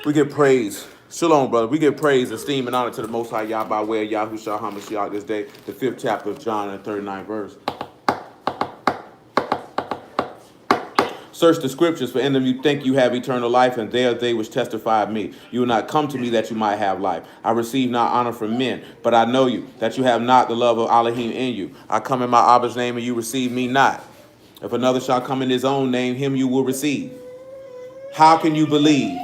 We give praise. Shalom, brother. We give praise, esteem, and honor to the Most High Yah by way of Yahushua HaMashiach this day, the 5th chapter of John and 39th verse. Search the scriptures, for in them you think you have eternal life, and they are they which testify of me. You will not come to me that you might have life. I receive not honor from men, but I know you, that you have not the love of Elohim in you. I come in my Abba's name, and you receive me not. If another shall come in his own name, him you will receive. How can you believe,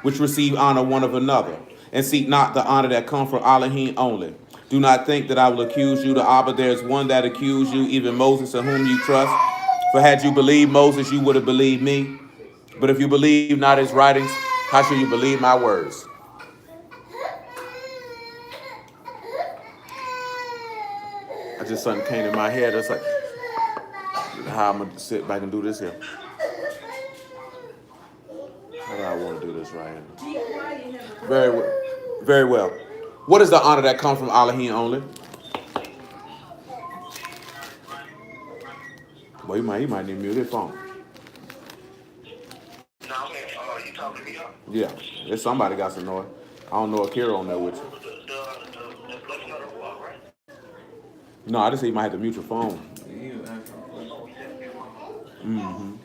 which receive honor one of another, and seek not the honor that come from Elohim only? Do not think that I will accuse you to Abba. There is one that accused you, even Moses, in whom you trust. For had you believed Moses, you would have believed me. But if you believe not his writings, how shall you believe my words? I just something came in my head. That's like how I'm gonna sit back and do this here. How do I want to do this right here? Very well. Very well. What is the honor that comes from Elohim only? Well, he might need to mute his phone. You talking to me? Yeah, there's somebody got some noise. I don't know if Kira on there with you. No, I just say you might have to mute your phone. Mm-hmm.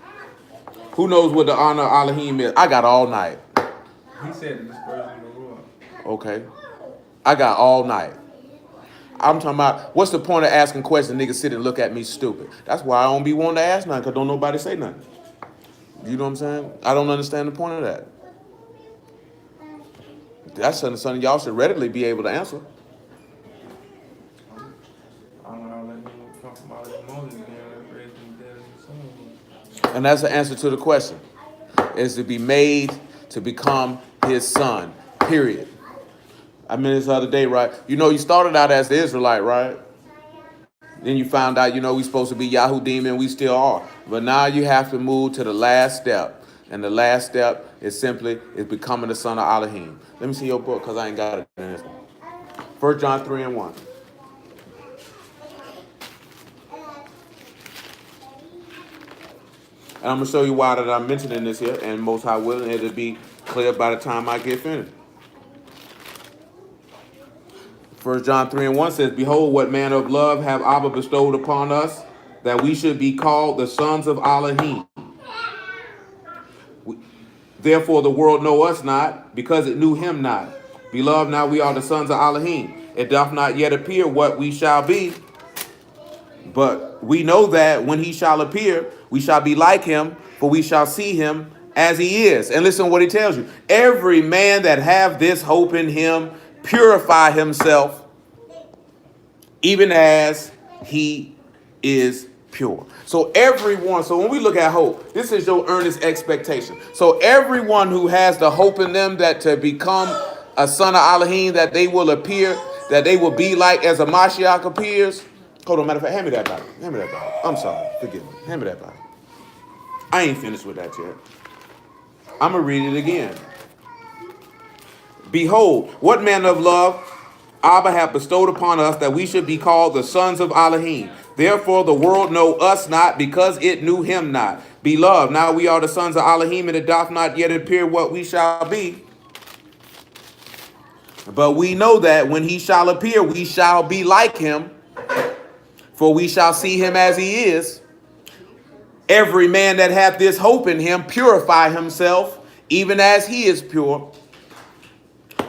Who knows what the honor of Elohim is? I got all night. He said this person in the world. Okay. I got all night. I'm talking about, what's the point of asking questions? Niggas sit and look at me stupid. That's why I don't be wanting to ask nothing, because don't nobody say nothing. You know what I'm saying? I don't understand the point of that. That's something y'all should readily be able to answer. I don't know how that nigga come from all his Moses being raised in the dead and the son. And that's the answer to the question. Is to be made to become his son. Period. I mean, this other day, right? You know, you started out as the Israelite, right? Then you found out, you know, we supposed to be Yahudim, and we still are. But now you have to move to the last step. And the last step is becoming the son of Elohim. Let me see your book, because I ain't got it in this one. 1 John 3 and 1. And I'm going to show you why that I'm mentioning this here, and most high willing it'll be clear by the time I get finished. 1 John 3 and 1 says, Behold, what manner of love have Abba bestowed upon us, that we should be called the sons of Elohim. Therefore the world know us not, because it knew him not. Beloved, now we are the sons of Elohim. It doth not yet appear what we shall be, but we know that when he shall appear, we shall be like him, for we shall see him as he is. And listen to what he tells you. Every man that have this hope in him purify himself, even as he is pure. So when we look at hope, this is your earnest expectation. So everyone who has the hope in them that to become a son of Elohim, that they will appear, that they will be like as a Mashiach appears. Hold on, matter of fact, hand me that Bible. Hand me that Bible. I'm sorry, forgive me. Hand me that Bible. I ain't finished with that yet. I'm going to read it again. Behold, what manner of love Abba hath bestowed upon us, that we should be called the sons of Elohim. Therefore the world know us not, because it knew him not. Beloved, now we are the sons of Elohim, and it doth not yet appear what we shall be. But we know that when he shall appear, we shall be like him, for we shall see him as he is. Every man that hath this hope in him purify himself, even as he is pure.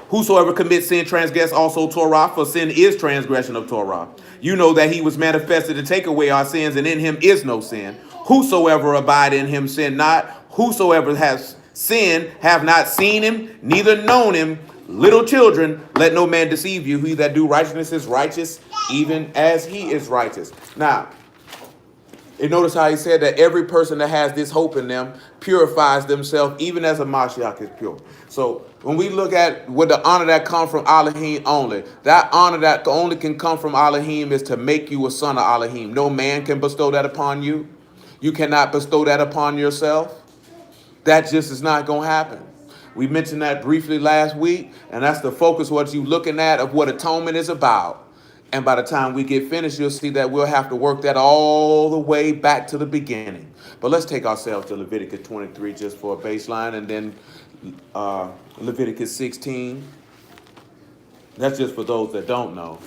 Whosoever commits sin transgress also Torah, for sin is transgression of Torah. You know that he was manifested to take away our sins, and in him is no sin. Whosoever abide in him sin not. Whosoever has sinned have not seen him, neither known him. Little children, let no man deceive you. He that do righteousness is righteous, even as he is righteous. Now, you notice how he said that every person that has this hope in them purifies themselves, even as a Mashiach is pure. So when we look at what the honor that comes from Elohim only, that honor that only can come from Elohim is to make you a son of Elohim. No man can bestow that upon you. You cannot bestow that upon yourself. That just is not going to happen. We mentioned that briefly last week, and that's the focus, what you're looking at, of what atonement is about. And by the time we get finished, you'll see that we'll have to work that all the way back to the beginning. But let's take ourselves to Leviticus 23 just for a baseline, and then Leviticus 16. That's just for those that don't know.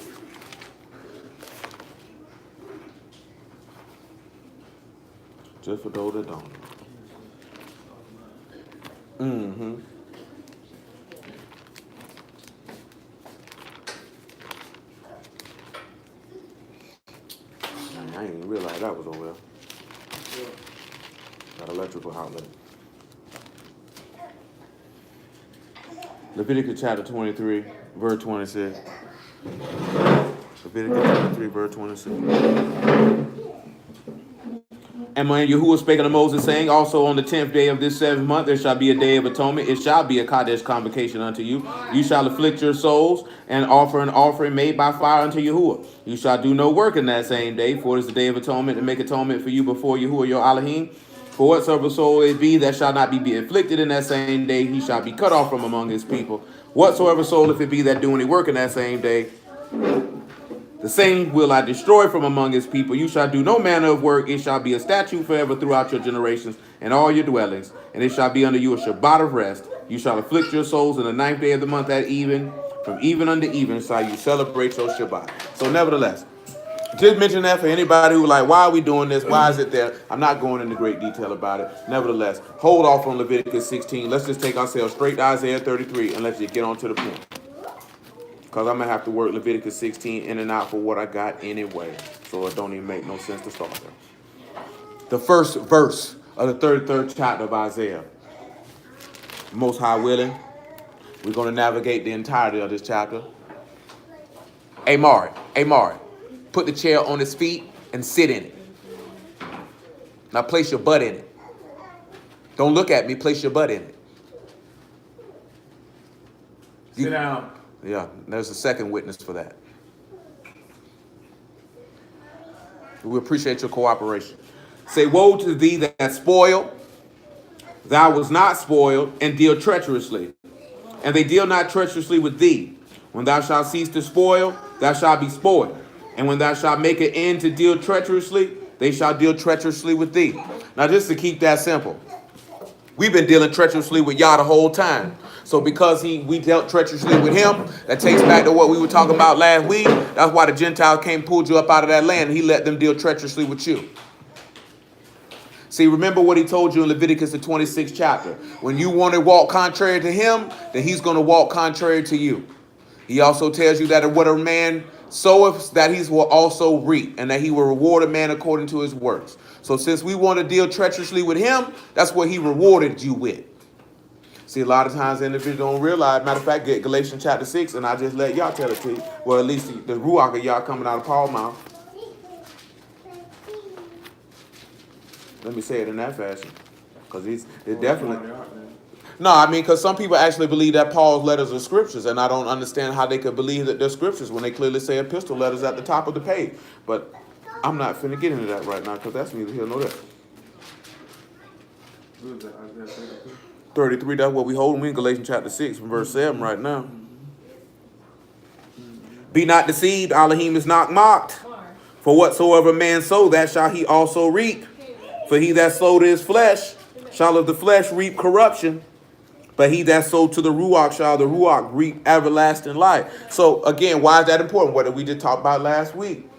Just for those that don't know. Mm-hmm. Man, I didn't even realize that was over there. That electrical outlet. Leviticus chapter 23, verse 26. Leviticus 23, verse 26. And when Yahuwah spake unto Moses, saying, also on the 10th day of this 7th month there shall be a day of atonement. It shall be a Kadesh convocation unto you. You shall afflict your souls and offer an offering made by fire unto Yahuwah. You shall do no work in that same day, for it is the day of atonement, to make atonement for you before Yahuwah your Elohim. For whatsoever soul it be that shall not be afflicted in that same day, he shall be cut off from among his people. Whatsoever soul if it be that do any work in that same day, the same will I destroy from among his people. You shall do no manner of work. It shall be a statute forever throughout your generations and all your dwellings. And it shall be unto you a Shabbat of rest. You shall afflict your souls in the 9th day of the month at even. From even unto even shall you celebrate your Shabbat. So nevertheless, just mention that for anybody who like, why are we doing this? Why is it there? I'm not going into great detail about it. Nevertheless, hold off on Leviticus 16. Let's just take ourselves straight to Isaiah 33 and let's just get on to the point. Because I'm going to have to work Leviticus 16 in and out for what I got anyway. So it don't even make no sense to start there. The first verse of the 33rd chapter of Isaiah. Most High willing, we're going to navigate the entirety of this chapter. Hey, Mari, put the chair on his feet and sit in it. Now place your butt in it. Don't look at me, place your butt in it. Sit down. Yeah, there's a second witness for that. We appreciate your cooperation. Say, woe to thee that spoil. Thou was not spoiled, and deal treacherously. And they deal not treacherously with thee. When thou shalt cease to spoil, thou shalt be spoiled. And when thou shalt make an end to deal treacherously, they shall deal treacherously with thee. Now, just to keep that simple, we've been dealing treacherously with Yah the whole time. So because we dealt treacherously with him, that takes back to what we were talking about last week. That's why the Gentiles came and pulled you up out of that land. And he let them deal treacherously with you. See, remember what he told you in Leviticus the 26th chapter. When you want to walk contrary to him, then he's going to walk contrary to you. He also tells you that what a man soweth, that he will also reap, and that he will reward a man according to his works. So since we want to deal treacherously with him, that's what he rewarded you with. See, a lot of times the individual don't realize, matter of fact, get Galatians chapter 6, and I just let y'all tell it to you. Well, at least the Ruach of y'all coming out of Paul's mouth. Let me say it in that fashion. Because it's definitely... No, I mean, because some people actually believe that Paul's letters are scriptures, and I don't understand how they could believe that they're scriptures when they clearly say epistle letters at the top of the page. But I'm not finna get into that right now, because that's neither here nor there. 33, that's what we hold. We in Galatians chapter 6 from verse 7 right now. Be not deceived, Elohim is not mocked. For whatsoever man sow, that shall he also reap. For he that sowed his flesh shall of the flesh reap corruption. But he that sowed to the Ruach shall the Ruach reap everlasting life. So again, why is that important? What did we just talk about last week?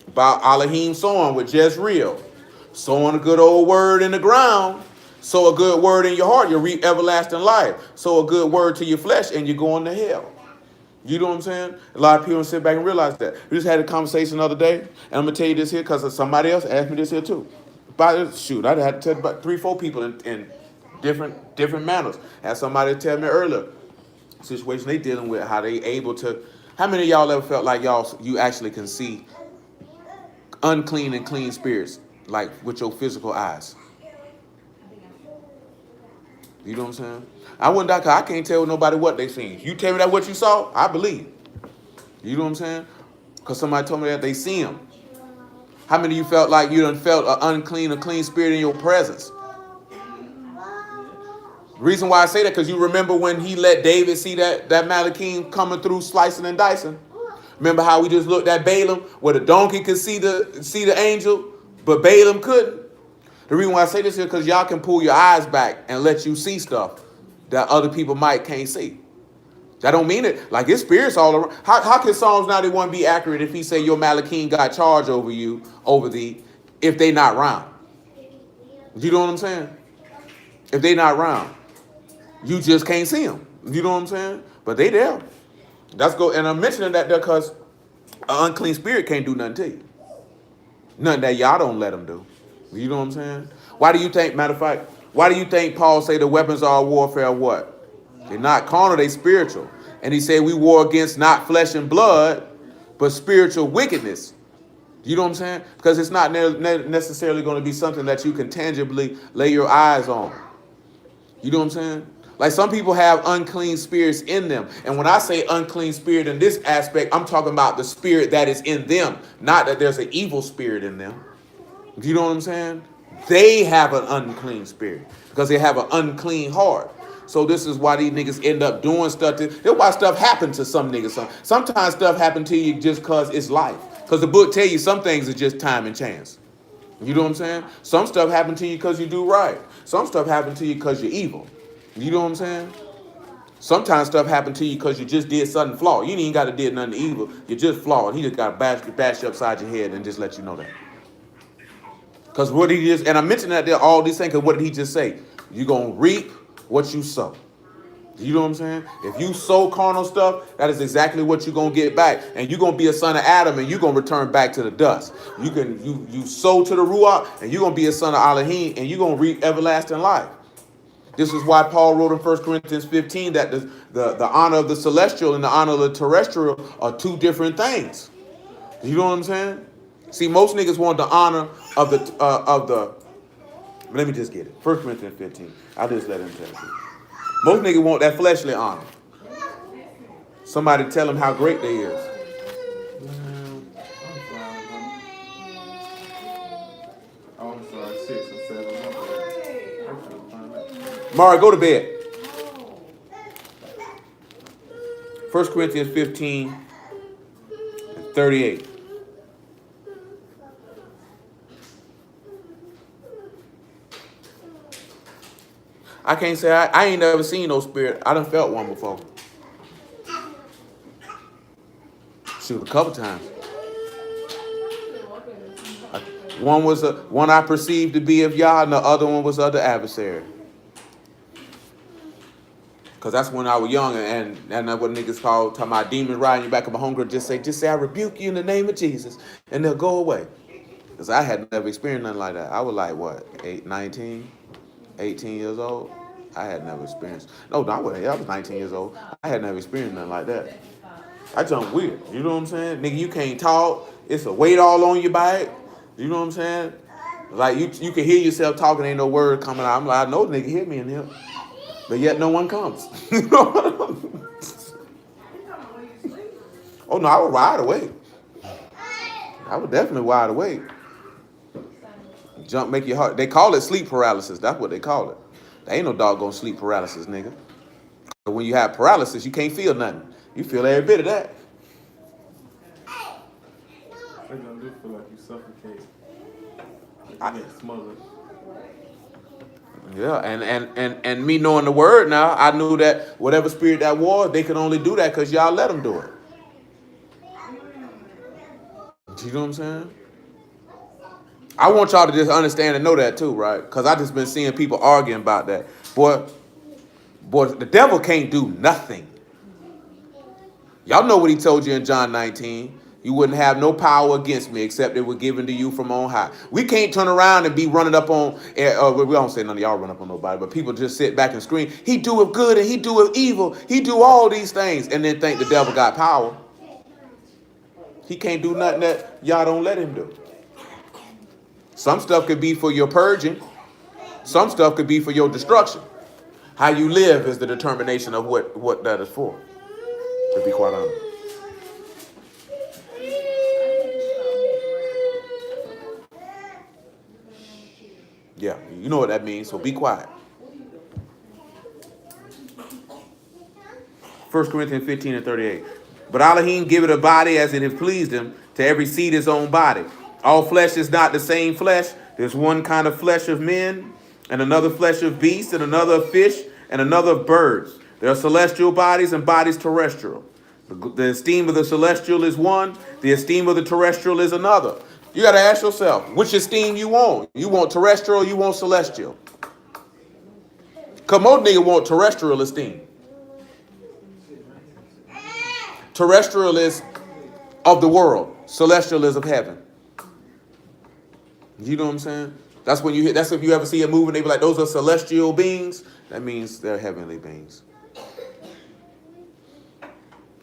About Elohim sowing with Jezreel. Sowing a good old word in the ground. Sow a good word in your heart, you'll reap everlasting life. Sow a good word to your flesh, and you're going to hell. You know what I'm saying? A lot of people don't sit back and realize that. We just had a conversation the other day, and I'm going to tell you this here because somebody else asked me this here too. Shoot, I had to tell about 3-4 people in different manners. Had somebody tell me earlier, situation they dealing with, how they able to, how many of y'all ever felt like you actually can see unclean and clean spirits, like with your physical eyes? You know what I'm saying? I wouldn't die because I can't tell nobody what they seen. You tell me that what you saw, I believe. You know what I'm saying? Because somebody told me that they see him. How many of you felt like you done felt an unclean or clean spirit in your presence? The reason why I say that, because you remember when he let David see that Malachim coming through slicing and dicing? Remember how we just looked at Balaam, where the donkey could see the angel, but Balaam couldn't? The reason why I say this here, because y'all can pull your eyes back and let you see stuff. that other people can't see. That don't mean it. Like his spirits all around. How can Psalms 91 be accurate if he say your Malachim got charge over thee, if they not round? You know what I'm saying? If they not round, you just can't see them. You know what I'm saying? But they there. That's go. And I'm mentioning that there because an unclean spirit can't do nothing to you. Nothing that y'all don't let them do. You know what I'm saying? Why do you think, matter of fact, why do you think Paul say the weapons of our warfare are what? They're not carnal, they spiritual. And he said we war against not flesh and blood, but spiritual wickedness. You know what I'm saying? Because it's not necessarily going to be something that you can tangibly lay your eyes on. You know what I'm saying? Like some people have unclean spirits in them. And when I say unclean spirit in this aspect, I'm talking about the spirit that is in them. Not that there's an evil spirit in them. You know what I'm saying? They have an unclean spirit because they have an unclean heart. So this is why these niggas end up doing stuff. That's why stuff happens to some niggas. Sometimes stuff happens to you just because it's life. Because the book tell you some things are just time and chance. You know what I'm saying? Some stuff happens to you because you do right. Some stuff happens to you because you're evil. You know what I'm saying? Sometimes stuff happens to you because you just did something flawed. You ain't even got to do nothing evil. You're just flawed. He just got to bash you upside your head and just let you know that. Because what he just, and I mentioned that there all these things, because what did he just say? You're going to reap what you sow. You know what I'm saying? If you sow carnal stuff, that is exactly what you're going to get back. And you're going to be a son of Adam and you're going to return back to the dust. You sow to the Ruach and you're going to be a son of Elohim and you're going to reap everlasting life. This is why Paul wrote in 1 Corinthians 15 that the honor of the celestial and the honor of the terrestrial are two different things. You know what I'm saying? See, most niggas want the honor of the. Let me just get it. 1 Corinthians 15. I'll just let him tell you. Most niggas want that fleshly honor. Somebody tell them how great they is. I'm sorry, 6 or 7. Mara, go to bed. 1 Corinthians 15 and 38. I can't say I ain't never seen no spirit. I done felt one before. Shoot, a couple times. One was one I perceived to be of Yah, and the other one was of the adversary. Because that's when I was young, and that's what niggas call talking about demons riding you back of my homegirl. Just say, I rebuke you in the name of Jesus, and they'll go away. Because I had never experienced nothing like that. I was like, what, 18 years old? I had never experienced. No, I was 19 years old. I had never experienced nothing like that. I jumped weird. You know what I'm saying? Nigga, you can't talk. It's a weight all on your back. You know what I'm saying? Like, you can hear yourself talking, ain't no word coming out. I'm like, I know the nigga hear me in here. But yet no one comes. Oh, no, I was wide awake. I was definitely wide awake. Jump, make your heart. They call it sleep paralysis. That's what they call it. There ain't no doggone sleep paralysis, nigga. But when you have paralysis, you can't feel nothing. You feel every bit of that. They're gonna do feel like you suffocate. Like you get smothered. Yeah, and me knowing the word now, I knew that whatever spirit that was, they could only do that because y'all let them do it. You know what I'm saying? I want y'all to just understand and know that too, right? Because I just been seeing people arguing about that. Boy, the devil can't do nothing. Y'all know what he told you in John 19. You wouldn't have no power against me except it was given to you from on high. We can't turn around and be running up on, we don't say none of y'all run up on nobody, but people just sit back and scream, he doeth good and he doeth evil. He do all these things and then think the devil got power. He can't do nothing that y'all don't let him do. Some stuff could be for your purging. Some stuff could be for your destruction. How you live is the determination of what that is for, to be quite honest. Yeah, you know what that means, so be quiet. 1 Corinthians 15 and 38. But Elohim giveth a body as it hath pleased him, to every seed his own body. All flesh is not the same flesh. There's one kind of flesh of men, and another flesh of beasts, and another of fish, and another of birds. There are celestial bodies and bodies terrestrial. The esteem of the celestial is one. The esteem of the terrestrial is another. You got to ask yourself, which esteem you want? You want terrestrial, you want celestial? Because most niggas want terrestrial esteem. Terrestrial is of the world. Celestial is of heaven. You know what I'm saying? That's when you hear, that's if you ever see a movie and they be like, those are celestial beings. That means they're heavenly beings.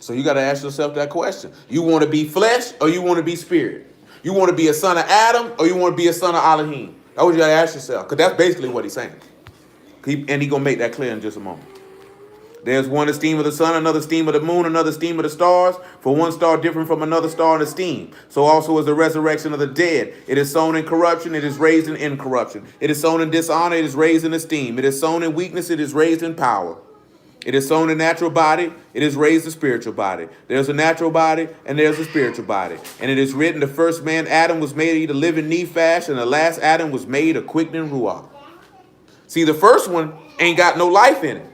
So you got to ask yourself that question. You want to be flesh or you want to be spirit? You want to be a son of Adam or you want to be a son of Elohim? That's what you got to ask yourself, because that's basically what he's saying. And he's going to make that clear in just a moment. There's one esteem of the sun, another esteem of the moon, another esteem of the stars. For one star different from another star in esteem. So also is the resurrection of the dead. It is sown in corruption, it is raised in incorruption. It is sown in dishonor, it is raised in esteem. It is sown in weakness, it is raised in power. It is sown in natural body, it is raised a spiritual body. There's a natural body and there's a spiritual body. And it is written, the first man, Adam, was made a living nephash, and the last Adam was made a quickening ruach. See, the first one ain't got no life in it.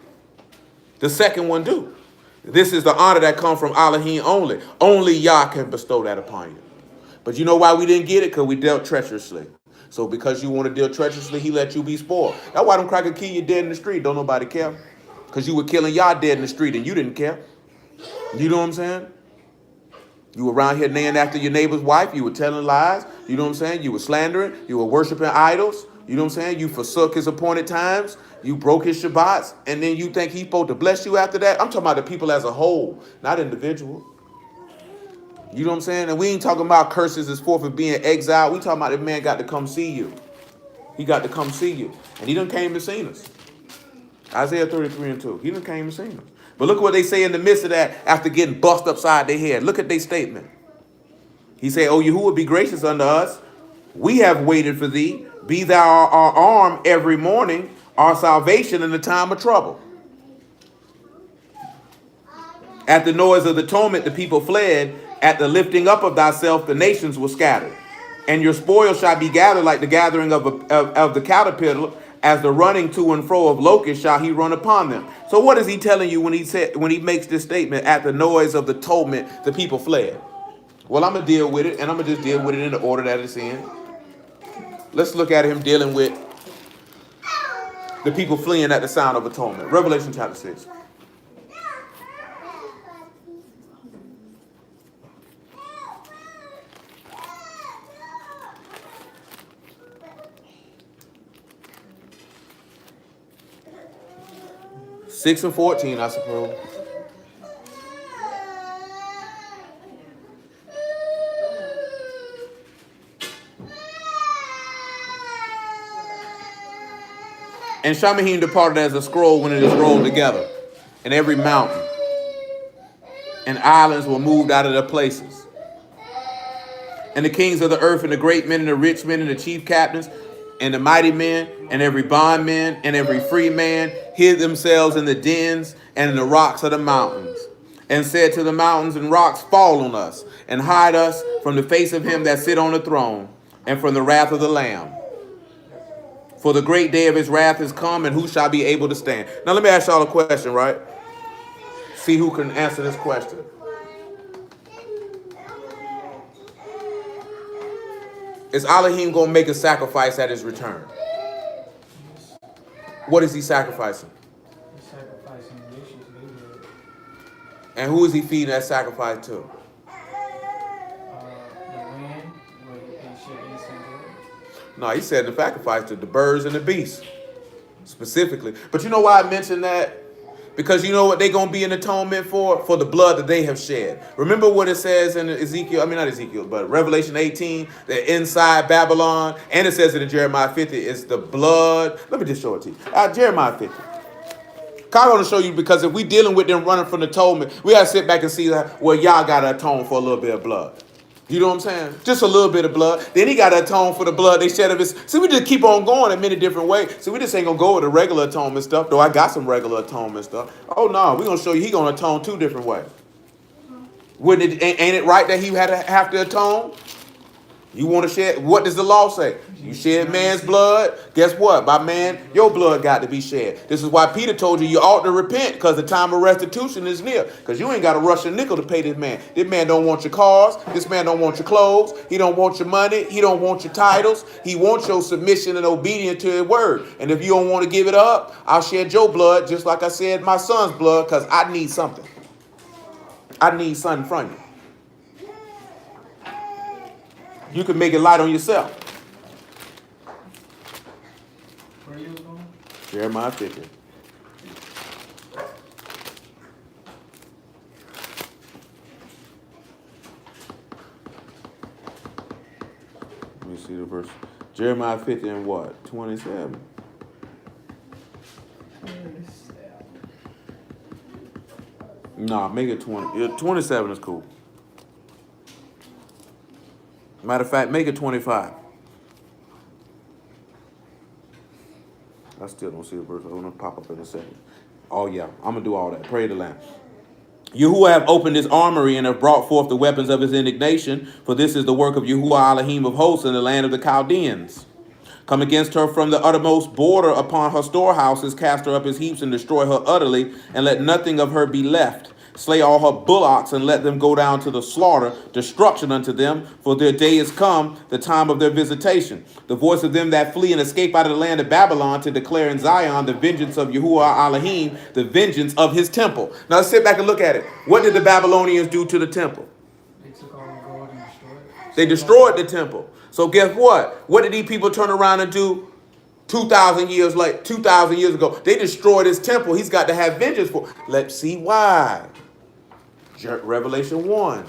The second one do. This is the honor that comes from Elohim only. Only Yah can bestow that upon you. But you know why we didn't get it? Because we dealt treacherously. So because you want to deal treacherously, he let you be spoiled. That's why them crackers kill you dead in the street. Don't nobody care. Because you were killing Yah dead in the street and you didn't care. You know what I'm saying? You were around here naying after your neighbor's wife. You were telling lies. You know what I'm saying? You were slandering. You were worshiping idols. You know what I'm saying? You forsook his appointed times. You broke his Shabbats. And then you think he's supposed to bless you after that? I'm talking about the people as a whole, not individual. You know what I'm saying? And we ain't talking about curses as forth of being exiled. We talking about the man got to come see you. He got to come see you. And he done came and seen us. Isaiah 33:2. He done came and seen us. But look what they say in the midst of that after getting bust upside their head. Look at their statement. He said, "O Yahuwah, be gracious unto us. We have waited for thee. Be thou our arm every morning, our salvation in the time of trouble." At the noise of the tumult, the people fled. At the lifting up of thyself, the nations were scattered. And your spoil shall be gathered like the gathering of the caterpillar. As the running to and fro of locusts shall he run upon them. So what is he telling you when he makes this statement? At the noise of the tumult, the people fled. Well, I'm going to deal with it, and I'm going to just deal with it in the order that it's in. Let's look at him dealing with the people fleeing at the sound of atonement. Revelation chapter 6. Six and 14, I suppose. And Shamahim departed as a scroll when it is rolled together, and every mountain and islands were moved out of their places. And the kings of the earth, and the great men, and the rich men, and the chief captains, and the mighty men, and every bondman, and every free man, hid themselves in the dens and in the rocks of the mountains, and said to the mountains and rocks, fall on us, and hide us from the face of him that sit on the throne, and from the wrath of the Lamb. For the great day of his wrath is come, and who shall be able to stand? Now let me ask y'all a question, right? See who can answer this question. Is Elohim going to make a sacrifice at his return? What is he sacrificing? He's sacrificing wishes, maybe. And who is he feeding that sacrifice to? The land where they should incense. No, he said the sacrifice to the birds and the beasts, specifically. But you know why I mentioned that? Because you know what they're going to be an atonement for? For the blood that they have shed. Remember what it says in Ezekiel, not Ezekiel, but Revelation 18, that inside Babylon, and it says it in Jeremiah 50, it's the blood. Let me just show it to you. Jeremiah 50. I want to show you, because if we dealing with them running from the atonement, we got to sit back and see where y'all got to atone for a little bit of blood. You know what I'm saying? Just a little bit of blood. Then he got to atone for the blood they shed of his. See, we just keep on going in many different ways. See, we just ain't going to go with the regular atonement stuff, though I got some regular atonement stuff. Oh, no, we're going to show you he going to atone two different ways. Wouldn't it, ain't it right that he had to have to atone? You want to shed? What does the law say? You shed man's blood. Guess what? By man, your blood got to be shed. This is why Peter told you ought to repent, because the time of restitution is near. Because you ain't got to rush a nickel to pay this man. This man don't want your cars. This man don't want your clothes. He don't want your money. He don't want your titles. He wants your submission and obedience to his word. And if you don't want to give it up, I'll shed your blood, just like I said my son's blood, because I need something. I need something from you. You can make it light on yourself. Where you going? Jeremiah 50. Let me see the verse. Jeremiah 50 and what? 27. Nah, make it 20. 27 is cool. Matter of fact, make it 25. I still don't see the verse. I'm going to pop up in a second. Oh, yeah. I'm going to do all that. Pray the Lamb. Yahuwah have opened his armory and have brought forth the weapons of his indignation, for this is the work of Yahuwah Elohim of hosts in the land of the Chaldeans. Come against her from the uttermost border upon her storehouses, cast her up as heaps and destroy her utterly, and let nothing of her be left. Slay all her bullocks and let them go down to the slaughter, destruction unto them, for their day is come, the time of their visitation. The voice of them that flee and escape out of the land of Babylon to declare in Zion the vengeance of Yahuwah Elohim, the vengeance of his temple. Now let's sit back and look at it. What did the Babylonians do to the temple? They took all the gold and destroyed it. They destroyed the temple. So guess what? What did these people turn around and do 2,000 years later, 2,000 years ago? They destroyed his temple. He's got to have vengeance for it. Let's see why. Revelation 1.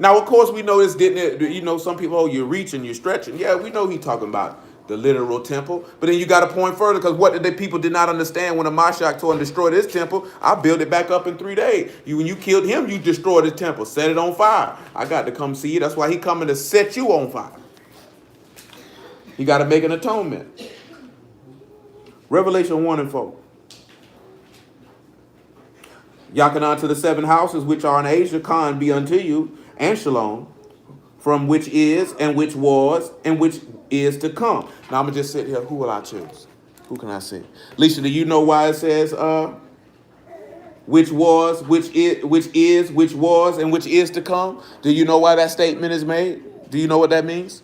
Now, of course, we know this didn't, you know, some people, oh, you're reaching, you're stretching. Yeah, we know he's talking about the literal temple. But then you got to point further, because what did the people did not understand when the Mashiach told and destroyed his temple? I'll build it back up in 3 days. When you killed him, you destroyed his temple, set it on fire. I got to come see you. That's why he coming to set you on fire. You got to make an atonement. Revelation 1 and 4. Yakanan to the 7 houses which are in Asia, Khan be unto you, and Shalom, from which is, and which was, and which is to come. Now I'm going to just sit here. Who will I choose? Who can I see? Lisa, do you know why it says, which was, which was, and which is to come? Do you know why that statement is made? Do you know what that means?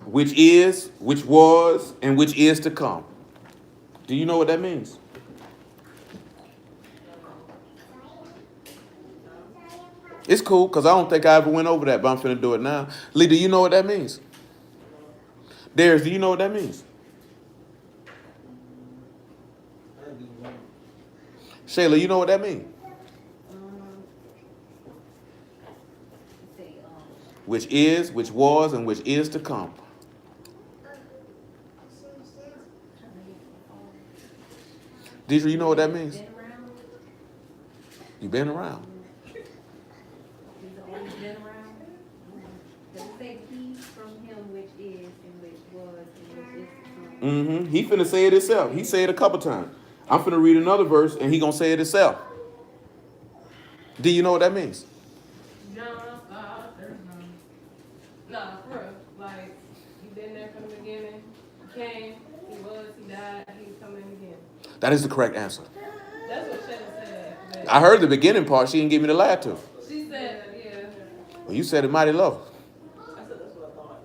Which is, which was, and which is to come. Do you know what that means? It's cool, because I don't think I ever went over that, but I'm finna do it now. Lee, do you know what that means? Darius, do you know what that means? Shayla, you know what that means? Which is, which was, and which is to come. Deidre, you know what that means? You been around. He finna say it himself. He said it a couple times. I'm finna read another verse, and he gonna say it himself. Do you know what that means? No, there's none. No, for real. Like, he been there from the beginning. He came, he was, he died, he's coming again. That is the correct answer. That's what Shayla said. I heard the beginning part. She didn't give me the last two. She said, yeah. Well, you said it mighty low. I said that's what I thought.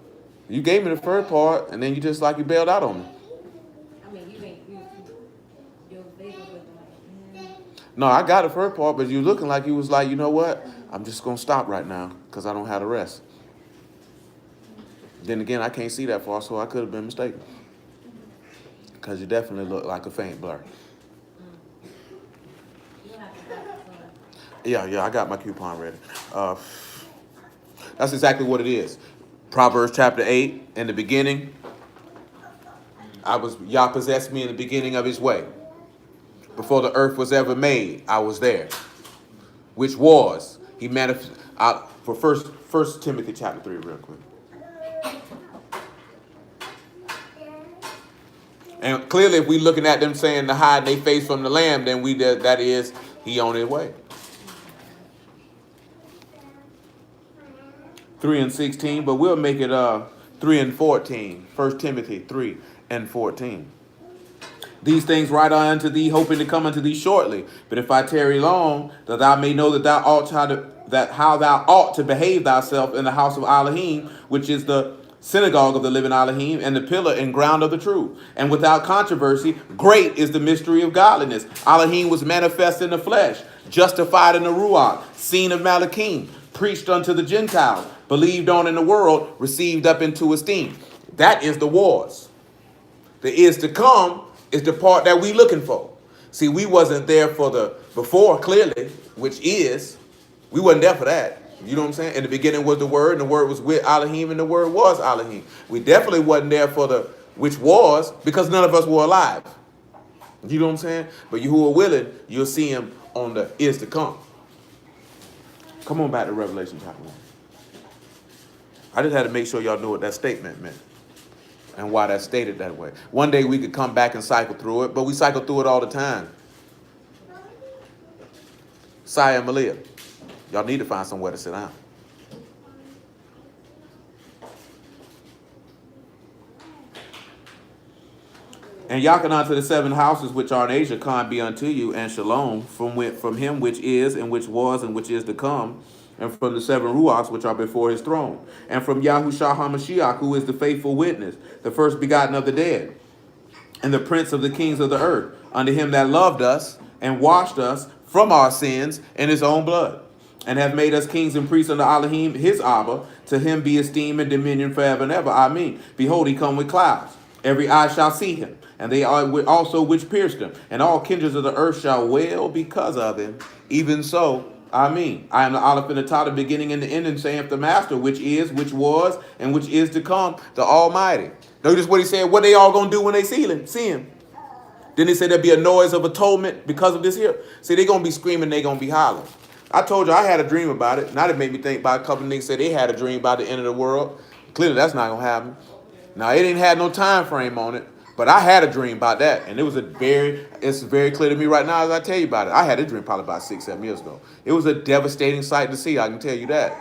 You gave me the first part, and then you just like you bailed out on me. I mean, your face was looking like, No, I got the first part, but you looking like you was like, you know what? I'm just gonna stop right now because I don't have the rest. Then again, I can't see that far, so I could have been mistaken. Because you definitely look like a faint blur. Yeah, I got my coupon ready. That's exactly what it is. Proverbs chapter 8, in the beginning, Yah possessed me in the beginning of his way. Before the earth was ever made, I was there. Which was, he manifested, for First Timothy chapter 3 real quick. And clearly, if we're looking at them saying to hide their face from the Lamb, then that is, he on his way. 3 and 16, but we'll make it 3 and 14. 1 Timothy 3 and 14. These things write I unto thee, hoping to come unto thee shortly. But if I tarry long, that thou may know that how thou ought to behave thyself in the house of Elohim, which is the synagogue of the living Elohim, and the pillar and ground of the truth. And without controversy, great is the mystery of godliness. Elohim was manifest in the flesh, justified in the Ruach, seen of Malachim, preached unto the Gentiles, believed on in the world, received up into esteem. That is the wars. The is to come is the part that we looking for. See, we wasn't there for the before, clearly, which is, we wasn't there for that. You know what I'm saying? In the beginning was the Word, and the Word was with Elohim, and the Word was Elohim. We definitely wasn't there for the which was, because none of us were alive. You know what I'm saying? But you who are willing, you'll see him on the is to come. Come on back to Revelation chapter 1. I just had to make sure y'all knew what that statement meant and why that's stated that way. One day we could come back and cycle through it, but we cycle through it all the time. Saya and Malia, y'all need to find somewhere to sit down. And Yakanan to the 7 houses which are in Asia, Khan be unto you, and Shalom from him which is, and which was, and which is to come, and from the 7 Ruachs which are before his throne, and from Yahushua HaMashiach, who is the faithful witness, the first begotten of the dead, and the prince of the kings of the earth, unto him that loved us, and washed us from our sins in his own blood, and have made us kings and priests unto Elohim, his Abba, to him be esteem and dominion forever and ever. Amen. Behold, he come with clouds. Every eye shall see him, and they are also which pierced him, and all kindreds of the earth shall wail because of him. Even so, Amen. I am the Aleph and the Tau, the beginning and the ending, saith the Master, which is, which was, and which is to come, the Almighty. Notice what he said, what they all going to do when they see him. Then he said there'll be a noise of atonement because of this here. See, they're going to be screaming, they're going to be hollering. I told you I had a dream about it. Now it made me think about a couple of niggas said they had a dream about the end of the world. Clearly that's not going to happen. Now it didn't have no time frame on it, but I had a dream about that. And it's very clear to me right now as I tell you about it. I had a dream probably about 6-7 years ago. It was a devastating sight to see, I can tell you that.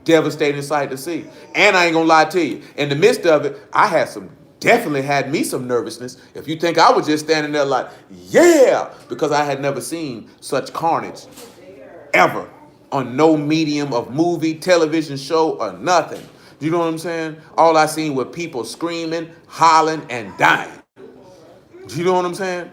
Devastating sight to see. And I ain't gonna lie to you, in the midst of it, definitely had me some nervousness. If you think I was just standing there like, yeah, because I had never seen such carnage ever on no medium of movie, television show, or nothing. You know what I'm saying? All I seen were people screaming, hollering, and dying. You know what I'm saying?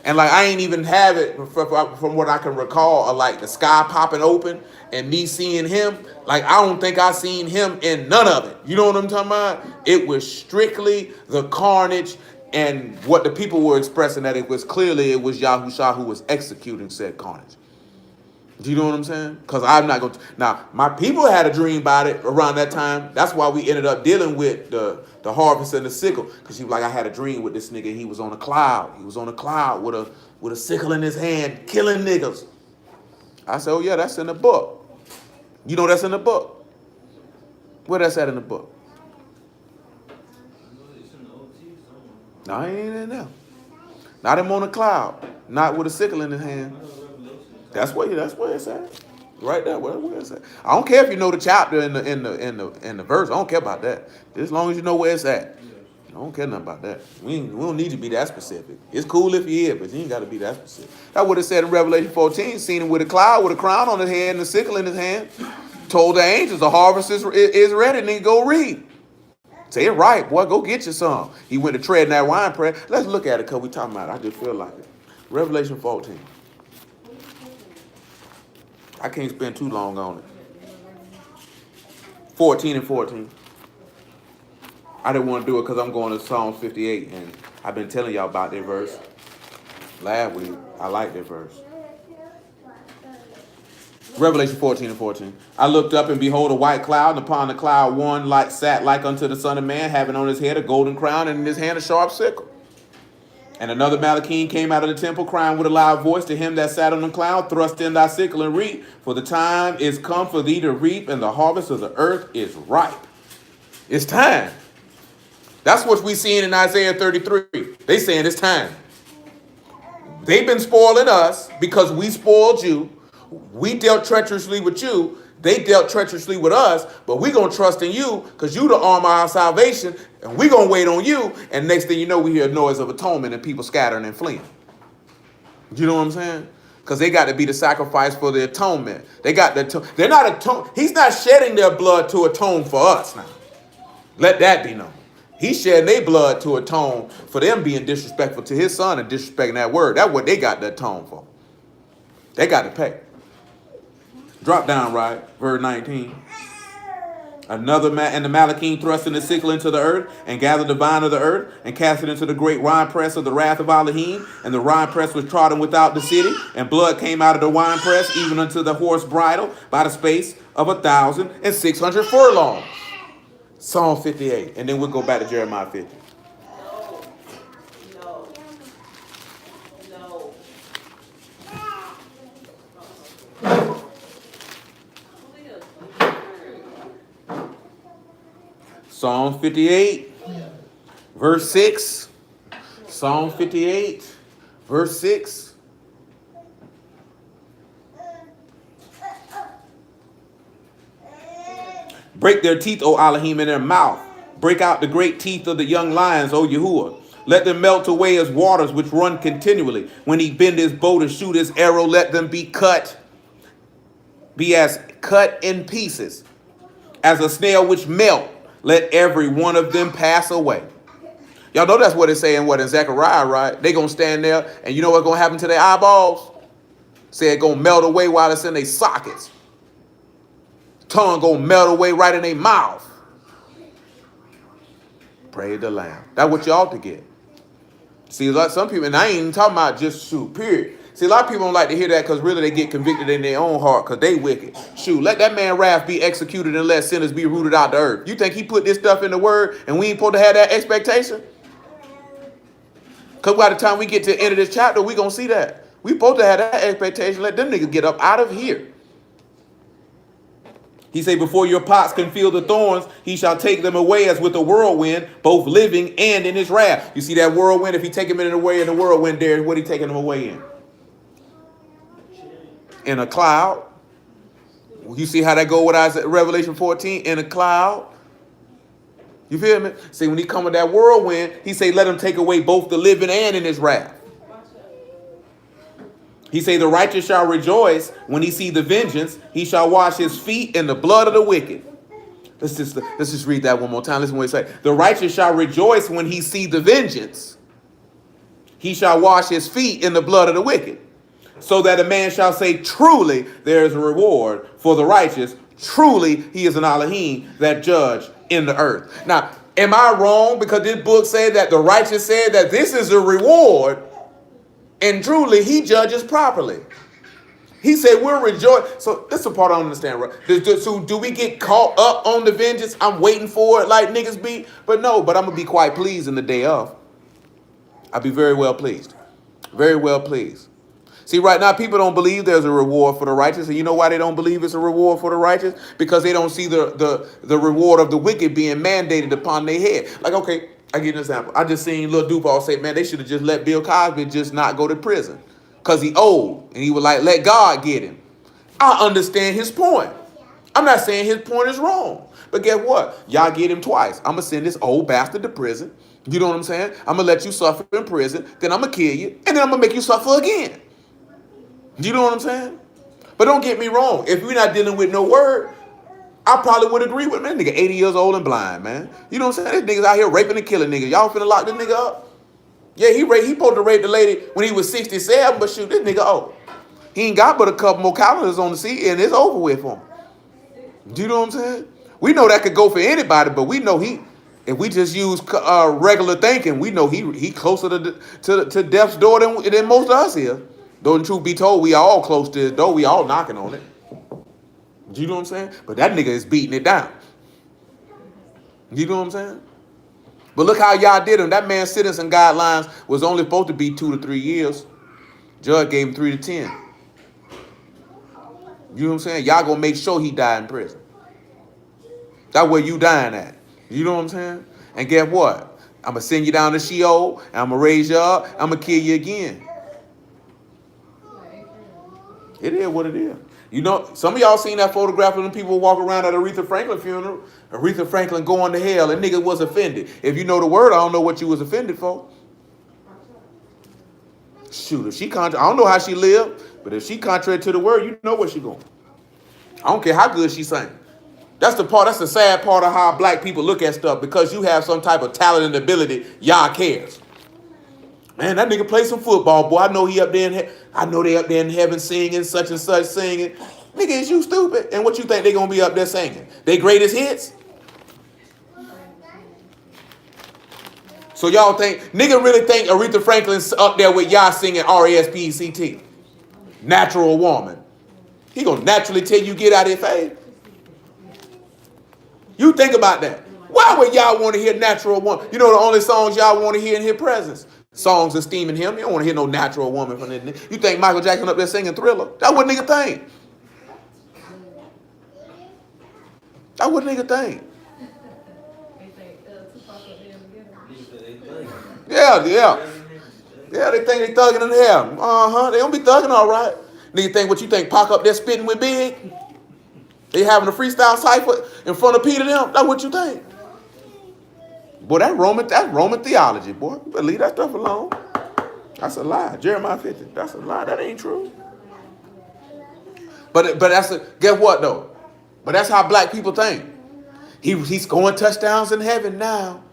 And like I ain't even have it from what I can recall of like the sky popping open and me seeing him. Like I don't think I seen him in none of it. You know what I'm talking about? It was strictly the carnage and what the people were expressing, that it was Yahushua who was executing said carnage. Do you know what I'm saying? Because I'm not going to. Now, my people had a dream about it around that time. That's why we ended up dealing with the harvest and the sickle. Because he was like, I had a dream with this nigga. He was on a cloud. He was on a cloud with a sickle in his hand, killing niggas. I said, oh, yeah, that's in the book. You know that's in the book. Where that's at in the book? No, he ain't in there. Not him on a cloud. Not with a sickle in his hand. That's where it's at. Right there, where it's at. I don't care if you know the chapter in the verse. I don't care about that. Just as long as you know where it's at. I don't care nothing about that. We don't need to be that specific. It's cool if you is, but you ain't got to be that specific. That's what it said in Revelation 14. Seen him with a cloud, with a crown on his head and a sickle in his hand. Told the angels the harvest is ready. And then go read. Say it right, boy. Go get you some. He went to tread in that wine press. Let's look at it because we talking about it. I just feel like it. Revelation 14. I can't spend too long on it. 14 and 14. I didn't want to do it because I'm going to Psalms 58, and I've been telling y'all about that verse last week. I like that verse. Revelation 14 and 14. I looked up, and behold, a white cloud, and upon the cloud one sat like unto the Son of Man, having on his head a golden crown, and in his hand a sharp sickle. And another Malachim came out of the temple, crying with a loud voice to him that sat on the cloud, thrust in thy sickle and reap, for the time is come for thee to reap, and the harvest of the earth is ripe. It's time. That's what we seeing in Isaiah 33. They saying it's time. They've been spoiling us because we spoiled you. We dealt treacherously with you. They dealt treacherously with us, but we going to trust in you because you the arm of our salvation, and we going to wait on you. And next thing you know, we hear a noise of atonement and people scattering and fleeing. You know what I'm saying? Because they got to be the sacrifice for the atonement. They got the they're not atone. He's not shedding their blood to atone for us now. Let that be known. He's shedding their blood to atone for them being disrespectful to his son and disrespecting that word. That's what they got to atone for. They got to pay. Drop down, right? Verse 19. Another man and the Malachim thrust in the sickle into the earth and gathered the vine of the earth and cast it into the great winepress of the wrath of Elohim. And the winepress was trodden without the city, and blood came out of the winepress even unto the horse bridle by the space of 1,600 furlongs. Psalm 58. And then we'll go back to Jeremiah 50. Psalm 58, verse 6. Psalm 58, verse 6. Break their teeth, O Elohim, in their mouth. Break out the great teeth of the young lions, O Yahuwah. Let them melt away as waters which run continually. When he bend his bow to shoot his arrow, let them be as cut in pieces, as a snail which melt. Let every one of them pass away. Y'all know that's what it's saying, what in Zechariah, right? They going to stand there, and you know what's going to happen to their eyeballs? Say it's going to melt away while it's in their sockets. Tongue going to melt away right in their mouth. Praise the Lamb. That's what you ought to get. See, like some people, and I ain't even talking about just shoot, period. See, a lot of people don't like to hear that because really they get convicted in their own heart because they wicked. Shoot, let that man wrath be executed and let sinners be rooted out the earth. You think he put this stuff in the word and we ain't supposed to have that expectation? Because by the time we get to the end of this chapter, we going to see that. We supposed to have that expectation. Let them niggas get up out of here. He say, before your pots can feel the thorns, he shall take them away as with a whirlwind, both living and in his wrath. You see that whirlwind? If he take them away in the whirlwind there, what he taking them away in? In a cloud. You see how that go with Isaiah, Revelation 14? In a cloud. You feel me? See, when he come with that whirlwind, he say, let him take away both the living and in his wrath. He say, the righteous shall rejoice when he see the vengeance. He shall wash his feet in the blood of the wicked. Let's just read that one more time. Listen to what he say. The righteous shall rejoice when he see the vengeance. He shall wash his feet in the blood of the wicked. So that a man shall say, truly there is a reward for the righteous. Truly he is an Elohim that judge in the earth. Now, am I wrong? Because this book said that the righteous said that this is a reward. And truly he judges properly. He said we'll rejoice. So this is the part I don't understand, right? So do we get caught up on the vengeance? I'm waiting for it like niggas be. But no, but I'm going to be quite pleased in the day of. I'll be very well pleased. Very well pleased. See, right now, people don't believe there's a reward for the righteous. And you know why they don't believe it's a reward for the righteous? Because they don't see the reward of the wicked being mandated upon their head. Like, okay, I give you an example. I just seen Lil Duval say, man, they should have just let Bill Cosby just not go to prison. Because he old. And he was like, let God get him. I understand his point. I'm not saying his point is wrong. But guess what? Y'all get him twice. I'm going to send this old bastard to prison. You know what I'm saying? I'm going to let you suffer in prison. Then I'm going to kill you. And then I'm going to make you suffer again. You know what I'm saying? But don't get me wrong. If we're not dealing with no word, I probably would agree with me. That nigga 80 years old and blind, man. You know what I'm saying? This nigga's out here raping and killing niggas. Y'all finna lock this nigga up? Yeah, he supposed to rape the lady when he was 67, but shoot, this nigga old. He ain't got but a couple more calendars on the seat, and it's over with for him. Do you know what I'm saying? We know that could go for anybody, but we know if we just use regular thinking, we know he closer to death's door than most of us here. Though the truth be told, we all close to his door. We all knocking on it. You know what I'm saying? But that nigga is beating it down. You know what I'm saying? But look how y'all did him. That man's sentencing guidelines was only supposed to be 2 to 3 years. Judge gave him 3 to 10. You know what I'm saying? Y'all gonna make sure he died in prison. That's where you dying at. You know what I'm saying? And guess what? I'm gonna send you down to Sheol, and I'm gonna raise you up, I'm gonna kill you again. It is what it is. You know, some of y'all seen that photograph of them people walking around at Aretha Franklin funeral. Aretha Franklin going to hell, and nigga was offended. If you know the word, I don't know what you was offended for. Shoot, if she I don't know how she lived, but if she contrary to the word, you know where she going. I don't care how good she sang. That's the sad part of how black people look at stuff. Because you have some type of talent and ability, y'all cares. Man, that nigga play some football, boy. I know he up there I know they up there in heaven singing, such and such singing. Nigga, is you stupid? And what you think they gonna be up there singing? They greatest hits? So y'all nigga really think Aretha Franklin's up there with y'all singing R-E-S-P-E-C-T? Natural woman. He gonna naturally tell you get out of here, faith. You think about that. Why would y'all want to hear natural woman? You know the only songs y'all want to hear in his presence? Songs esteeming him. You don't want to hear no natural woman from this. You think Michael Jackson up there singing Thriller? That's what nigga think. That's what nigga think. Yeah. Yeah, they think they thugging in hell. They don't be thugging all right. Nigga think what you think, Pac up there spitting with Big? They having a freestyle cipher in front of Peter them? That's what you think. Boy, that's Roman theology, boy. You better leave that stuff alone. That's a lie. Jeremiah 50. That's a lie. That ain't true. But guess what though? But that's how black people think. He's scoring touchdowns in heaven now.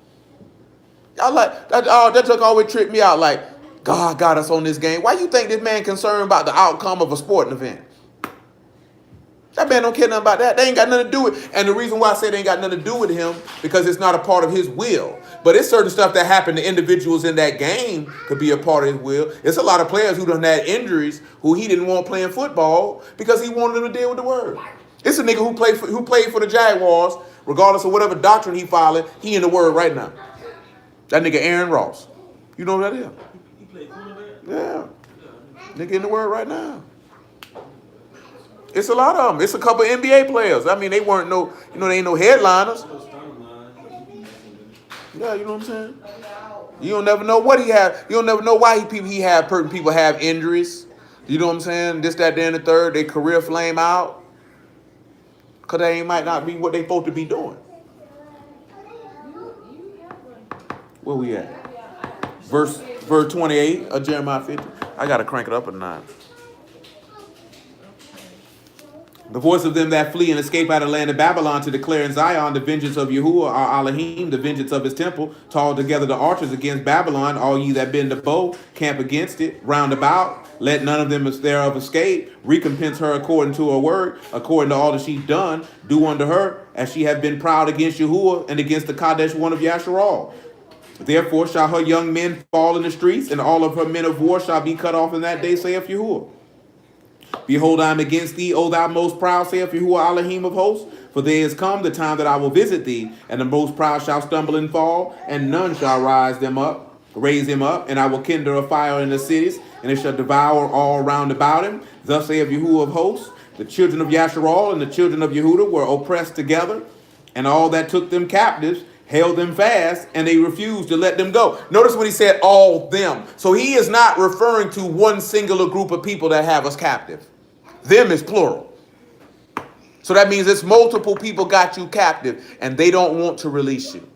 Y'all like that joke always tripped me out. Like, God got us on this game. Why you think this man concerned about the outcome of a sporting event? That man don't care nothing about that. They ain't got nothing to do with it. And the reason why I say they ain't got nothing to do with him, because it's not a part of his will. But it's certain stuff that happened to individuals in that game could be a part of his will. It's a lot of players who done had injuries who he didn't want playing football because he wanted them to deal with the word. It's a nigga who played for the Jaguars, regardless of whatever doctrine he followed, he in the word right now. That nigga Aaron Ross. You know who that is? He played quarterback? Yeah. Nigga in the word right now. It's a lot of them. It's a couple of NBA players. I mean, they weren't they ain't no headliners. Yeah, you know what I'm saying? You don't never know what he had. You don't never know why certain people have injuries. You know what I'm saying? This, that, then, the third. Their career flame out. Because they might not be what they supposed to be doing. Where we at? Verse 28 of Jeremiah 50. I got to crank it up a notch. The voice of them that flee and escape out of the land of Babylon to declare in Zion the vengeance of Yahuwah, our Elohim, the vengeance of his temple, to all together the archers against Babylon, all ye that bend the bow, camp against it, round about, let none of them thereof escape, recompense her according to her word, according to all that she's done, do unto her, as she have been proud against Yahuwah and against the Kadesh one of Yasharal. Therefore shall her young men fall in the streets, and all of her men of war shall be cut off in that day, saith Yahuwah. Behold, I am against thee, O thou most proud, saith Yahuwah Elohim of hosts. For there is come the time that I will visit thee, and the most proud shall stumble and fall, and none shall raise him up, and I will kindle a fire in the cities, and it shall devour all round about him. Thus saith Yahuwah of hosts, the children of Yasharal and the children of Yehudah were oppressed together, and all that took them captives held them fast, and they refused to let them go. Notice when he said all them. So he is not referring to one singular group of people that have us captive. Them is plural. So that means it's multiple people got you captive, and they don't want to release you.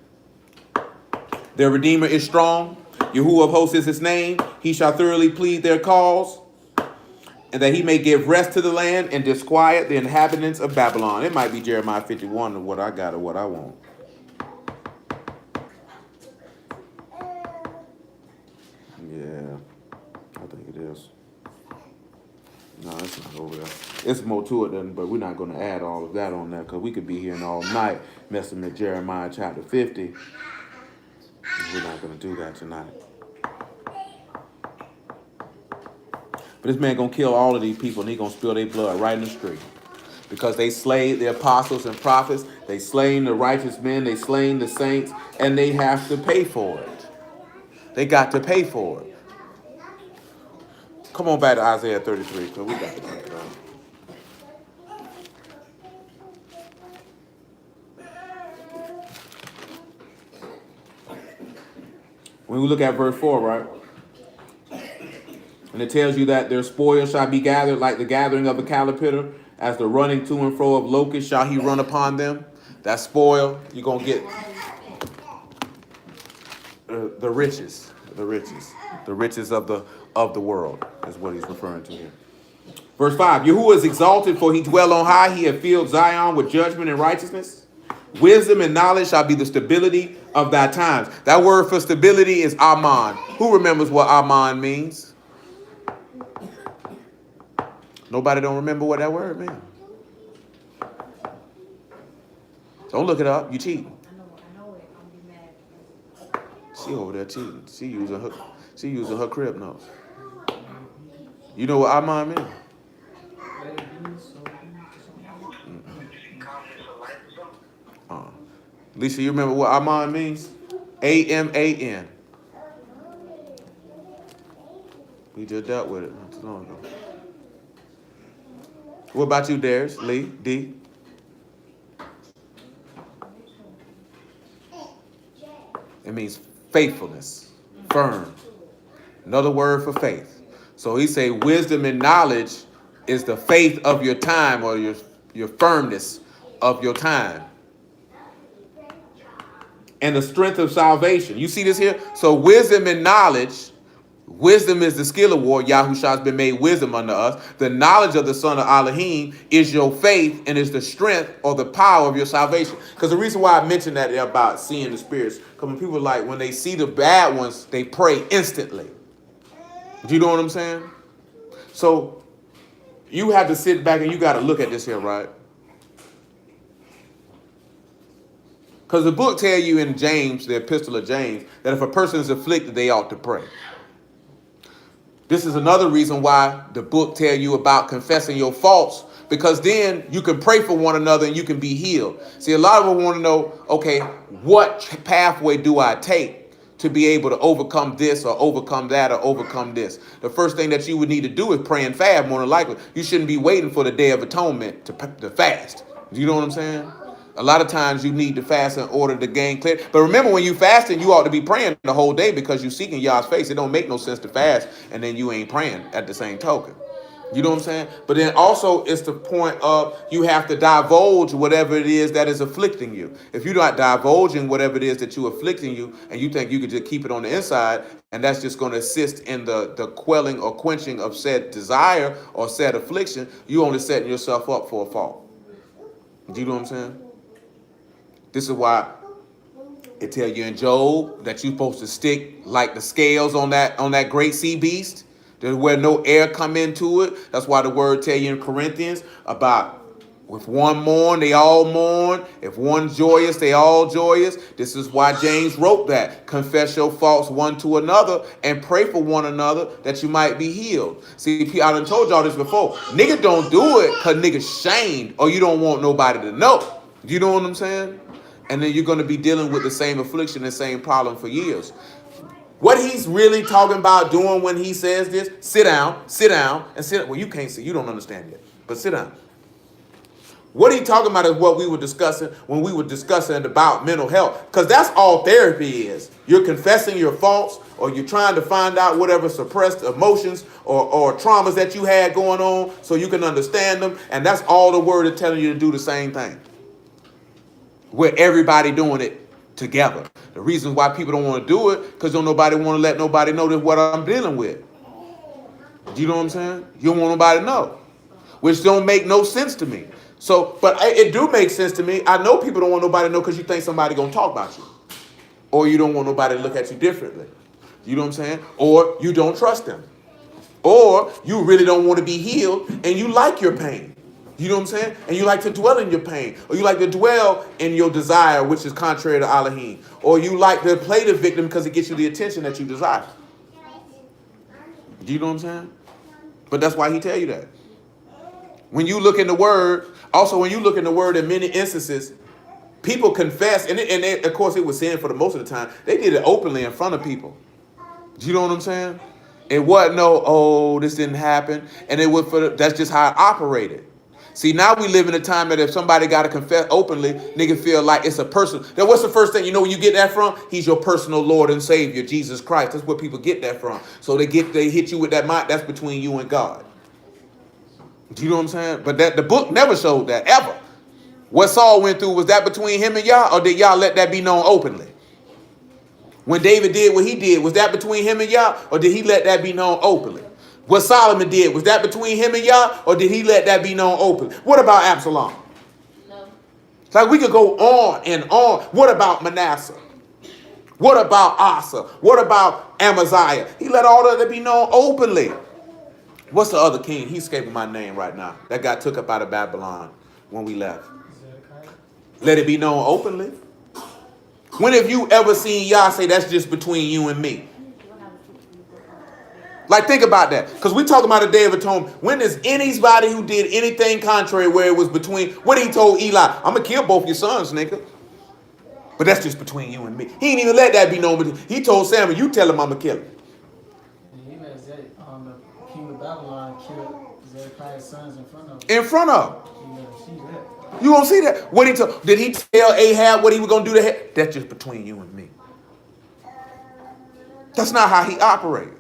Their Redeemer is strong. Yahuwah of hosts is his name. He shall thoroughly plead their cause, and that he may give rest to the land and disquiet the inhabitants of Babylon. It might be Jeremiah 51 of what I got or what I want. Yeah, I think it is. No, it's not over there. It's more to it, but we're not going to add all of that on there because we could be here all night messing with Jeremiah chapter 50. We're not going to do that tonight. But this man going to kill all of these people, and he going to spill their blood right in the street. Because they slayed the apostles and prophets, they slain the righteous men, they slain the saints, and they have to pay for it. They got to pay for it. Come on back to Isaiah 33, because we got to take it out. When we look at verse 4, right? And it tells you that their spoil shall be gathered like the gathering of a caterpillar, As the running to and fro of locusts shall he run upon them. That spoil, you're going to get the riches. The riches. The riches of the world is what he's referring to here. Verse 5, Yahuwah is exalted, for he dwell on high. He hath filled Zion with judgment and righteousness. Wisdom and knowledge shall be the stability of thy times. That word for stability is Aman. Who remembers what Aman means? Nobody don't remember what that word means. Don't look it up. You cheating. I know it. I'm be mad. She over there cheating. She using her crib notes. You know what Aman means? Lisa, you remember what Aman means? A-M-A-N. We just dealt with it not too long ago. What about you, Darius? Lee? D? It means faithfulness, firm. Another word for faith. So he say wisdom and knowledge is the faith of your time, or your firmness of your time. And the strength of salvation. You see this here? So wisdom and knowledge. Wisdom is the skill of war. Yahushua has been made wisdom unto us. The knowledge of the son of Elohim is your faith and is the strength or the power of your salvation. Because the reason why I mentioned that about seeing the spirits, because when people when they see the bad ones, they pray instantly. Do you know what I'm saying? So you have to sit back and you got to look at this here, right? Because the book tells you in James, the epistle of James, that if a person is afflicted, they ought to pray. This is another reason why the book tells you about confessing your faults, because then you can pray for one another and you can be healed. See, a lot of them want to know, okay, what pathway do I take to be able to overcome this or overcome that or overcome this? The first thing that you would need to do is pray and fast, more than likely. You shouldn't be waiting for the Day of Atonement to fast. Do you know what I'm saying? A lot of times you need to fast in order to gain clarity. But remember, when you fasting, you ought to be praying the whole day because you're seeking Yah's face. It don't make no sense to fast and then you ain't praying at the same token. You know what I'm saying? But then also it's the point of you have to divulge whatever it is that is afflicting you. If you're not divulging whatever it is that you're afflicting you and you think you could just keep it on the inside and that's just going to assist in the quelling or quenching of said desire or said affliction, you only setting yourself up for a fall. Do you know what I'm saying? This is why it tells you in Job that you're supposed to stick like the scales on that great sea beast, where no air come into it. That's why the word tell you in Corinthians about if one mourn, they all mourn. If one's joyous, they all joyous. This is why James wrote that. Confess your faults one to another and pray for one another that you might be healed. See, I done told y'all this before. Nigga don't do it because nigga shamed or you don't want nobody to know. You know what I'm saying? And then you're going to be dealing with the same affliction and same problem for years. What he's really talking about doing when he says this, sit down, and sit down. Well, you can't see. You don't understand yet. But sit down. What he talking about is what we were discussing when we were discussing about mental health. Because that's all therapy is. You're confessing your faults or you're trying to find out whatever suppressed emotions or traumas that you had going on so you can understand them. And that's all the word is telling you to do the same thing. We're everybody doing it together. The reason why people don't want to do it because don't nobody want to let nobody know that what I'm dealing with. Do you know what I'm saying? You don't want nobody to know, which don't make no sense to me. So, but it do make sense to me. I know people don't want nobody to know because you think somebody gonna talk about you, or you don't want nobody to look at you differently. You know what I'm saying? Or you don't trust them, or you really don't want to be healed and you like your pain. You know what I'm saying? And you like to dwell in your pain. Or you like to dwell in your desire, which is contrary to Elohim. Or you like to play the victim because it gets you the attention that you desire. Do you know what I'm saying? But that's why he tell you that. When you look in the word, also when you look in the word in many instances, people confess, and they, of course it was sin for the most of the time. They did it openly in front of people. Do you know what I'm saying? It wasn't this didn't happen. And it was that's just how it operated. See, now we live in a time that if somebody got to confess openly, nigga feel like it's a person. Then what's the first thing? You know where you get that from? He's your personal Lord and Savior, Jesus Christ. That's where people get that from. So they hit you with that mind. That's between you and God. Do you know what I'm saying? But that the book never showed that ever. What Saul went through, was that between him and Yah, or did Yah let that be known openly? When David did what he did, was that between him and Yah, or did he let that be known openly? What Solomon did, was that between him and Yah, or did he let that be known openly? What about Absalom? No. Like, we could go on and on. What about Manasseh? What about Asa? What about Amaziah? He let all of that be known openly. What's the other king? He's escaping my name right now. That got took up out of Babylon when we left. Let it be known openly. When have you ever seen Yah say that's just between you and me? Like, think about that. Because we talking about the Day of Atonement. When is anybody who did anything contrary where it was between, what he told Eli? I'm going to kill both your sons, nigga. But that's just between you and me. He didn't even let that be known. He told Samuel, you tell him I'm going to kill him. And he let the king of Babylon kill Zedekiah's sons in front of him. In front of him. You never see that. You won't see that. What he told? Did he tell Ahab what he was going to do to him? That's just between you and me. That's not how he operated.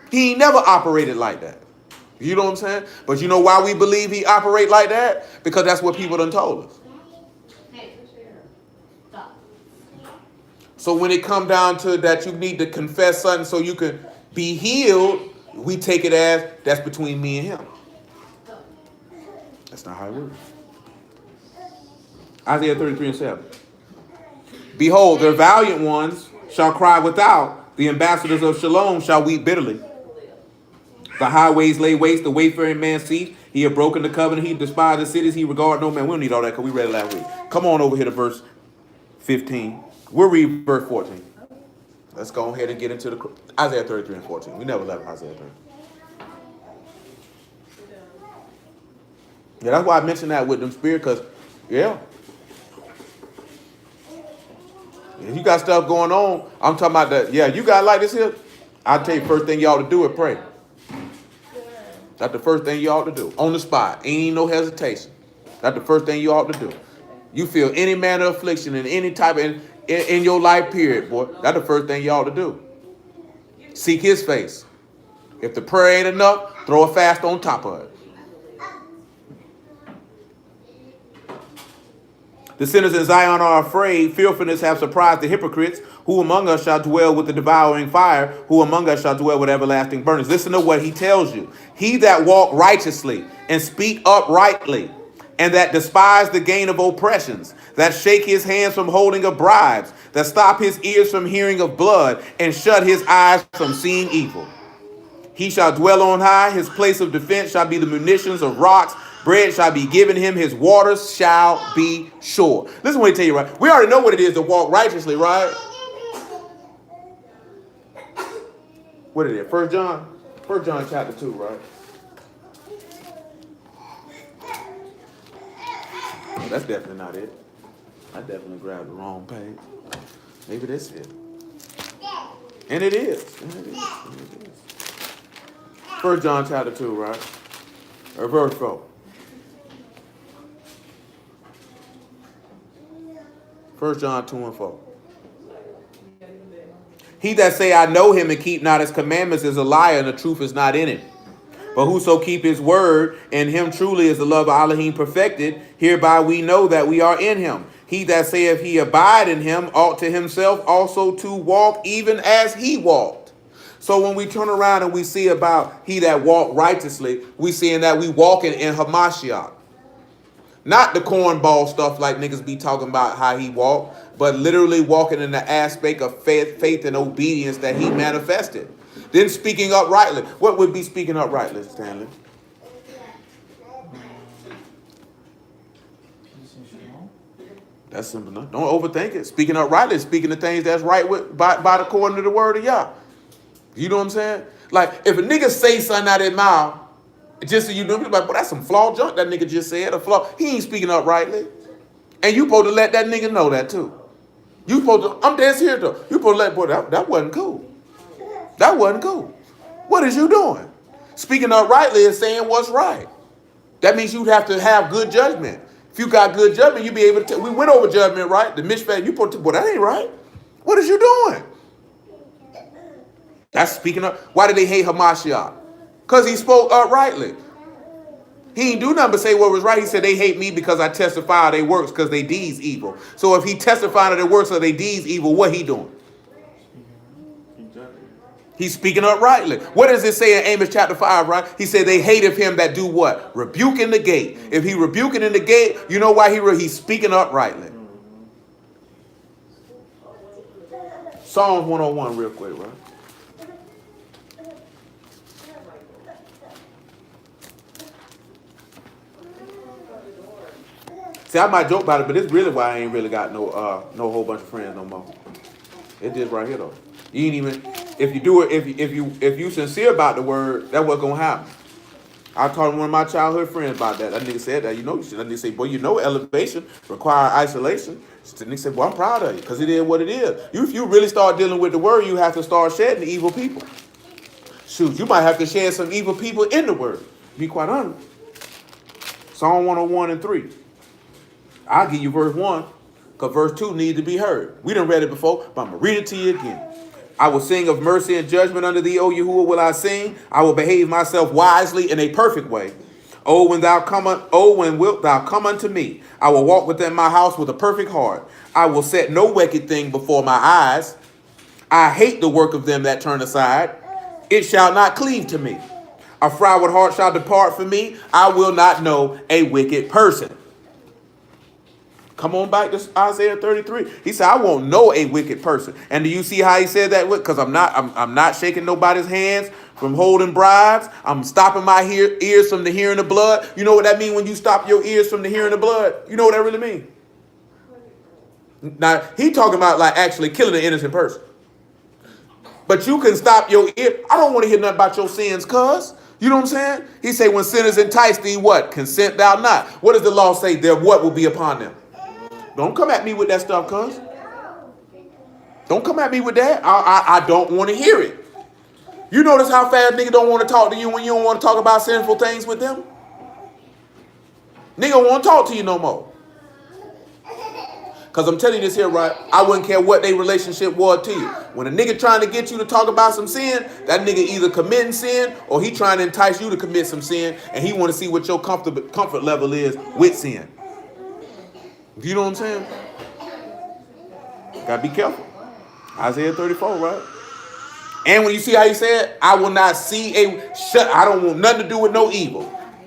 He never operated like that. You know what I'm saying? But you know why we believe he operate like that? Because that's what people done told us. So when it come down to that you need to confess something so you can be healed, we take it as that's between me and him. That's not how it works. Isaiah 33:7. Behold, their valiant ones shall cry without, the ambassadors of Shalom shall weep bitterly. The highways lay waste, the wayfaring man ceased. He had broken the covenant, he despised the cities, he regarded no man. We don't need all that because we read it last week. Come on over here to verse 15. We'll read verse 14. Let's go ahead and get into the Isaiah 33 and 14. We never left Isaiah 30. Yeah, that's why I mentioned that with them spirit, because, yeah. If you got stuff going on, I'm talking about that. Yeah, you got like this here. I'll tell you, first thing you ought to do is pray. That's the first thing you ought to do. On the spot. Ain't no hesitation. That's the first thing you ought to do. You feel any manner of affliction in any type of in your life period, boy. That's the first thing you ought to do. Seek his face. If the prayer ain't enough, throw a fast on top of it. The sinners in Zion are afraid. Fearfulness have surprised the hypocrites. Who among us shall dwell with the devouring fire? Who among us shall dwell with everlasting burnings? Listen to what he tells you. He that walk righteously and speak uprightly, and that despise the gain of oppressions, that shake his hands from holding of bribes, that stop his ears from hearing of blood, and shut his eyes from seeing evil. He shall dwell on high. His place of defense shall be the munitions of rocks. Bread shall be given him. His waters shall be sure. Listen what he tell you, right? We already know what it is to walk righteously, right? What is it? 1 John? 1 John chapter 2, right? Oh, that's definitely not it. I definitely grabbed the wrong page. Maybe that's it. And it is. And it is. And it is. 1 John chapter 2, right? Or verse 4. 1 John 2 and 4. He that say, I know him and keep not his commandments is a liar, and the truth is not in him. But whoso keep his word, in him truly is the love of Elohim perfected. Hereby we know that we are in him. He that saith he abide in him ought to himself also to walk even as he walked. So when we turn around and we see about he that walked righteously, we seeing that we walking in Hamashiach. Not the cornball stuff like niggas be talking about how he walked, but literally walking in the aspect of faith and obedience that he manifested. Then speaking uprightly. What would be speaking uprightly, Stanley? That's simple enough. Don't overthink it. Speaking uprightly is speaking the things that's right by according to the word of Yah. You know what I'm saying? Like, if a nigga say something out of his mouth, just so you know, like, but that's some flawed junk that nigga just said. A flaw. He ain't speaking uprightly. And you supposed to let that nigga know that too. You supposed to, I'm dead serious though. You supposed to let, boy, that wasn't cool. That wasn't cool. What is you doing? Speaking uprightly is saying what's right. That means you'd have to have good judgment. If you got good judgment, you'd be able to, we went over judgment, right? The mishpat, you put, boy, that ain't right. What is you doing? That's speaking up. Why did they hate Hamashiach? Because he spoke uprightly. He ain't do nothing but say what was right. He said they hate me because I testify of their works because they deeds evil. So if he testified of their works or they deeds evil, what he doing? He's speaking uprightly. What does it say in Amos chapter 5, right? He said they hated him that do what? Rebuke in the gate. If he rebuking in the gate, you know why he's speaking uprightly. Psalms 101 real quick, right? See, I might joke about it, but it's really why I ain't really got no whole bunch of friends no more. It just right here though. You ain't even if you do it if you sincere about the word, that's what's gonna happen. I talked to one of my childhood friends about that. That nigga said that, that nigga said, boy, elevation require isolation. The nigga said, well, I'm proud of you because it is what it is. If you really start dealing with the word, you have to start shedding the evil people. Shoot, you might have to shed some evil people in the word. Be quite honest. Psalm 101 and 3. I'll give you verse 1 because verse 2 needs to be heard. We done read it before, but I'm going to read it to you again. I will sing of mercy and judgment unto thee, O Yahuwah, will I sing. I will behave myself wisely in a perfect way. O when wilt thou come unto me? I will walk within my house with a perfect heart. I will set no wicked thing before my eyes. I hate the work of them that turn aside. It shall not cleave to me. A froward heart shall depart from me. I will not know a wicked person. Come on back to Isaiah 33. He said, I won't know a wicked person. And do you see how he said that? Because I'm not shaking nobody's hands from holding bribes. I'm stopping my ears from the hearing of blood. You know what that means when you stop your ears from the hearing of blood? You know what that really means? Now, he talking about like actually killing an innocent person. But you can stop your ear. I don't want to hear nothing about your sins, cuz. You know what I'm saying? He say, when sinners entice thee, what? Consent thou not. What does the law say? There what will be upon them? Don't come at me with that stuff, cuz. Don't come at me with that. I don't want to hear it. You notice how fast nigga don't want to talk to you when you don't want to talk about sinful things with them? Nigga don't want to talk to you no more. Because I'm telling you this here, right? I wouldn't care what their relationship was to you. When a nigga trying to get you to talk about some sin, that nigga either committing sin or he trying to entice you to commit some sin, and he want to see what your comfort level is with sin. You know what I'm saying? Gotta be careful. Isaiah 34, right? And when you see how he said, I will not see I don't want nothing to do with no evil.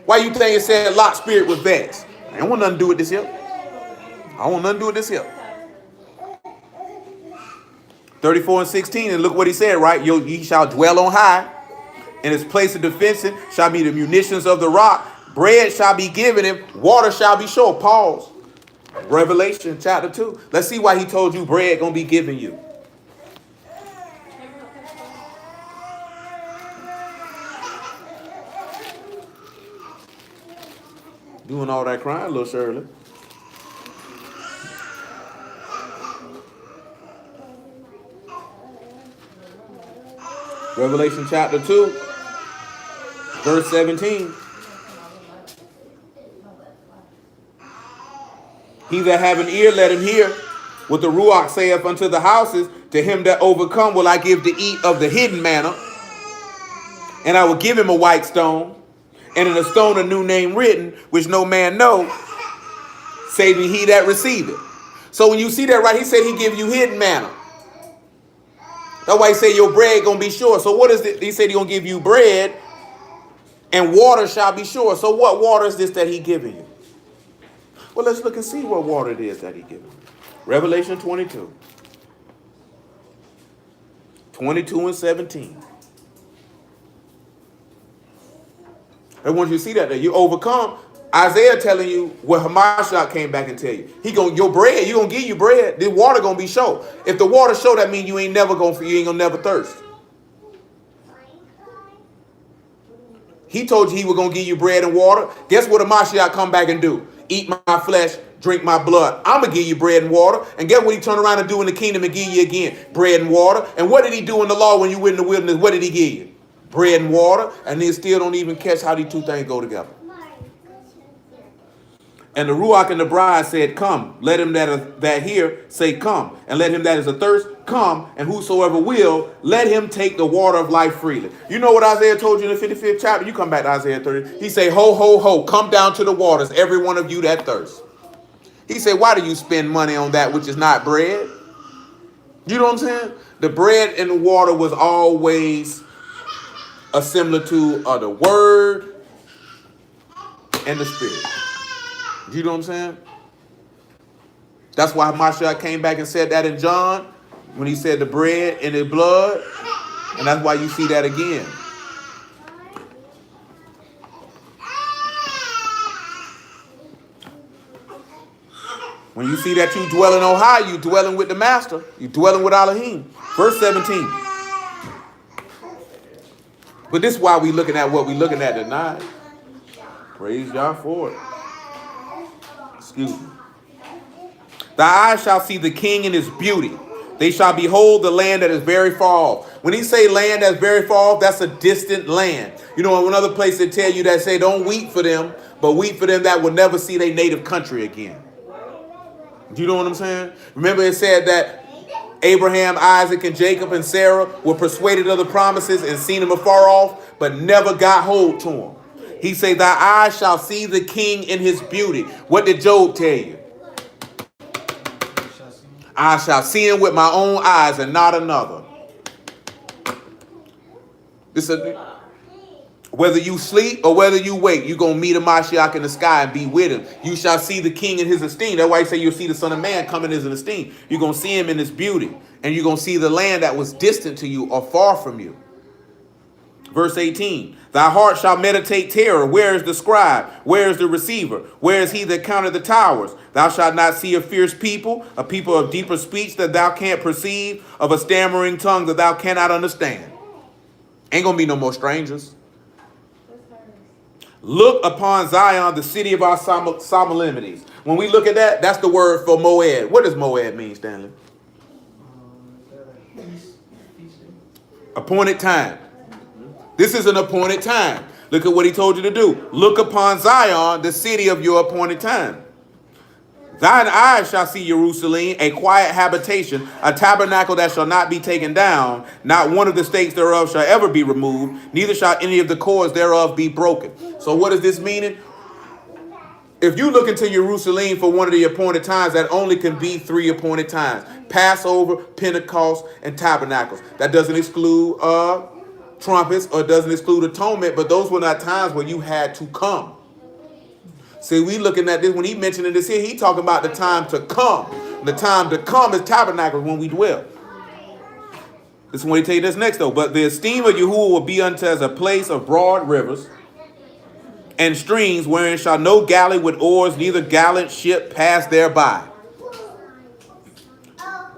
Why you think it said Lot's spirit was vexed? I don't want nothing to do with this here. I want nothing to do with this here. 34 and 16, and look what he said, right? Ye shall dwell on high, and his place of defense shall be the munitions of the rock. Bread shall be given him, water shall be sure. Pause. Revelation chapter 2. Let's see why he told you bread gonna be given you. Doing all that crying, little Shirley. Revelation chapter 2, verse 17. He that have an ear, let him hear what the Ruach saith unto the houses. To him that overcome will I give to eat of the hidden manna. And I will give him a white stone, and in a stone a new name written, which no man know, saving he that receiveth. So when you see that, right, he said he give you hidden manna. That's why he said your bread gonna be sure. So what is it? He said he gonna give you bread, and water shall be sure. So what water is this that he giving you? Well, let's look and see what water it is that he giving you. Revelation 22. 22 and 17. And once you see that, you overcome. Isaiah telling you what Hamashiach came back and tell you. Your bread, he gonna give you bread. The water gonna be sure. If the water sure, that means you ain't gonna never thirst. He told you he was gonna give you bread and water. Guess what Hamashiach come back and do? Eat my flesh, drink my blood. I'm gonna give you bread and water. And guess what he turn around and do in the kingdom and give you again? Bread and water. And what did he do in the law when you were in the wilderness? What did he give you? Bread and water. And they still don't even catch how these two things go together. And the Ruach and the bride said, come. Let him that hear say, come. And let him that is athirst come. And whosoever will, let him take the water of life freely. You know what Isaiah told you in the 55th chapter? You come back to Isaiah 30. He say, ho, ho, ho, come down to the waters, every one of you that thirst. He said, why do you spend money on that which is not bread? You know what I'm saying? The bread and the water was always a similitude of the word and the spirit. You know what I'm saying? That's why Mashiach came back and said that in John when he said the bread and the blood. And that's why you see that again. When you see that you dwelling on high, you dwelling with the master. You dwelling with Elohim. Verse 17. But this is why we looking at what we looking at tonight. Praise Yah for it. Excuse me. Thy eyes shall see the king in his beauty. They shall behold the land that is very far off. When he say land that's very far off, that's a distant land. You know, in another place they tell you that say don't weep for them, but weep for them that will never see their native country again. Do you know what I'm saying? Remember it said that Abraham, Isaac, and Jacob and Sarah were persuaded of the promises and seen them afar off, but never got hold to them. He said, thy eyes shall see the king in his beauty. What did Job tell you? I shall see him with my own eyes and not another. This is, whether you sleep or whether you wake, you're going to meet a Mashiach in the sky and be with him. You shall see the king in his esteem. That's why he say you'll see the Son of Man coming in his esteem. You're going to see him in his beauty. And you're going to see the land that was distant to you or far from you. Verse 18, thy heart shall meditate terror. Where is the scribe? Where is the receiver? Where is he that counted the towers? Thou shalt not see a fierce people, a people of deeper speech that thou can't perceive, of a stammering tongue that thou cannot understand. Ain't going to be no more strangers. Look upon Zion, the city of our solemnities. When we look at that, that's the word for Moed. What does Moed mean, Stanley? Appointed time. This is an appointed time. Look at what he told you to do. Look upon Zion, the city of your appointed time. Thine eyes shall see Jerusalem, a quiet habitation, a tabernacle that shall not be taken down. Not one of the stakes thereof shall ever be removed, neither shall any of the cords thereof be broken. So what is this meaning? If you look into Jerusalem for one of the appointed times, that only can be 3 appointed times. Passover, Pentecost, and tabernacles. That doesn't exclude trumpets or doesn't exclude atonement, but those were not times when you had to come. See, we looking at this, when he mentioning this here, he talking about the time to come. The time to come is tabernacles when we dwell. This is when he tell you this next though. But the esteem of Yahuwah will be unto as a place of broad rivers and streams, wherein shall no galley with oars, neither gallant ship pass thereby.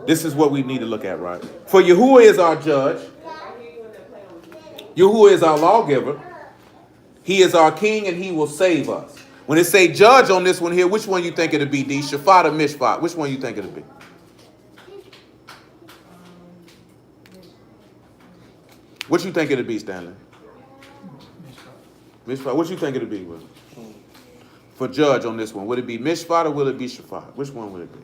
This is what we need to look at, right? For Yahuwah is our judge. Yahuwah is our lawgiver. He is our king and he will save us. When it say judge on this one here, which one you think it'll be, D? Shaphat or Mishpat? Which one you think it'll be? What you think it'll be, Stanley? Mishpat. What you think it'll be, Will? For judge on this one, would it be Mishpat or will it be Shaphat? Which one would it be?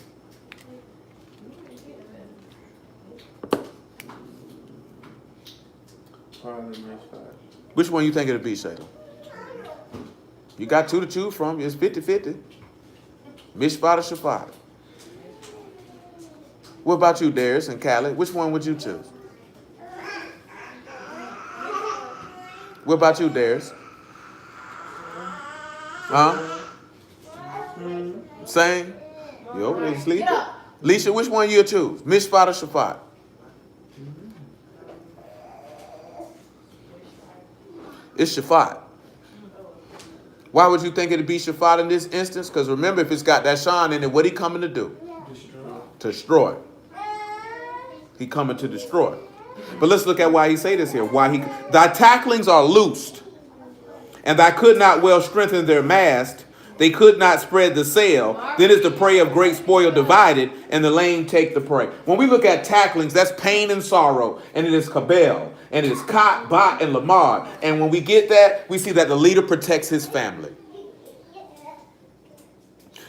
Probably Mishpat. Which one you think it'll be, Shayla? You got 2 to choose from. It's 50-50. Mishpat or Shaphat? What about you, Darius and Callie? Which one would you choose? What about you, Darius? Huh? Same? You over there sleeping? Leisha, which one you'll choose? Mishpat or Shaphat? It's Shaphat. Why would you think it'd be Shaphat in this instance? Because remember, if it's got that Shan in it, what he coming to do? Destroy. He coming to destroy. But let's look at why he say this here. Thy tacklings are loosed, and thy could not well strengthen their mast. They could not spread the sail. Then is the prey of great spoil divided, and the lame take the prey. When we look at tacklings, that's pain and sorrow, and it is kabel, and it is Kot, Bat, and Lamar. And when we get that, we see that the leader protects his family.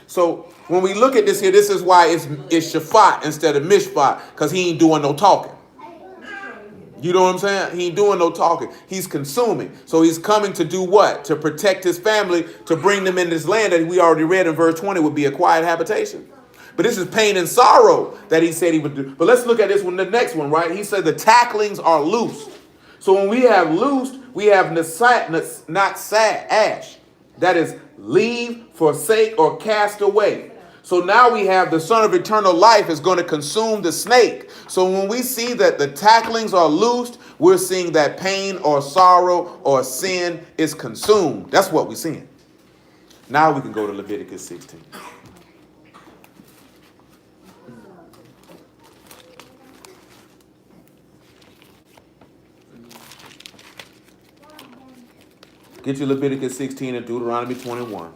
So when we look at this here, this is why it's shafat instead of mishpat, because he ain't doing no talking. You know what I'm saying? He ain't doing no talking. He's consuming. So he's coming to do what? To protect his family, to bring them in this land that we already read in verse 20 would be a quiet habitation. But this is pain and sorrow that he said he would do. But let's look at this one, the next one, right? He said the tacklings are loosed. So when we have loosed, we have not sad, ash. That is leave, forsake, or cast away. So now we have the Son of Eternal Life is going to consume the snake. So when we see that the tacklings are loosed, we're seeing that pain or sorrow or sin is consumed. That's what we're seeing. Now we can go to Leviticus 16. Get your Leviticus 16 and Deuteronomy 21.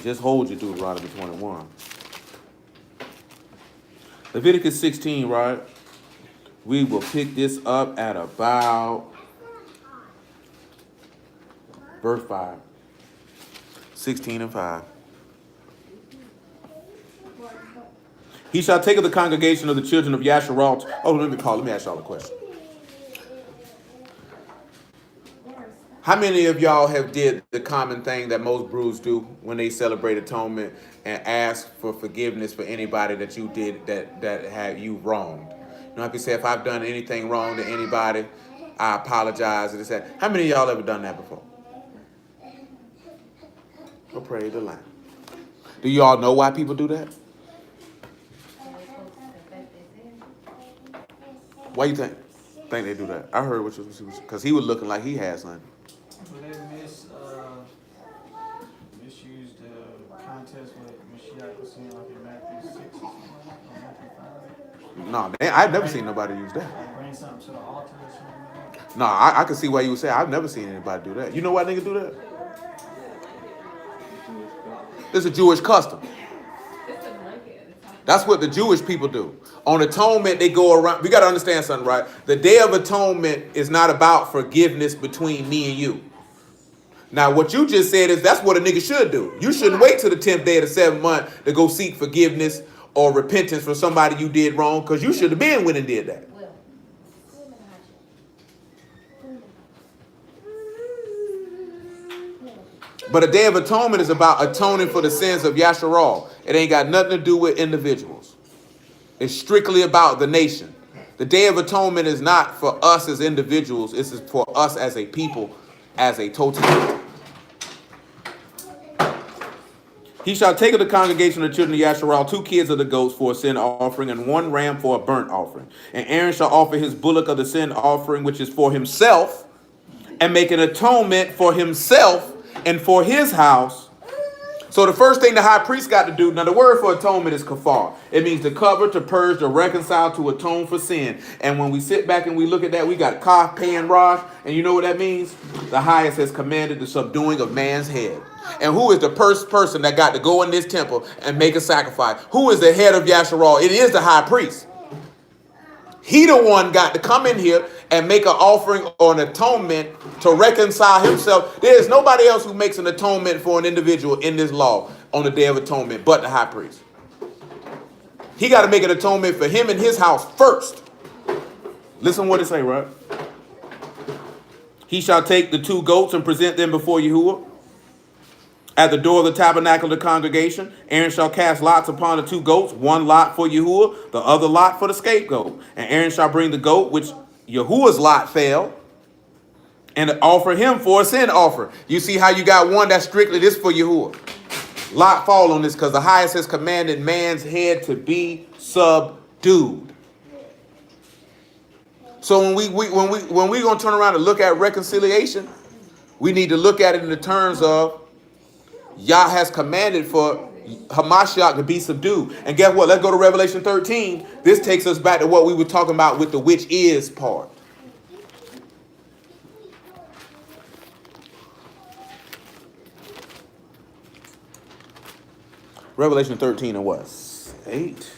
Just hold your Deuteronomy 21. Leviticus 16, right? We will pick this up at about verse 5. 16 and 5. He shall take of the congregation of the children of Yasharal. Oh, let me ask y'all a question. How many of y'all have did the common thing that most brews do when they celebrate atonement and ask for forgiveness for anybody that you did that had you wronged? You know, like you say, if I've done anything wrong to anybody, I apologize. And that. How many of y'all ever done that before? Go pray the line. Do you all know why people do that? Why you think they do that? I heard what you because he was looking like he had something. Well, they misused the contest with Mashiach was saying like in Matthew 6 or something like that, or Matthew 5. No, I've never seen nobody use that. Like bring something to the altar or something like that. No, I can see why you would say I've never seen anybody do that. You know why niggas do that? It's a Jewish custom. That's what the Jewish people do. On atonement, they go around. We got to understand something, right? The Day of Atonement is not about forgiveness between me and you. Now, what you just said is that's what a nigga should do. You shouldn't wait till the 10th day of the 7th month to go seek forgiveness or repentance for somebody you did wrong, because you should have been when and did that. But a Day of Atonement is about atoning for the sins of Yasharal. It ain't got nothing to do with individuals. It's strictly about the nation. The Day of Atonement is not for us as individuals. It's for us as a people, as a totality. He shall take of the congregation of the children of Yasharal 2 kids of the goats for a sin offering and 1 ram for a burnt offering. And Aaron shall offer his bullock of the sin offering, which is for himself, and make an atonement for himself and for his house. So the first thing the high priest got to do, now the word for atonement is kafar. It means to cover, to purge, to reconcile, to atone for sin. And when we sit back and we look at that, we got kaf, pei, and rosh. And you know what that means? The highest has commanded the subduing of man's head. And who is the first person that got to go in this temple and make a sacrifice? Who is the head of Yasharal? It is the high priest. He the one got to come in here and make an offering or an atonement to reconcile himself. There is nobody else who makes an atonement for an individual in this law on the Day of Atonement but the high priest. He got to make an atonement for him and his house first. Listen what it say, right? He shall take the 2 goats and present them before Yahuwah at the door of the tabernacle of the congregation. Aaron shall cast lots upon the 2 goats, 1 lot for Yahuwah, the other lot for the scapegoat. And Aaron shall bring the goat which Yahuwah's lot fell, and offer him for a sin offer. You see how you got one that's strictly this for Yahuwah. Lot fall on this because the highest has commanded man's head to be subdued. So when we gonna turn around and look at reconciliation, we need to look at it in the terms of Yah has commanded for Hamashiach to be subdued. And guess what? Let's go to Revelation 13. This takes us back to what we were talking about with the which is part. Revelation 13 and what? 8.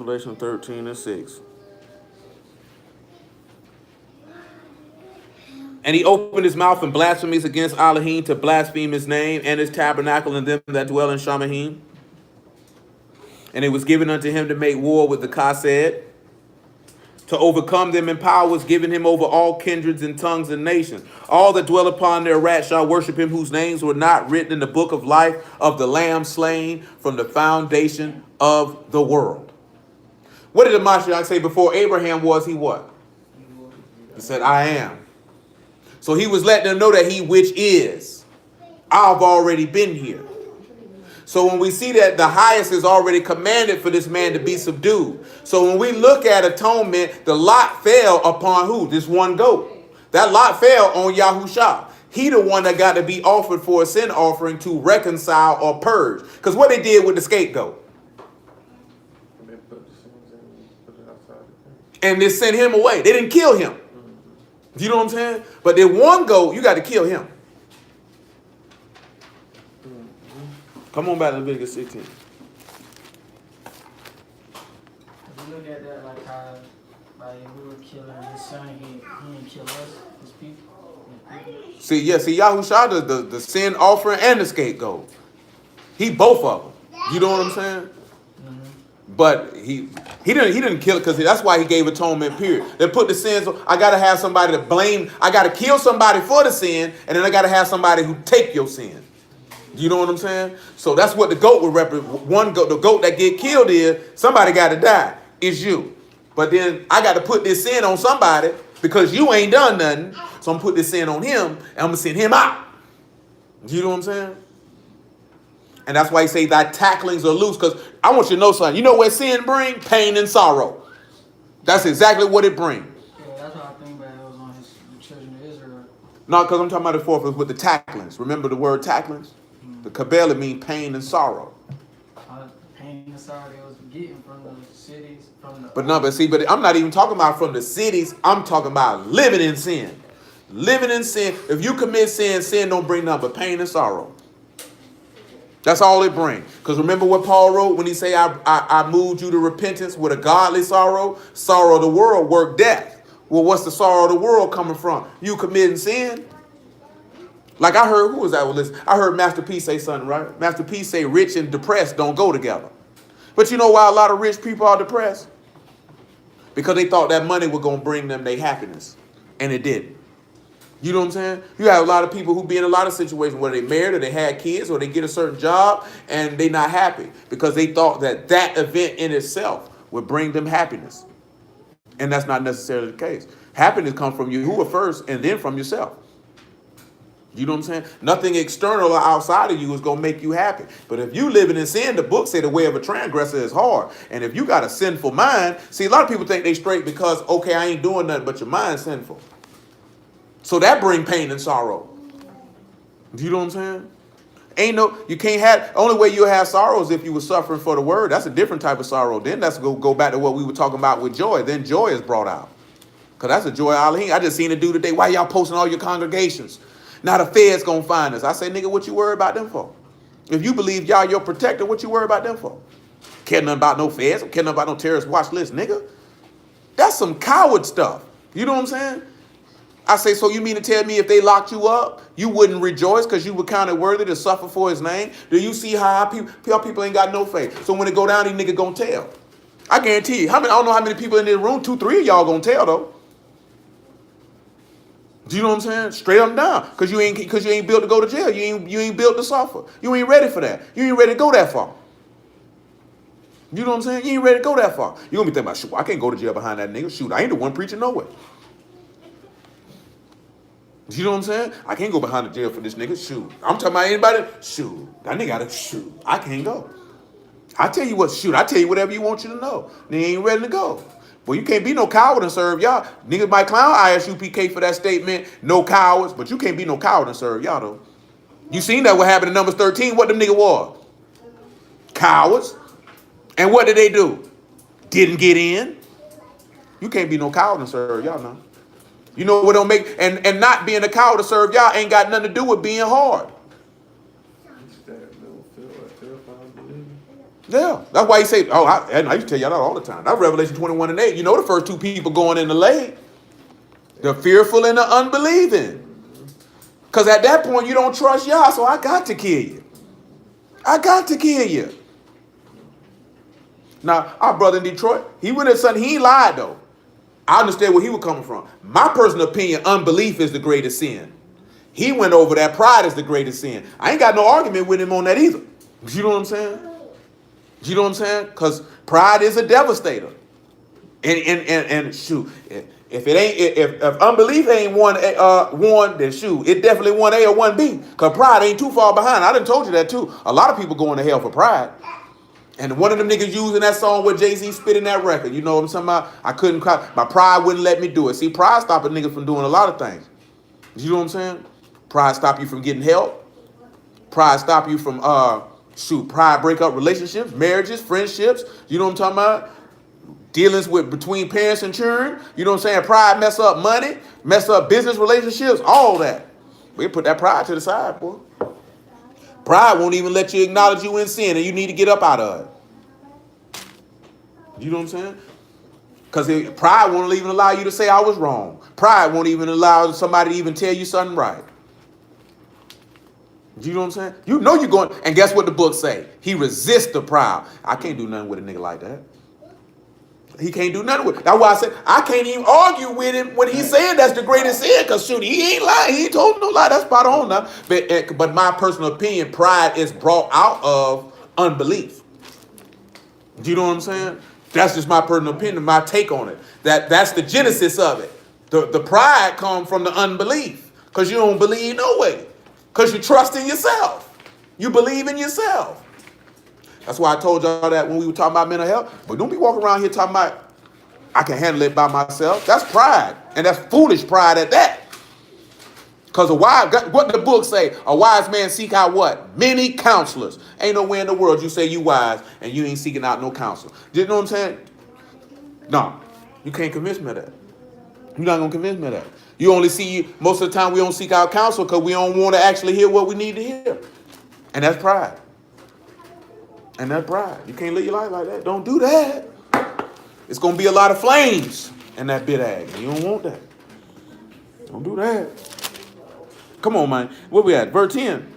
Revelation 13 and 6. And he opened his mouth in blasphemies against Elohim to blaspheme his name and his tabernacle and them that dwell in Shamahim. And it was given unto him to make war with the Chesed, to overcome them in power was given him over all kindreds and tongues and nations. All that dwell upon their rat shall worship him, whose names were not written in the book of life of the Lamb slain from the foundation of the world. What did the Mashiach say before Abraham was? He what? He said, I am. So he was letting them know that he which is. I've already been here. So when we see that the highest is already commanded for this man to be subdued. So when we look at atonement, the lot fell upon who? This one goat. That lot fell on Yahusha. He the one that got to be offered for a sin offering to reconcile or purge. Because what they did with the scapegoat. They put the sins in, put it outside the thing. And they sent him away. They didn't kill him. You know what I'm saying? But the one goat, you got to kill him. Come on back to Leviticus 16. If you look at that like how like we were killing his son, he didn't kill us, his people. See, Yahusha, the sin offering and the scapegoat. He both of them. You know what I'm saying? Mm-hmm. But he didn't kill it because that's why he gave atonement, period. They put the sins, I got to have somebody to blame. I got to kill somebody for the sin, and then I got to have somebody who take your sin. You know what I'm saying? So that's what the goat would represent. One goat, the goat that get killed is somebody got to die. It's you. But then I got to put this sin on somebody because you ain't done nothing. So I'm put this sin on him and I'm gonna send him out. You know what I'm saying? And that's why he say thy tacklings are loose. Because I want you to know something. You know what sin bring? Pain and sorrow. That's exactly what it brings. Yeah, that's what I think about. It was on the children of Israel. No, because I'm talking about the fourth was with the tacklings. Remember the word tacklings? The Kabbalah means pain and sorrow. Pain and sorrow they was getting from the cities, from the. But I'm not even talking about from the cities. I'm talking about living in sin. Living in sin. If you commit sin, sin don't bring nothing but pain and sorrow. That's all it brings. Because remember what Paul wrote when he say, I moved you to repentance with a godly sorrow. Sorrow of the world, work death. Well, what's the sorrow of the world coming from? You committing sin. Like I heard, who was that? Well, listen, I heard Master P say something, right? Master P say rich and depressed don't go together. But you know why a lot of rich people are depressed? Because they thought that money was going to bring them their happiness. And it didn't. You know what I'm saying? You have a lot of people who be in a lot of situations where they married or they had kids or they get a certain job and they not happy because they thought that that event in itself would bring them happiness. And that's not necessarily the case. Happiness comes from you who are first and then from yourself. You know what I'm saying? Nothing external or outside of you is going to make you happy. But if you living in sin, the book say the way of a transgressor is hard. And if you got a sinful mind, see, a lot of people think they straight because, okay, I ain't doing nothing, but your mind's sinful. So that bring pain and sorrow. You know what I'm saying? You can't have, only way you'll have sorrow is if you were suffering for the word. That's a different type of sorrow. Then that's go back to what we were talking about with joy. Then joy is brought out. Because that's a joy of Elohim. I just seen it do today. Why y'all posting all your congregations? Now the feds gonna find us. I say, nigga, what you worry about them for? If you believe y'all your protector, what you worry about them for? Care nothing about no feds. Don't care nothing about no terrorist watch list, nigga. That's some coward stuff. You know what I'm saying? I say, so you mean to tell me if they locked you up, you wouldn't rejoice because you were counted worthy to suffer for his name? Do you see how people ain't got no faith? So when it go down, these niggas gonna tell. I guarantee you. I don't know how many people in this room, 2, 3 of y'all gonna tell though. Do you know what I'm saying? Straight up and down. Because you ain't built to go to jail. You ain't built to suffer. You ain't ready for that. You ain't ready to go that far. You know what I'm saying? You ain't ready to go that far. You're going to be thinking about, shoot, I can't go to jail behind that nigga. Shoot, I ain't the one preaching nowhere. You know what I'm saying? I can't go behind the jail for this nigga. Shoot. I'm talking about anybody. Shoot. That nigga got to shoot. I can't go. I tell you what, shoot. I tell you whatever you want you to know. They ain't ready to go. Well, you can't be no coward and serve y'all. Niggas might clown ISUPK for that statement. No cowards. But you can't be no coward and serve y'all, though. You seen that what happened in Numbers 13? What them niggas was? Cowards. And what did they do? Didn't get in. You can't be no coward and serve y'all now. You know what don't make... And not being a coward to serve y'all ain't got nothing to do with being hard. Yeah, that's why he say, oh, and I used to tell y'all that all the time. That's Revelation 21 and 8. You know the first two people going in the lake. The fearful and the unbelieving. Because at that point, you don't trust y'all, so I got to kill you. I got to kill you. Now, our brother in Detroit, he went at something, he lied though. I understand where he was coming from. My personal opinion, unbelief is the greatest sin. He went over that pride is the greatest sin. I ain't got no argument with him on that either. You know what I'm saying? You know what I'm saying? Because pride is a devastator. And shoot, if it ain't if unbelief ain't one, then shoot, it definitely 1A or 1B. Because pride ain't too far behind. I done told you that too. A lot of people going to hell for pride. And one of them niggas using that song where Jay-Z spitting that record. You know what I'm talking about? I couldn't cry. My pride wouldn't let me do it. See, pride stop a nigga from doing a lot of things. You know what I'm saying? Pride stop you from getting help. Pride stop you from pride break up relationships, marriages, friendships. You know what I'm talking about? Dealings with between parents and children. You know what I'm saying? Pride mess up money, mess up business relationships, all that. We put that pride to the side, boy. Pride won't even let you acknowledge you in sin and you need to get up out of it. You know what I'm saying? Because pride won't even allow you to say I was wrong. Pride won't even allow somebody to even tell you something right. You know what I'm saying? You know you're going, and guess what the book say? He resists the proud. I can't do nothing with a nigga like that. He can't do nothing with it. That's why I said I can't even argue with him when he's saying that's the greatest sin. Because shoot, he ain't lying. He ain't told no lie. That's spot on now. But my personal opinion, pride is brought out of unbelief. Do you know what I'm saying? That's just my personal opinion, my take on it. That's the genesis of it. The pride comes from the unbelief. Because you don't believe no way. Because you trust in yourself. You believe in yourself. That's why I told y'all that when we were talking about mental health. But don't be walking around here talking about, I can handle it by myself. That's pride. And that's foolish pride at that. Because what the book say? A wise man seek out what? Many counselors. Ain't nowhere in the world you say you wise and you ain't seeking out no counsel. You know what I'm saying? No. You can't convince me of that. You're not going to convince me of that. You only see, most of the time we don't seek out counsel because we don't want to actually hear what we need to hear. And that's pride. And that's pride. You can't live your life like that. Don't do that. It's going to be a lot of flames in that bit ag. You don't want that. Don't do that. Come on, man. Where we at? Verse 10.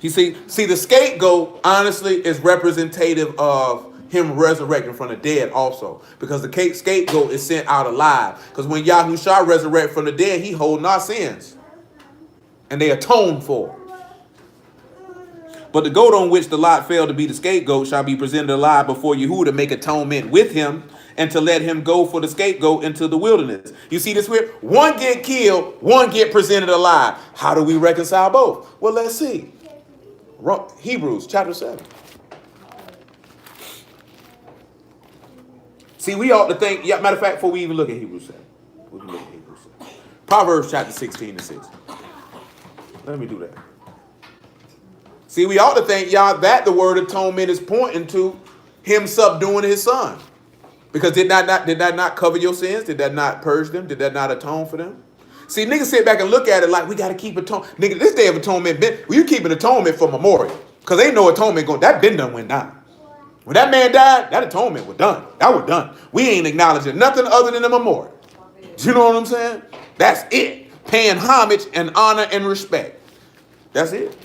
You see the scapegoat, honestly, is representative of him resurrecting from the dead also. Because the scapegoat is sent out alive. Because when Yahushua resurrect from the dead, he holding our sins. And they atone for. But the goat on which the lot fell to be the scapegoat shall be presented alive before Yahuwah to make atonement with him and to let him go for the scapegoat into the wilderness. You see this here? One get killed, one get presented alive. How do we reconcile both? Well, let's see. Hebrews chapter 7. See, we ought to think, matter of fact, before we even look at Hebrews 7, we can look at Hebrews 7. Proverbs chapter 16 and 6. Let me do that. See, we ought to think, y'all, that the word atonement is pointing to him subduing his son. Because did that not cover your sins? Did that not purge them? Did that not atone for them? See, niggas sit back and look at it like we got to keep atonement. Nigga, this day of atonement, you keep an atonement for memorial. Because ain't no atonement going, that been done went down. When that man died, that atonement was done. That was done. We ain't acknowledging nothing other than a memorial. You know what I'm saying? That's it. Paying homage and honor and respect. That's it.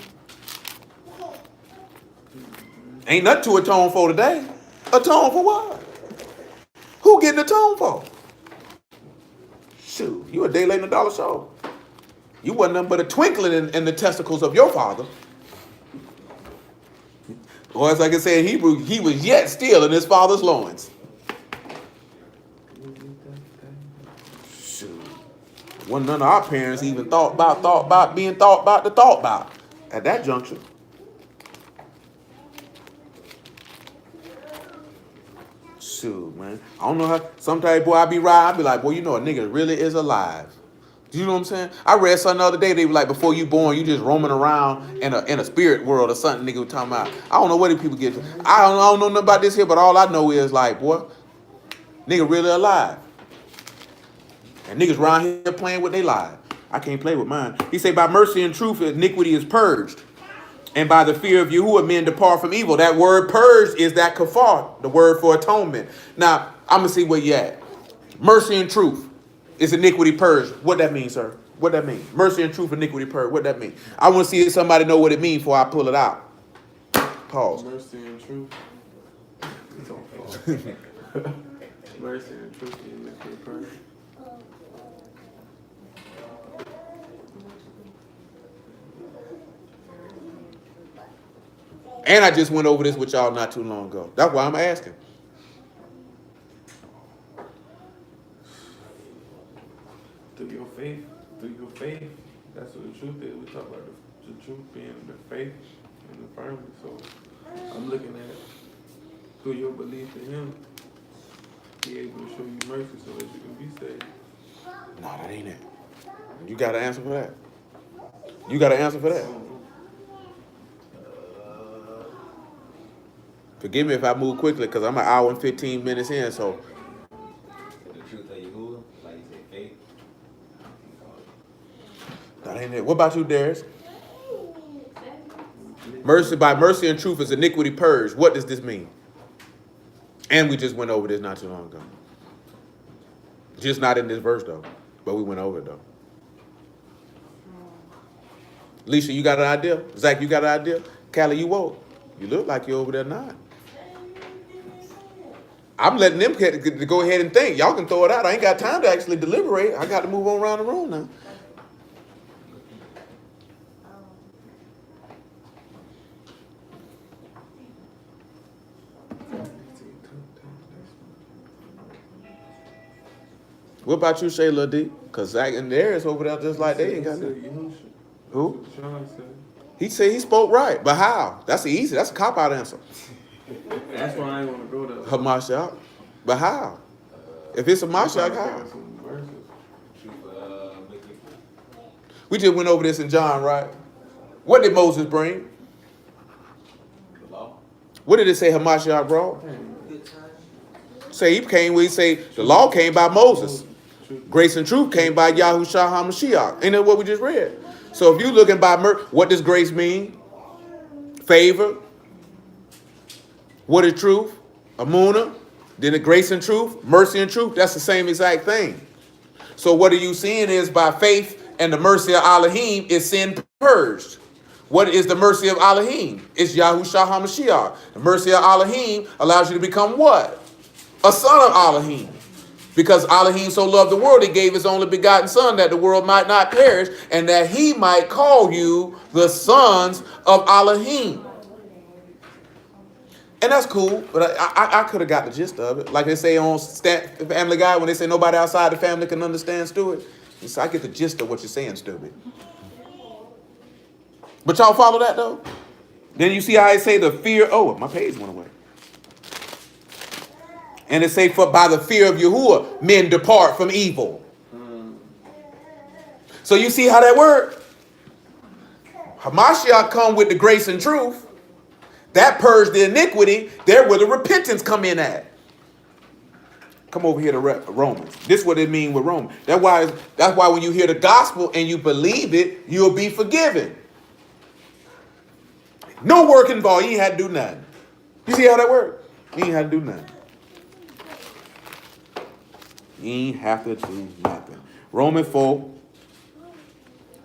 Ain't nothing to atone for today. Atone for what? Who getting atoned for? Shoot, you a day late in the dollar show. You wasn't nothing but a twinkling in the testicles of your father. Or as I can say in Hebrew, he was yet still in his father's loins. Shoot. Wasn't none of our parents even thought about being thought about at that juncture. Shoot, man. I don't know how. Sometimes, boy, I be right. I be like, boy, you know a nigga really is alive. Do you know what I'm saying? I read something the other day. They were like, before you born, you just roaming around in a spirit world or something. Nigga was talking about. I don't know what these people get. I don't know nothing about this here, but all I know is like, boy, nigga really alive. And niggas around here playing with their lives. I can't play with mine. He say, by mercy and truth, iniquity is purged. And by the fear of Yahuwah, men depart from evil. That word purge is that kafar, the word for atonement. Now, I'm going to see where you at. Mercy and truth is iniquity purged. What that mean, sir? What that mean? Mercy and truth, iniquity purged. What that mean? I want to see if somebody know what it means before I pull it out. Pause. Mercy and truth. Mercy and truth is iniquity purged. And I just went over this with y'all not too long ago. That's why I'm asking. Through your faith, that's what the truth is. We talk about the truth being the faith and the firmness. So I'm looking at through your belief in Him, He able to show you mercy so that you can be saved. No, that ain't it. You got to answer for that. You got to answer for that. Forgive me if I move quickly because I'm an hour and 15 minutes in. So The truth of Yahuwah, like you said, faith. that ain't it. What about you, Darius? Mercy by mercy and truth is iniquity purged. What does this mean? And we just went over this not too long ago. Just not in this verse though, but we went over it though. Lisa, you got an idea? Zach, you got an idea? Callie, you woke. You look like you're over there not. I'm letting them go ahead and think. Y'all can throw it out. I ain't got time to actually deliberate. I got to move on around the room now. What about you, Shayla D? Because Zach and Darius over there just like they ain't got nothing. Who? Sean said. He said he spoke right, but how? That's easy. That's a cop-out answer. That's why I ain't want to go there. Hamashiach. But how? If it's a Mashiach, how? Some verses. Truth, make it. We just went over this in John, right? What did Moses bring? The law. What did it say Hamashiach brought? Say he came where he say the law came by Moses. Grace and truth came by Yahushua HaMashiach. Ain't that what we just read? So if you looking by what does grace mean? Favor. What is truth? Amuna. Then the grace and truth, mercy and truth. That's the same exact thing. So what are you seeing is by faith and the mercy of Elohim is sin purged. What is the mercy of Elohim? It's Yahushua HaMashiach. The mercy of Elohim allows you to become what? A son of Elohim. Because Elohim so loved the world, he gave his only begotten son that the world might not perish and that he might call you the sons of Elohim. And that's cool, but I could have got the gist of it. Like they say on Family Guy, when they say nobody outside the family can understand Stewart. So I get the gist of what you're saying, stupid. But y'all follow that though? Then you see how I say the fear. Oh, my page went away. And it say, for by the fear of Yahuwah, men depart from evil. So you see how that works? Hamashiach come with the grace and truth. That purged the iniquity. There where the repentance come in at. Come over here to Romans. This is what it means with Romans. That's why when you hear the gospel and you believe it, you'll be forgiven. No work involved. You ain't had to do nothing. You see how that works? You ain't had to do nothing. You ain't have to do nothing. Romans 4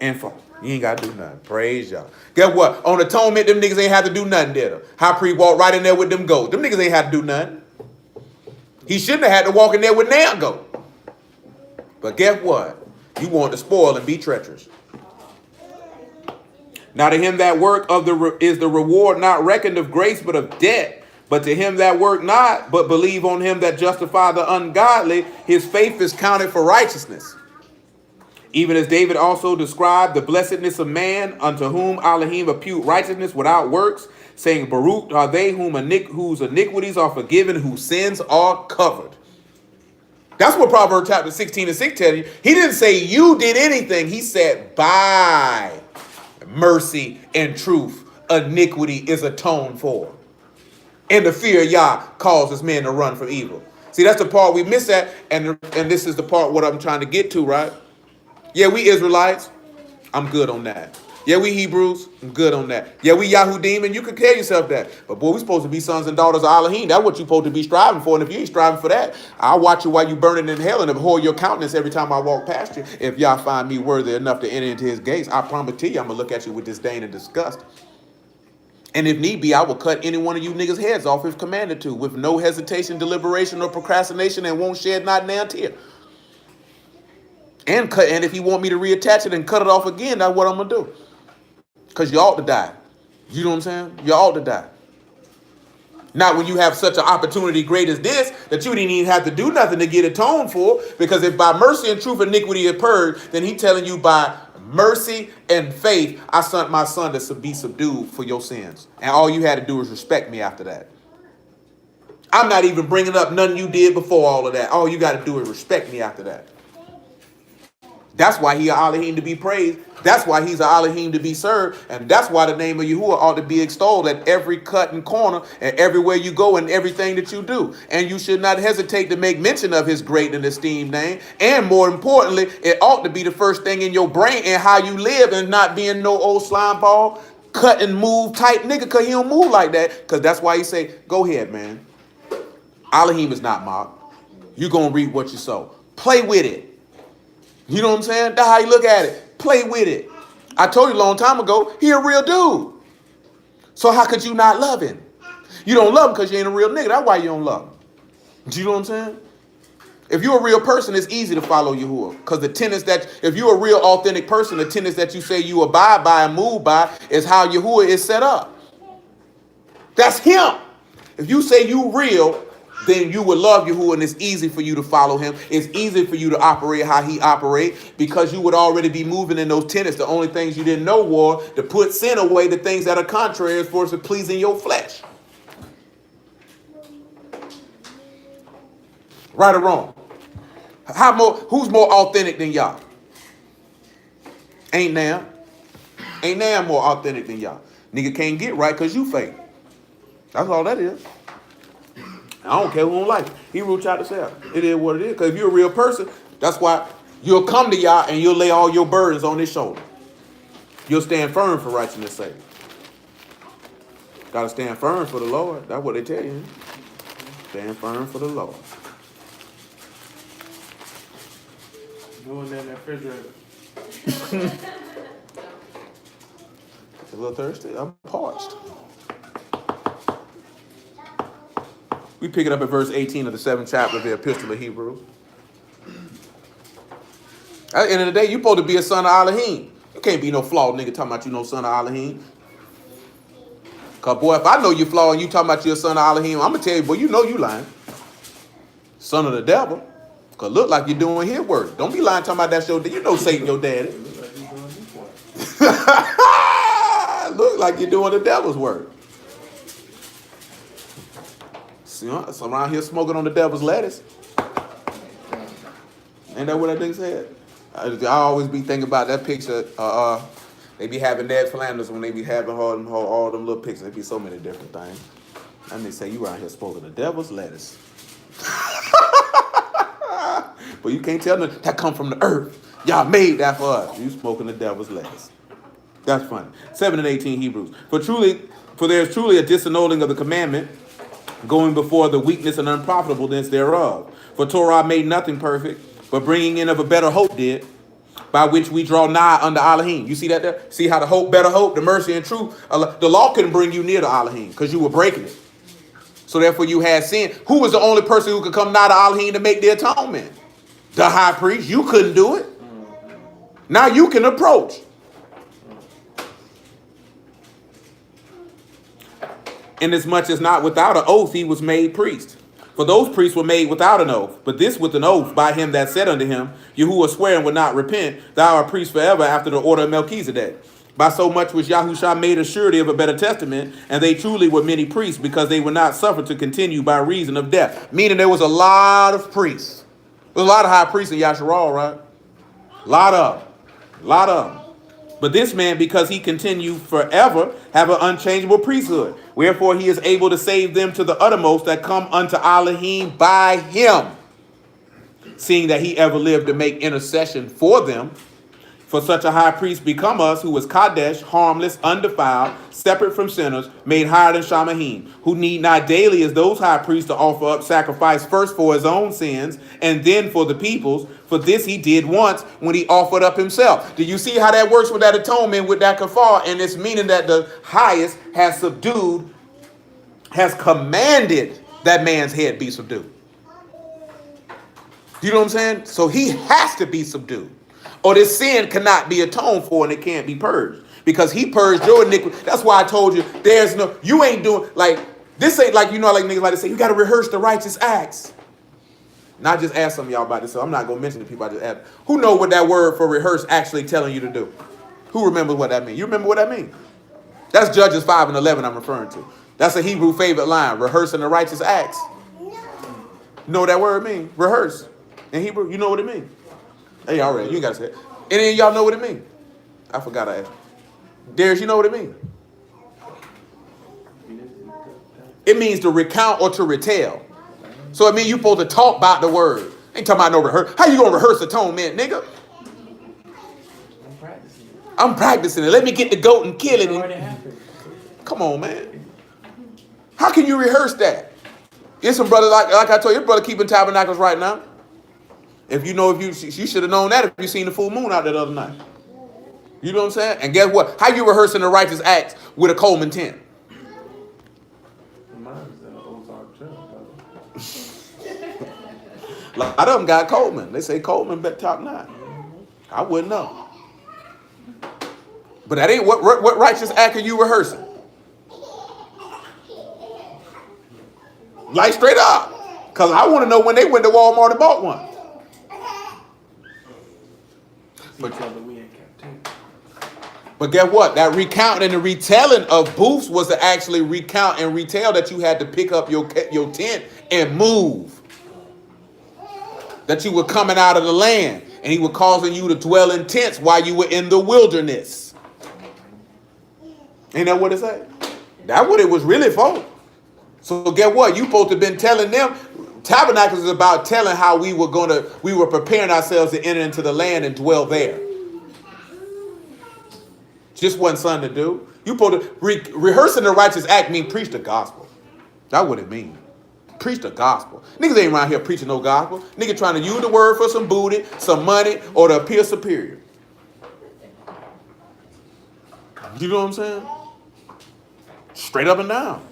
and 4. You ain't got to do nothing. Praise y'all. Guess what? On atonement, them niggas ain't have to do nothing, did they? High priest walked right in there with them goats. Them niggas ain't had to do nothing. He shouldn't have had to walk in there with now goat. But guess what? You want to spoil and be treacherous. Now to him that work is the reward not reckoned of grace but of debt. But to him that work not, but believe on him that justify the ungodly, his faith is counted for righteousness. Even as David also described the blessedness of man, unto whom Elohim impute righteousness without works, saying, Baruch are they whose iniquities are forgiven, whose sins are covered. That's what Proverbs chapter 16 and 6 tell you. He didn't say you did anything. He said by mercy and truth, iniquity is atoned for. And the fear of Yah causes men to run from evil. See, that's the part we miss at, and this is the part what I'm trying to get to, right? Yeah, we Israelites. I'm good on that. Yeah, we Hebrews. I'm good on that. Yeah, we Yahudim, and you can tell yourself that. But boy, we supposed to be sons and daughters of Elohim. That's what you supposed to be striving for. And if you ain't striving for that, I'll watch you while you burning in hell and abhor your countenance every time I walk past you. If y'all find me worthy enough to enter into his gates, I promise to you, I'm going to look at you with disdain and disgust. And if need be, I will cut any one of you niggas' heads off if commanded to, with no hesitation, deliberation, or procrastination, and won't shed not now tear. And if he want me to reattach it and cut it off again, that's what I'm going to do. Because you ought to die. You know what I'm saying? You ought to die. Not when you have such an opportunity great as this, that you didn't even have to do nothing to get atoned for. Because if by mercy and truth iniquity is purged, then he telling you by mercy and faith, I sent my son to be subdued for your sins. And all you had to do is respect me after that. I'm not even bringing up nothing you did before all of that. All you got to do is respect me after that. That's why he Elohim to be praised. That's why he's a Elohim to be served. And that's why the name of Yahuwah ought to be extolled at every cut and corner and everywhere you go and everything that you do. And you should not hesitate to make mention of his great and esteemed name. And more importantly, it ought to be the first thing in your brain and how you live, and not being no old slime ball, cut and move type nigga, because he don't move like that. Because that's why he say, go ahead, man. Elohim is not mocked. You're going to reap what you sow. Play with it. You know what I'm saying? That's how you look at it. Play with it. I told you a long time ago, he a real dude. So how could you not love him? You don't love him because you ain't a real nigga. That's why you don't love him. Do you know what I'm saying? If you're a real person, it's easy to follow Yahuwah. Because the tenets that, if you're a real authentic person, the tenets that you say you abide by and move by is how Yahuwah is set up. That's him. If you say you real, then you would love Yahuwah, and it's easy for you to follow him. It's easy for you to operate how he operates, because you would already be moving in those tenets. The only things you didn't know were to put sin away, the things that are contrary as far as pleasing your flesh. Right or wrong? Who's more authentic than y'all? Ain't now more authentic than y'all. Nigga can't get right because you fake. That's all that is. I don't care who don't like it. Hebrew chapter 7. It is what it is. Because if you're a real person, that's why you'll come to Yah and you'll lay all your burdens on his shoulder. You'll stand firm for righteousness' sake. Got to stand firm for the Lord. That's what they tell you. Stand firm for the Lord. Doing that in that refrigerator. A little thirsty. I'm parched. We pick it up at verse 18 of the 7th chapter of the Epistle of Hebrews. At the end of the day, you're supposed to be a son of Elohim. You can't be no flawed nigga talking about you no son of Elohim. Because, boy, if I know you flawed and you talking about you're a son of Elohim, I'm going to tell you, boy, you know you lying. Son of the devil. Because look like you're doing his work. Don't be lying talking about that's your daddy. You know Satan your daddy. Look like you're doing the devil's work. See, so around here smoking on the devil's lettuce. Ain't that what that nigga said? I always be thinking about that picture. They be having Ned Flanders when they be having all them little pictures. There be so many different things. And they say, you around here smoking the devil's lettuce. But you can't tell them that come from the earth. Y'all made that for us. You smoking the devil's lettuce. That's funny. 7 and 18 Hebrews. For there is truly a disannulling of the commandment, going before the weakness and unprofitableness thereof. For Torah made nothing perfect, but bringing in of a better hope did, by which we draw nigh unto Elohim. You see that there? See how the hope, better hope, the mercy and truth, the law couldn't bring you near to Elohim because you were breaking it. So therefore you had sin. Who was the only person who could come nigh to Elohim to make the atonement? The high priest. You couldn't do it. Now you can approach. Inasmuch as not without an oath he was made priest. For those priests were made without an oath, but this with an oath by him that said unto him, Yahuwah swear and would not repent, thou art priest forever after the order of Melchizedek. By so much was Yahushua made a surety of a better testament, and they truly were many priests, because they were not suffered to continue by reason of death. Meaning there was a lot of priests. There was a lot of high priests in Yasharal, right? A lot of them. But this man, because he continued forever, have an unchangeable priesthood. Wherefore he is able to save them to the uttermost that come unto Elohim by him, seeing that he ever lived to make intercession for them. For such a high priest become us, who is Kadesh, harmless, undefiled, separate from sinners, made higher than Shamahim, who need not daily as those high priests to offer up sacrifice first for his own sins and then for the people's. For this he did once when he offered up himself. Do you see how that works with that atonement, with that kafar? And it's meaning that the highest has subdued, has commanded that man's head be subdued. You know what I'm saying? So he has to be subdued. Or this sin cannot be atoned for and it can't be purged. Because he purged your iniquity. That's why I told you, you ain't doing, like, this ain't like, like niggas like to say, you got to rehearse the righteous acts. And I just asked some of y'all about this, so I'm not going to mention the people I just asked. Who know what that word for rehearse actually telling you to do? Who remembers what that means? You remember what that means? That's Judges 5 and 11 I'm referring to. That's a Hebrew favorite line, rehearsing the righteous acts. You know what that word means? Rehearse. In Hebrew, you know what it means? Hey, all right, you got to say it. Any of y'all know what it means? I forgot I asked. Darius, you know what it means? It means to recount or to retell. So it means you're supposed to talk about the word. Ain't talking about no rehearse. How you going to rehearse atonement, nigga? I'm practicing it. Let me get the goat and kill it. Come on, man. How can you rehearse that? There's some brothers, like I told you, your brother keeping tabernacles right now. If you should have known that if you seen the full moon out there the other night. You know what I'm saying? And guess what? How you rehearsing the righteous acts with a Coleman tent? A lot of them got Coleman. They say Coleman bet top 9. I wouldn't know. But that ain't what righteous act are you rehearsing? Like straight up. Because I want to know when they went to Walmart and bought one. But guess what? That recount and the retelling of booths was to actually recount and retell that you had to pick up your tent and move. That you were coming out of the land and he was causing you to dwell in tents while you were in the wilderness. Ain't that what it said? That's what it was really for. So guess what? You supposed to have been telling them. Tabernacles is about telling how we were preparing ourselves to enter into the land and dwell there. Just wasn't something to do. You supposed to rehearsing the righteous act mean preach the gospel. That's what it means. Preach the gospel. Niggas ain't around here preaching no gospel. Niggas trying to use the word for some booty, some money, or to appear superior. You know what I'm saying? Straight up and down.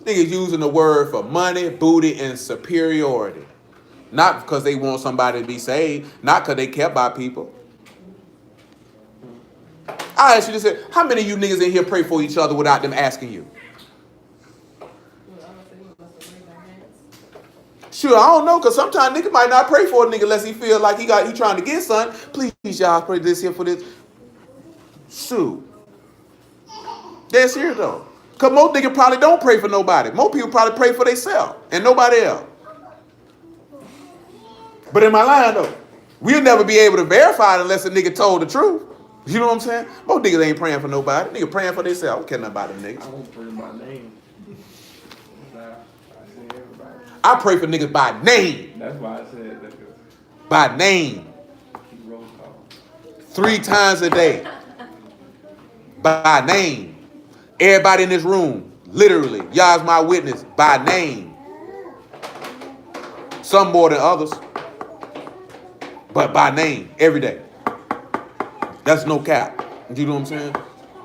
Niggas using the word for money, booty, and superiority. Not because they want somebody to be saved. Not because they care about people. I ask you this, how many of you niggas in here pray for each other without them asking you? Sure, I don't know, because sometimes niggas might not pray for a nigga unless he feel like he trying to get something. Please, y'all, pray this here for this. Shoot. That's here, though. Because most niggas probably don't pray for nobody. Most people probably pray for themselves and nobody else. But in my line, though, we'll never be able to verify it unless a nigga told the truth. You know what I'm saying? Most niggas ain't praying for nobody. Niggas praying for themselves. I don't care nothing about them niggas. I don't pray by name. I say everybody. I pray for niggas by name. That's why I said that. By name. He roll call. 3 times a day. By name. Everybody in this room, literally, y'all's my witness, by name. Some more than others. But by name, every day. That's no cap. You know what I'm saying?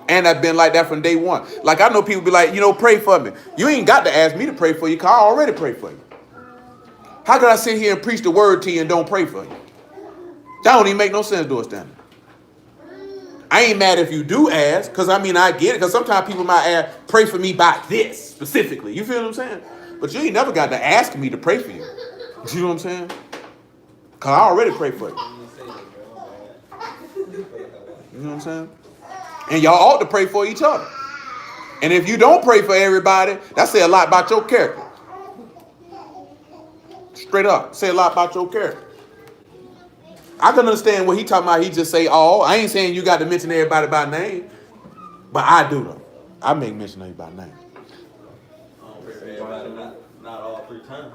And I've been like that from day one. Like I know people be like, pray for me. You ain't got to ask me to pray for you, because I already pray for you. How could I sit here and preach the word to you and don't pray for you? That don't even make no sense to us, standing. I ain't mad if you do ask, because I get it. Because sometimes people might ask, pray for me by this specifically. You feel what I'm saying? But you ain't never got to ask me to pray for you. You know what I'm saying? Because I already pray for you. You know what I'm saying? And y'all ought to pray for each other. And if you don't pray for everybody, that say a lot about your character. Straight up. Say a lot about your character. I can understand what he talking about. He just say all. I ain't saying you got to mention everybody by name. But I do though. I make mention of you by name. I don't pray for everybody, not all 3 times.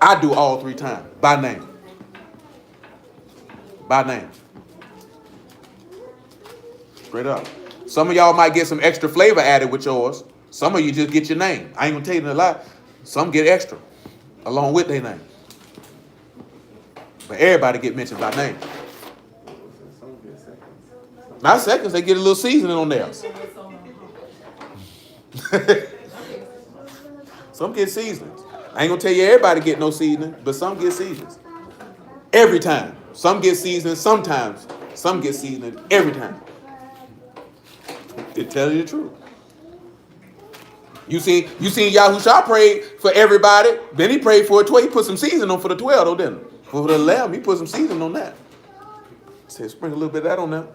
I do all 3 times by name. By name. Straight up. Some of y'all might get some extra flavor added with yours. Some of you just get your name. I ain't gonna tell you a lot. Some get extra along with their name. But everybody get mentioned by name. Some get seconds. Not seconds, they get a little seasoning on there. Some get seasonings. I ain't gonna tell you everybody get no seasoning, but some get seasonings. Every time. Some get seasoning sometimes. Some get seasoning every time. It tells you the truth. You seen Yahushua prayed for everybody. Then he prayed for 12. He put some seasoning on for the 12, though, didn't he? For the 11, he put some seasoning on that. Said, sprinkle a little bit of that on there.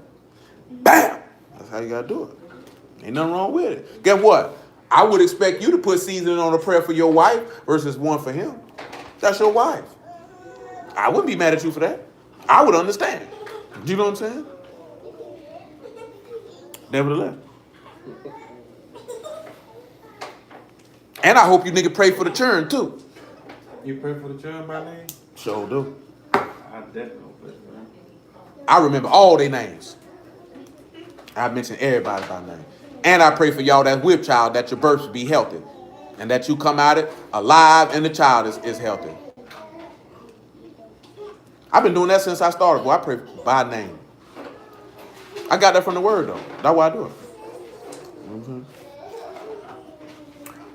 Bam! That's how you gotta do it. Ain't nothing wrong with it. Guess what? I would expect you to put seasoning on a prayer for your wife versus one for him. That's your wife. I wouldn't be mad at you for that. I would understand. You know what I'm saying? Nevertheless. And I hope you nigga pray for the churn too. You pray for the children by name? Sure do. I definitely pray for them. I remember all their names. I mention everybody by name. And I pray for y'all that's with child that your births be healthy. And that you come out it alive and the child is healthy. I've been doing that since I started. Boy, I pray by name. I got that from the word though. That's why I do it.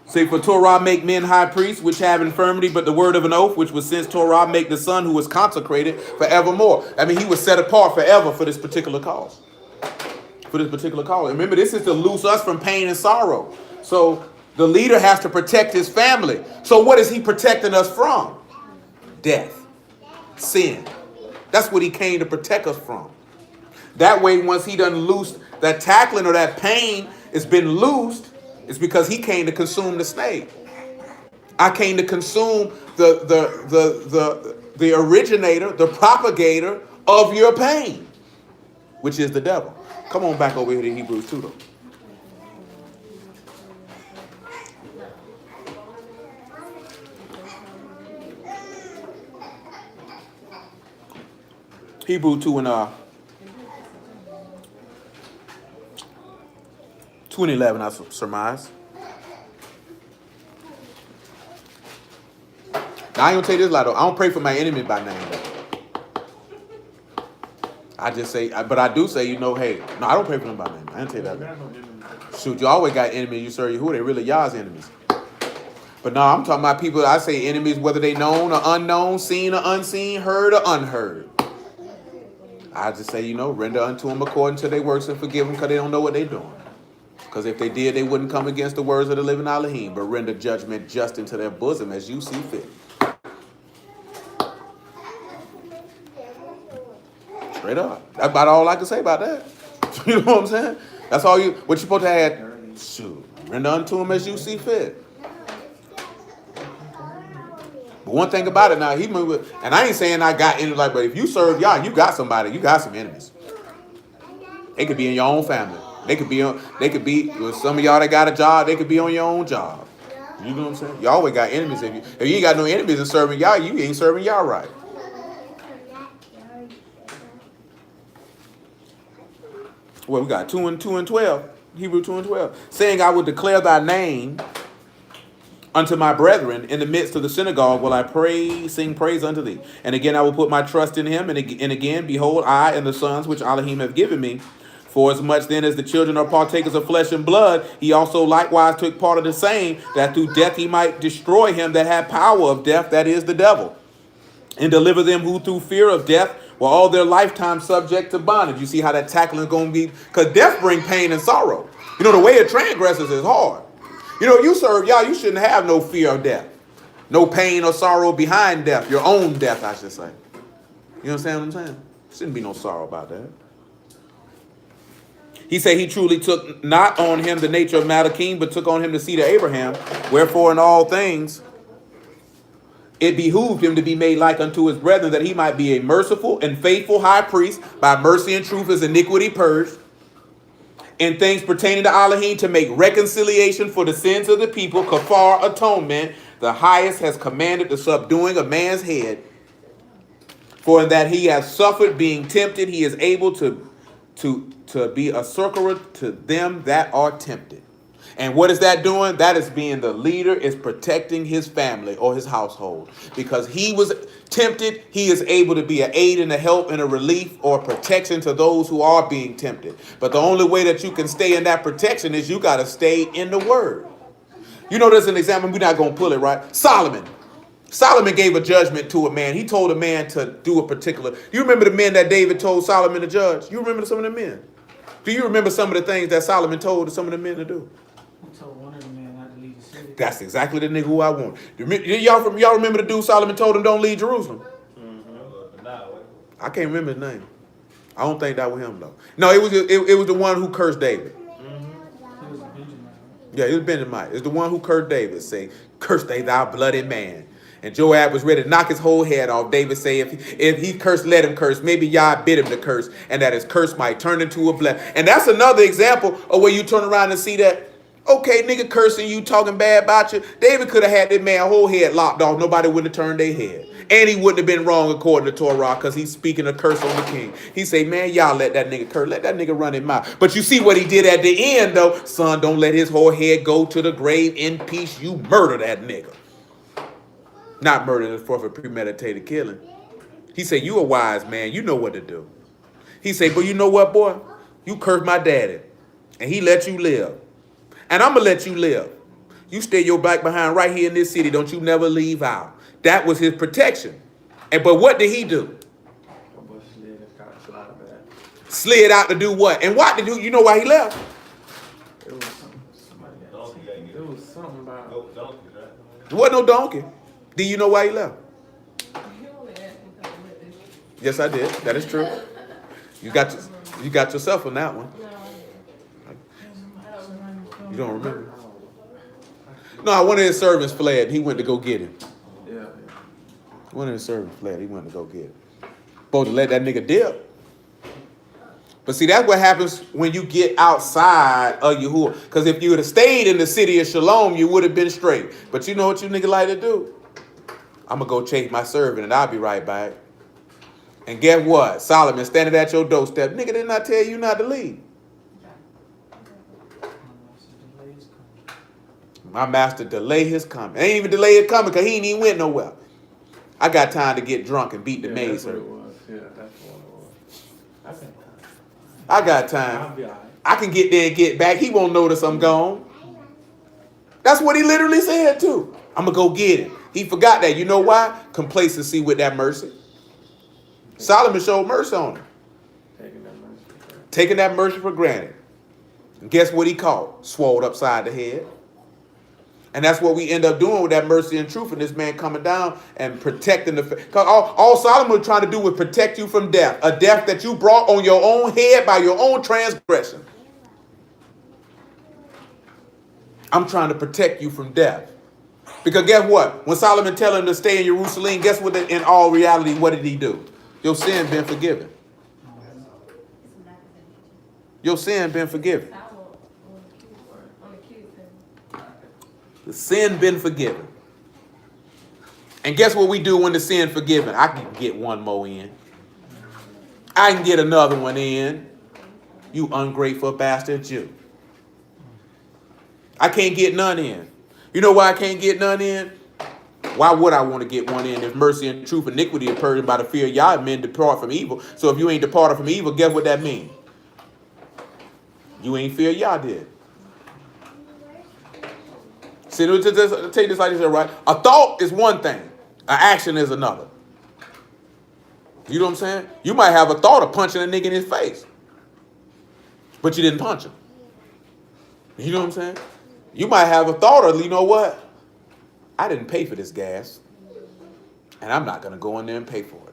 See, for Torah make men high priests, which have infirmity, but the word of an oath, which was since Torah make the son who was consecrated forevermore. I mean, he was set apart forever for this particular cause. For this particular cause. And remember, this is to loose us from pain and sorrow. So the leader has to protect his family. So what is he protecting us from? Death. Sin. That's what he came to protect us from. That way, once he done loosed that tackling or that pain, it's been loosed. It's because he came to consume the snake. I came to consume the originator, the propagator of your pain, which is the devil. Come on back over here to Hebrews 2 though. Hebrews 2 and 2 and 11, I surmise. Now, I ain't gonna tell you this lie though. I don't pray for my enemy by name. I just say, but I do say, you know, hey, no, I don't pray for them by name. I didn't tell you that. Shoot, you always got enemies. You serve Yahuwah. They really y'all's enemies. But no, I'm talking about people. I say enemies, whether they known or unknown, seen or unseen, heard or unheard. I just say, you know, render unto them according to their works and forgive them because they don't know what they're doing. Because if they did, they wouldn't come against the words of the living Elohim, but render judgment just into their bosom as you see fit. Straight up. That's about all I can say about that. You know what I'm saying? That's all you, what you supposed to add? Shoot. Render unto them as you see fit. But one thing about it now, he moved, and I ain't saying I got any, like, but if you serve y'all, you got somebody, you got some enemies. They could be in your own family. They could be with some of y'all that got a job, they could be on your own job. You know what I'm saying? You always got enemies. If you ain't got no enemies and serving y'all, you ain't serving y'all right. Well, we got 2 and 12. Hebrew 2 and 12. Saying, I will declare thy name unto my brethren in the midst of the synagogue will I sing praise unto thee. And again, I will put my trust in him. And again, behold, I and the sons which Elohim have given me. For as much then as the children are partakers of flesh and blood, he also likewise took part of the same, that through death he might destroy him that had power of death, that is the devil, and deliver them who through fear of death were all their lifetime subject to bondage. You see how that tackling is going to be? Because death brings pain and sorrow. You know, the way of transgressors is hard. You know, you serve y'all, you shouldn't have no fear of death. No pain or sorrow behind death. Your own death, I should say. You understand what I'm saying? Shouldn't be no sorrow about that. He said he truly took not on him the nature of Malachim, but took on him the seed of Abraham. Wherefore in all things it behooved him to be made like unto his brethren, that he might be a merciful and faithful high priest, by mercy and truth his iniquity purged, in things pertaining to Elohim, to make reconciliation for the sins of the people, kafar, atonement, The highest has commanded the subduing of man's head, for in that he has suffered being tempted, he is able to be a succorer to them that are tempted. And what is that doing? That is being the leader, is protecting his family or his household. Because he was tempted, he is able to be an aid and a help and a relief or protection to those who are being tempted. But the only way that you can stay in that protection is you got to stay in the word. You know, there's an example, we're not going to pull it, right? Solomon gave a judgment to a man. He told a man to do a particular. You remember the men that David told Solomon to judge? You remember some of the men? Do you remember some of the things that Solomon told some of the men to do? He told one of the men not to leave the city. That's exactly the nigga who I want. Y'all remember the dude Solomon told him don't leave Jerusalem? I can't remember his name. I don't think that was him though. No, it was the one who cursed David. He was a Benjamin. Yeah, it was Benjamin. It's the one who cursed David. Say, "Curse thou bloody man." And Joab was ready to knock his whole head off. David say, if he cursed, let him curse. Maybe Yah bid him to curse, and that his curse might turn into a blessing. And that's another example of where you turn around and see that, okay, nigga cursing you, talking bad about you. David could have had that man whole head lopped off. Nobody wouldn't have turned their head. And he wouldn't have been wrong according to Torah, because he's speaking a curse on the king. He say, man, y'all let that nigga curse. Let that nigga run his mouth. But you see what he did at the end, though. Son, don't let his whole head go to the grave in peace. You murder that nigga. Not murder for a premeditated killing. He said, you a wise man. You know what to do. He said, but you know what, boy? You cursed my daddy, and he let you live. And I'm going to let you live. You stay your back behind right here in this city. Don't you never leave out. That was his protection. But what did he do? Slid out to do what? And what to do? You know why he left? It was somebody else. It was something about. There wasn't no donkey. Do you know why he left? You only asked me something with this. Yes, I did. That is true. You got yourself on that one. No, I don't remember. You don't remember? No, one of his servants fled. He went to go get him. Yeah. One of his servants fled. He went to go get him. Supposed to let that nigga dip. But see, that's what happens when you get outside of Yahuwah. Because if you would have stayed in the city of Shalom, you would have been straight. But you know what you nigga like to do? I'm going to go chase my servant and I'll be right back. And guess what? Solomon standing at your doorstep. Nigga, didn't I tell you not to leave? My master delay his coming. Ain't even delay his coming because he ain't even went nowhere. I got time to get drunk and beat the maid That's what it servant. was. Yeah, that's what it was. I got I'll time. be all right. I can get there and get back. He won't notice I'm gone. That's what he literally said too. I'm going to go get him. He forgot that. You know why? Complacency with that mercy. Solomon showed mercy on him. Taking that mercy for granted. And guess what he caught? Swallowed upside the head. And that's what we end up doing with that mercy and truth. And this man coming down and protecting the... Because all Solomon was trying to do was protect you from death. A death that you brought on your own head by your own transgression. I'm trying to protect you from death. Because guess what? When Solomon tell him to stay in Jerusalem, guess what? In all reality, what did he do? Your sin been forgiven. Your sin been forgiven. The sin been forgiven. And guess what we do when the sin forgiven? I can get one more in. I can get another one in. You ungrateful bastard, you. I can't get none in. You know why I can't get none in? Why would I want to get one in? If mercy and truth, iniquity are purged by the fear of Yah, men depart from evil. So if you ain't departed from evil, guess what that means? You ain't fear Yah did. See, just take this like this, right? A thought is one thing. An action is another. You know what I'm saying? You might have a thought of punching a nigga in his face. But you didn't punch him. You know what I'm saying? You might have a thought of, you know what? I didn't pay for this gas. And I'm not going to go in there and pay for it.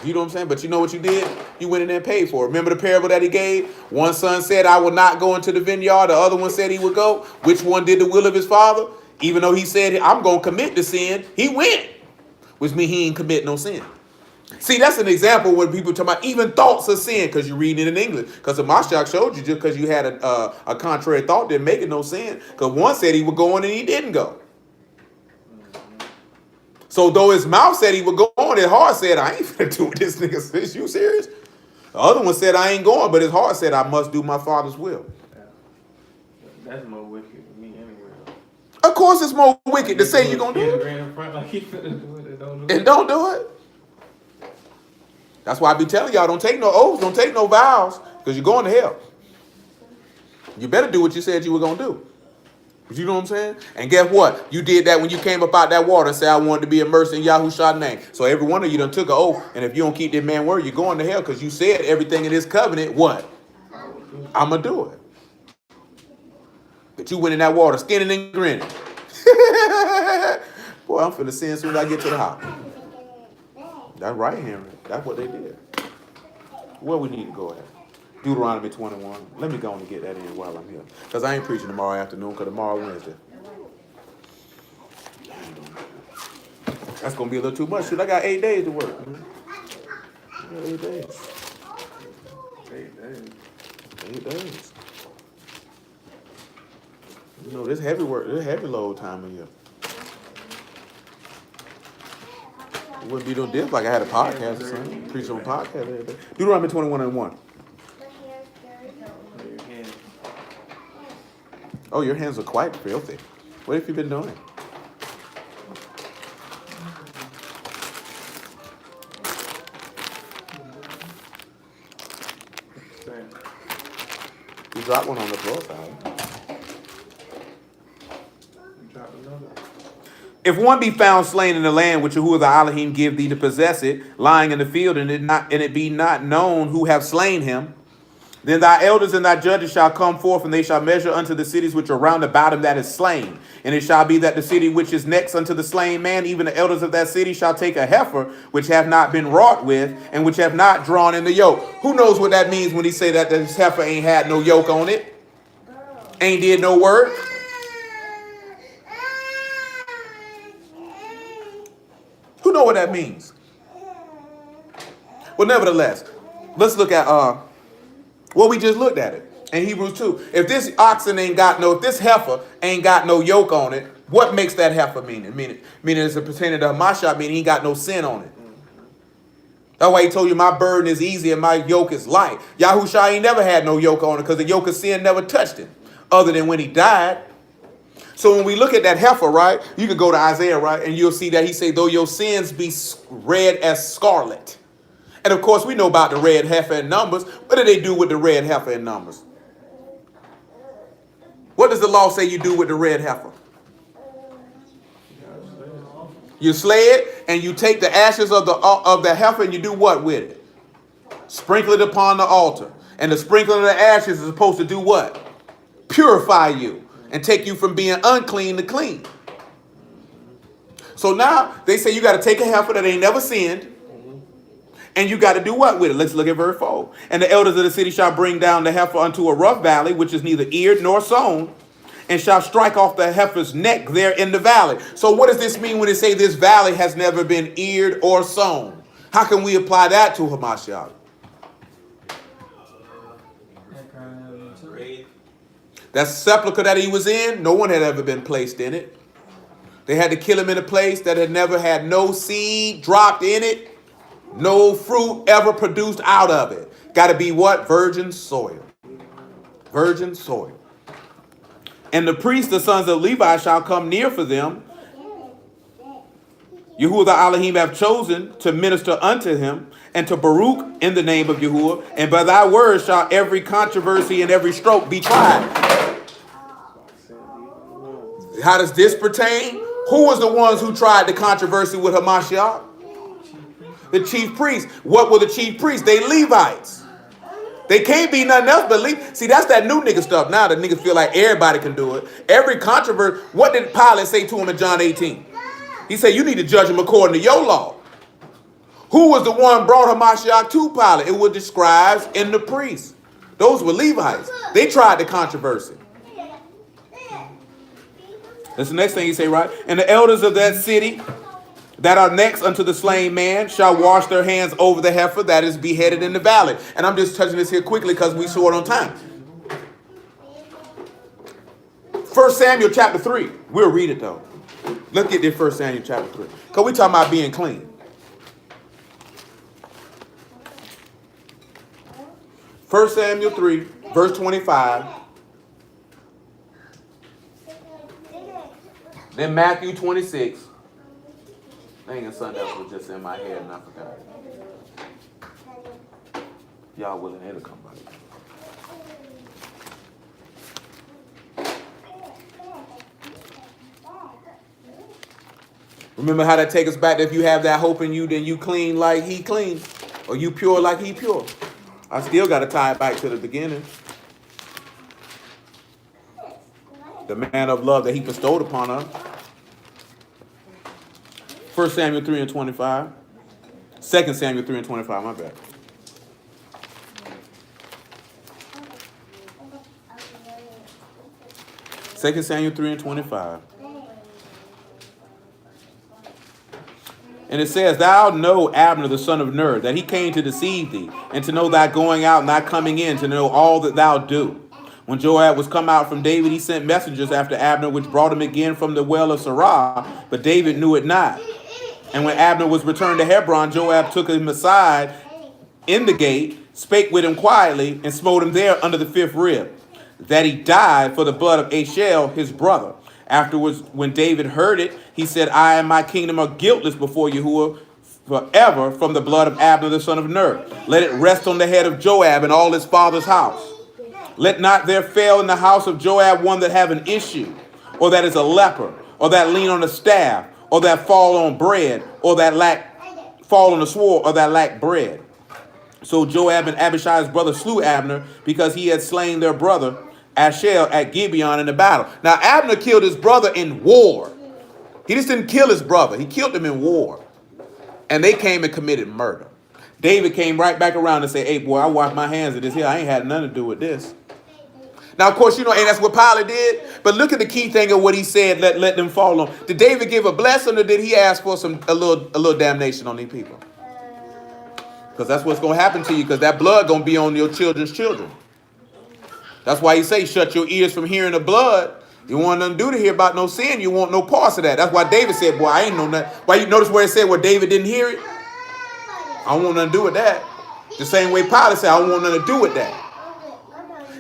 You know what I'm saying? But you know what you did? You went in there and paid for it. Remember the parable that he gave? One son said, I will not go into the vineyard. The other one said he would go. Which one did the will of his father? Even though he said, I'm going to commit the sin, he went. Which means he ain't commit no sin. See, that's an example when people talk about even thoughts of sin, because you're reading it in English. Because the Mashiach showed you just because you had a contrary thought didn't make it no sin. Because one said he would go in and he didn't go. So though his mouth said he would go on, his heart said, I ain't finna do what this nigga says. You serious? The other one said, I ain't going, but his heart said, I must do my father's will. Yeah. That's more wicked than me anyway. Of course it's more wicked to say you're going to do it. In front like he finna do it and don't do it. And don't do it. That's why I be telling y'all, don't take no oaths, don't take no vows, because you're going to hell. You better do what you said you were going to do. You know what I'm saying? And guess what? You did that when you came up out that water and said, I wanted to be immersed in Yahushua's name. So every one of you done took an oath. And if you don't keep that man word, you're going to hell because you said everything in this covenant, what? I'm going to do it. But you went in that water skinning and grinning. Boy, I'm finna sin as soon as I get to the house. That's right, Henry. That's what they did. Where we need to go at? Deuteronomy 21. Let me go on and get that in while I'm here. Because I ain't preaching tomorrow afternoon, because tomorrow Wednesday. That's going to be a little too much. Shit, I got 8 days to work. Man. I got 8 days. 8 days. 8 days. You know, this heavy work, this heavy load time of year. It wouldn't be no different like I had a podcast or something. Preach on a podcast every day. Deuteronomy 21:1. Oh, your hands are quite filthy. What have you been doing? You dropped one on the floor, pal. If one be found slain in the land which Yahuwah the Elohim give thee to possess it, lying in the field, and it be not known who have slain him, then thy elders and thy judges shall come forth, and they shall measure unto the cities which are round about him that is slain. And it shall be that the city which is next unto the slain man, even the elders of that city shall take a heifer which have not been wrought with, and which have not drawn in the yoke. Who knows what that means when he say that this heifer ain't had no yoke on it? Ain't did no work? Who know what that means? Well, nevertheless, let's look at well, we just looked at it in Hebrews 2. If this oxen ain't got no, if this heifer ain't got no yoke on it, what makes that heifer meaning? Meaning it's a pertaining to Hamashiach, meaning he ain't got no sin on it. That's why he told you my burden is easy and my yoke is light. Yahushua ain't never had no yoke on it because the yoke of sin never touched him, other than when he died. So when we look at that heifer, right, you could go to Isaiah, right, and you'll see that he say, though your sins be red as scarlet. And of course, we know about the red heifer in Numbers. What do they do with the red heifer in Numbers? What does the law say you do with the red heifer? You slay it, and you take the ashes of the heifer, and you do what with it? Sprinkle it upon the altar. And the sprinkling of the ashes is supposed to do what? Purify you and take you from being unclean to clean. So now they say you got to take a heifer that ain't never sinned. And you got to do what with it? Let's look at verse 4. And the elders of the city shall bring down the heifer unto a rough valley, which is neither eared nor sown, and shall strike off the heifer's neck there in the valley. So what does this mean when they say this valley has never been eared or sown? How can we apply that to Hamashiach? That sepulcher that he was in, no one had ever been placed in it. They had to kill him in a place that had never had no seed dropped in it. No fruit ever produced out of it. Got to be what? Virgin soil. Virgin soil. And the priests, the sons of Levi, shall come near for them. Yahuwah the Elohim have chosen to minister unto him, and to Baruch in the name of Yahuwah. And by thy words shall every controversy and every stroke be tried. How does this pertain? Who was the ones who tried the controversy with Hamashiach? The chief priests. What were the chief priests? They Levites. They can't be nothing else but Levites. See, that's that new nigga stuff now. The niggas feel like everybody can do it. Every controversy. What did Pilate say to him in John 18? He said, you need to judge him according to your law. Who was the one brought Hamashiach to Pilate? It was the scribes and the priests. Those were Levites. They tried the controversy. That's the next thing he say, right? And the elders of that city that are next unto the slain man shall wash their hands over the heifer that is beheaded in the valley. And I'm just touching this here quickly because we short on time. 1 Samuel chapter 3. We'll read it though. Look at this 1 Samuel chapter 3. Because we talking about being clean. 1 Samuel 3, verse 25. Then Matthew 26. Dang, something else was just in my head and I forgot it. Y'all willing, it'll come back. Remember how that takes us back that if you have that hope in you, then you clean like he clean, or you pure like he pure. I still got to tie it back to the beginning. The man of love that he bestowed upon us. 1 Samuel 3 and 25. 2 Samuel 3 and 25, my bad. Second Samuel 3 and 25. And it says, Thou know Abner the son of Ner, that he came to deceive thee, and to know thy going out and thy coming in, to know all that thou do. When Joab was come out from David, he sent messengers after Abner, which brought him again from the well of Sarah, but David knew it not. And when Abner was returned to Hebron, Joab took him aside in the gate, spake with him quietly, and smote him there under the fifth rib, that he died for the blood of Ashel, his brother. Afterwards, when David heard it, he said, I and my kingdom are guiltless before Yahuwah forever from the blood of Abner the son of Ner. Let it rest on the head of Joab and all his father's house. Let not there fail in the house of Joab one that have an issue, or that is a leper, or that lean on a staff, or that fall on bread, or that fall on a sword, or that lack bread. So Joab and Abishai's brother slew Abner, because he had slain their brother Ashel at Gibeon in the battle. Now Abner killed his brother in war. He just didn't kill his brother. He killed him in war. And they came and committed murder. David came right back around and said, hey boy, I washed my hands of this here. I ain't had nothing to do with this. Now, of course, and that's what Pilate did. But look at the key thing of what he said, let them fall on. Did David give a blessing, or did he ask for a little damnation on these people? Because that's what's going to happen to you, because that blood going to be on your children's children. That's why he say, shut your ears from hearing the blood. You want nothing to do to hear about no sin. You want no parts of that. That's why David said, boy, I ain't know nothing. Why you notice where it said where David didn't hear it? I don't want nothing to do with that. The same way Pilate said, I don't want nothing to do with that.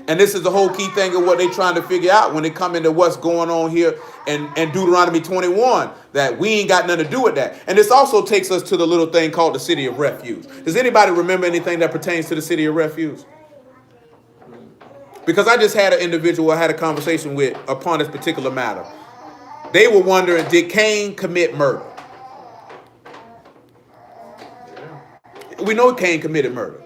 And this is the whole key thing of what they're trying to figure out when they come into what's going on here in Deuteronomy 21, that we ain't got nothing to do with that. And this also takes us to the little thing called the city of refuge. Does anybody remember anything that pertains to the city of refuge? Because I just had an individual I had a conversation with upon this particular matter. They were wondering, did Cain commit murder? We know Cain committed murder.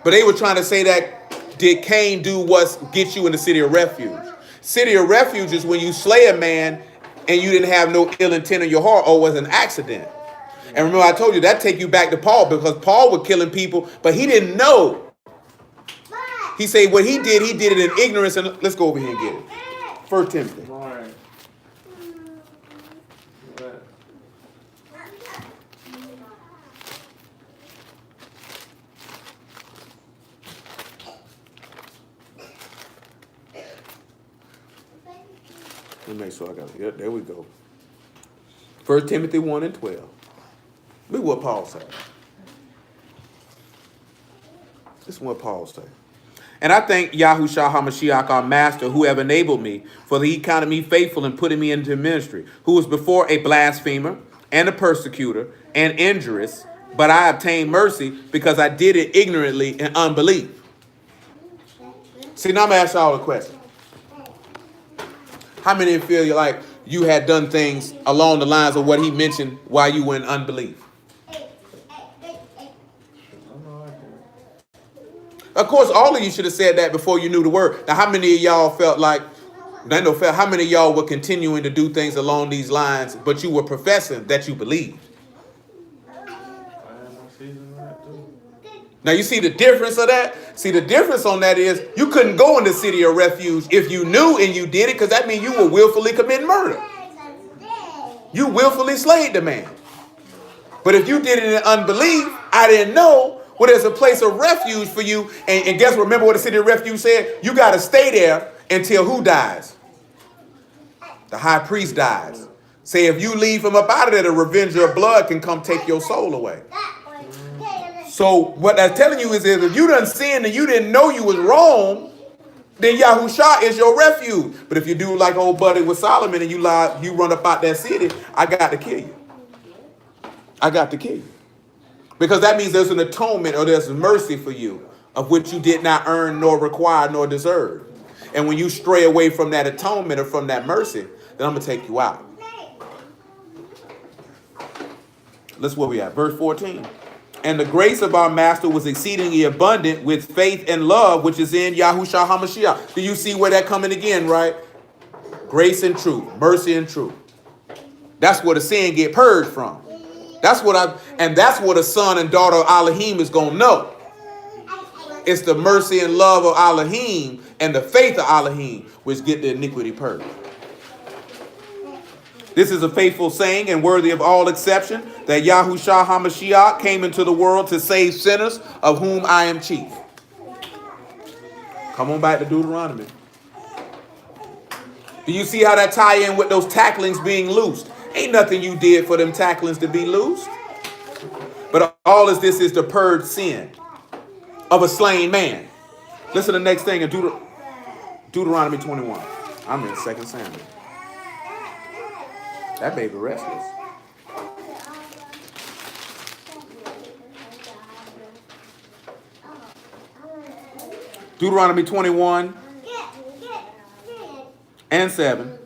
But they were trying to say that, did Cain do what gets you in the city of refuge? City of refuge is when you slay a man and you didn't have no ill intent in your heart or was an accident. And remember I told you that take you back to Paul, because Paul was killing people, but he didn't know. He said what he did it in ignorance. And let's go over here and get it. 1 Timothy. All right. Let me make sure I got it. Yeah, there we go. 1 Timothy 1 and 12. Look what Paul said. This is what Paul said. And I thank Yahushua HaMashiach, our master, who have enabled me, for he counted me faithful in putting me into ministry, who was before a blasphemer and a persecutor and injurious, but I obtained mercy because I did it ignorantly in unbelief. See, now I'm going to ask y'all a question. How many of you feel like you had done things along the lines of what he mentioned while you were in unbelief? Of course, all of you should have said that before you knew the word. Now, how many of y'all felt like, how many of y'all were continuing to do things along these lines, but you were professing that you believed? Now, you see the difference of that? See, the difference on that is you couldn't go in the city of refuge if you knew and you did it, because that means you were willfully committing murder. You willfully slayed the man. But if you did it in unbelief, I didn't know, well, there's a place of refuge for you. And guess what? Remember what the city of refuge said? You got to stay there until who dies? The high priest dies. Say if you leave from up out of there, the revenger of blood can come take your soul away. So what that's telling you is if you done sinned and you didn't know you was wrong, then Yahusha is your refuge. But if you do like old buddy with Solomon and you lie, you run up out that city, I got to kill you. I got to kill you. Because that means there's an atonement or there's mercy for you of which you did not earn nor require nor deserve. And when you stray away from that atonement or from that mercy, then I'm going to take you out. Let's where we at. Verse 14. And the grace of our master was exceedingly abundant with faith and love, which is in Yahushua HaMashiach. Do you see where that coming again, right? Grace and truth, mercy and truth. That's where the sin get purged from. That's what a son and daughter of Elohim is going to know. It's the mercy and love of Elohim and the faith of Elohim which get the iniquity purged. This is a faithful saying and worthy of all exception that Yahushua HaMashiach came into the world to save sinners, of whom I am chief. Come on back to Deuteronomy. Do you see how that tie in with those tacklings being loosed? Ain't nothing you did for them tacklings to be loosed. But all of this is to purge sin of a slain man. Listen to the next thing in Deuteronomy 21. I'm in 2 Samuel. That baby restless. Deuteronomy 21 and 7.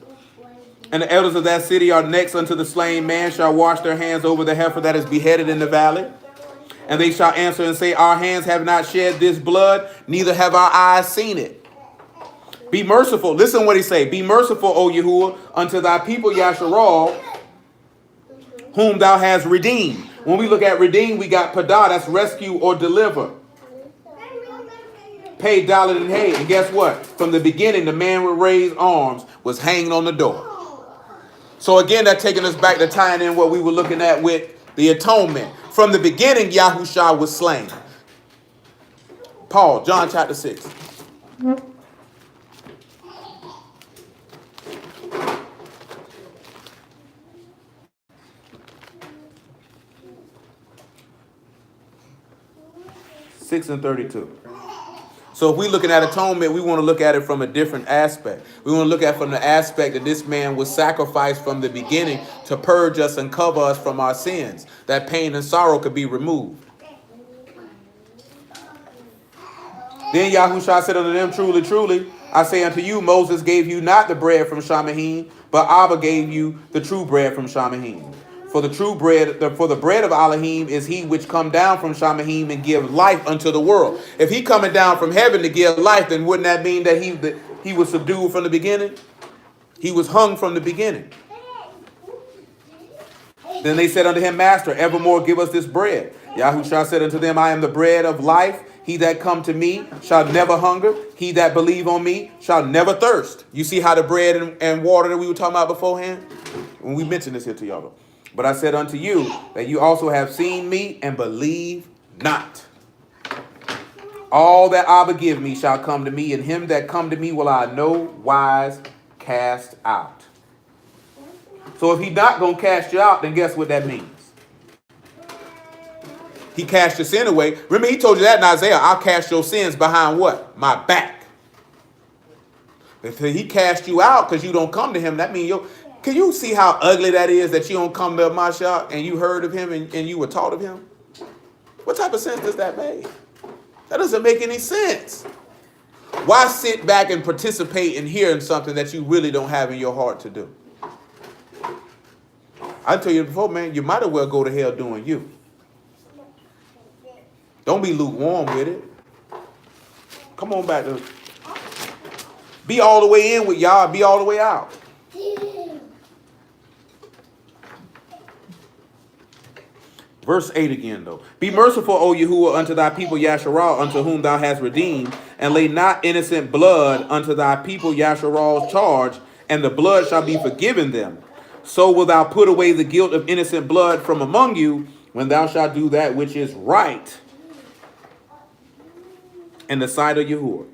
And the elders of that city are next unto the slain man, shall wash their hands over the heifer that is beheaded in the valley. And they shall answer and say, our hands have not shed this blood, neither have our eyes seen it. Be merciful. Listen what he say. Be merciful, O Yahuwah, unto thy people Yasharal, whom thou hast redeemed. When we look at redeem, we got padah, that's rescue or deliver. Pay dollar and hay. And guess what? From the beginning, the man with raised arms was hanging on the door. So again, that's taking us back to tying in what we were looking at with the atonement. From the beginning, Yahushua was slain. Paul, John chapter 6. and 32. So if we're looking at atonement, we want to look at it from a different aspect. We want to look at it from the aspect that this man was sacrificed from the beginning to purge us and cover us from our sins, that pain and sorrow could be removed. Then Yahushua said unto them, truly, truly, I say unto you, Moses gave you not the bread from Shamahim, but Abba gave you the true bread from Shamahim. For the true bread, for the bread of Elohim is he which come down from Shamahim and give life unto the world. If he coming down from heaven to give life, then wouldn't that mean that he was subdued from the beginning? He was hung from the beginning. Then they said unto him, Master, evermore give us this bread. Yahushua said unto them, I am the bread of life. He that come to me shall never hunger. He that believe on me shall never thirst. You see how the bread and water that we were talking about beforehand? When we mentioned this here to y'all. But I said unto you that you also have seen me and believe not. All that Abba give me shall come to me, and him that come to me will I no wise cast out. So if he not going to cast you out, then guess what that means? He cast your sin away. Remember, he told you that in Isaiah, I'll cast your sins behind what? My back. If he cast you out because you don't come to him, that means can you see how ugly that is that you don't come to Mashiach and you heard of him and you were taught of him? What type of sense does that make? That doesn't make any sense. Why sit back and participate in hearing something that you really don't have in your heart to do? I tell you before, man, you might as well go to hell doing you. Don't be lukewarm with it. Come on back to be all the way in with y'all, be all the way out. Verse 8 again, though. Be merciful, O Yahuwah, unto thy people Yasharal, unto whom thou hast redeemed, and lay not innocent blood unto thy people Yasharal's charge, and the blood shall be forgiven them. So wilt thou put away the guilt of innocent blood from among you, when thou shalt do that which is right in the sight of Yahuwah.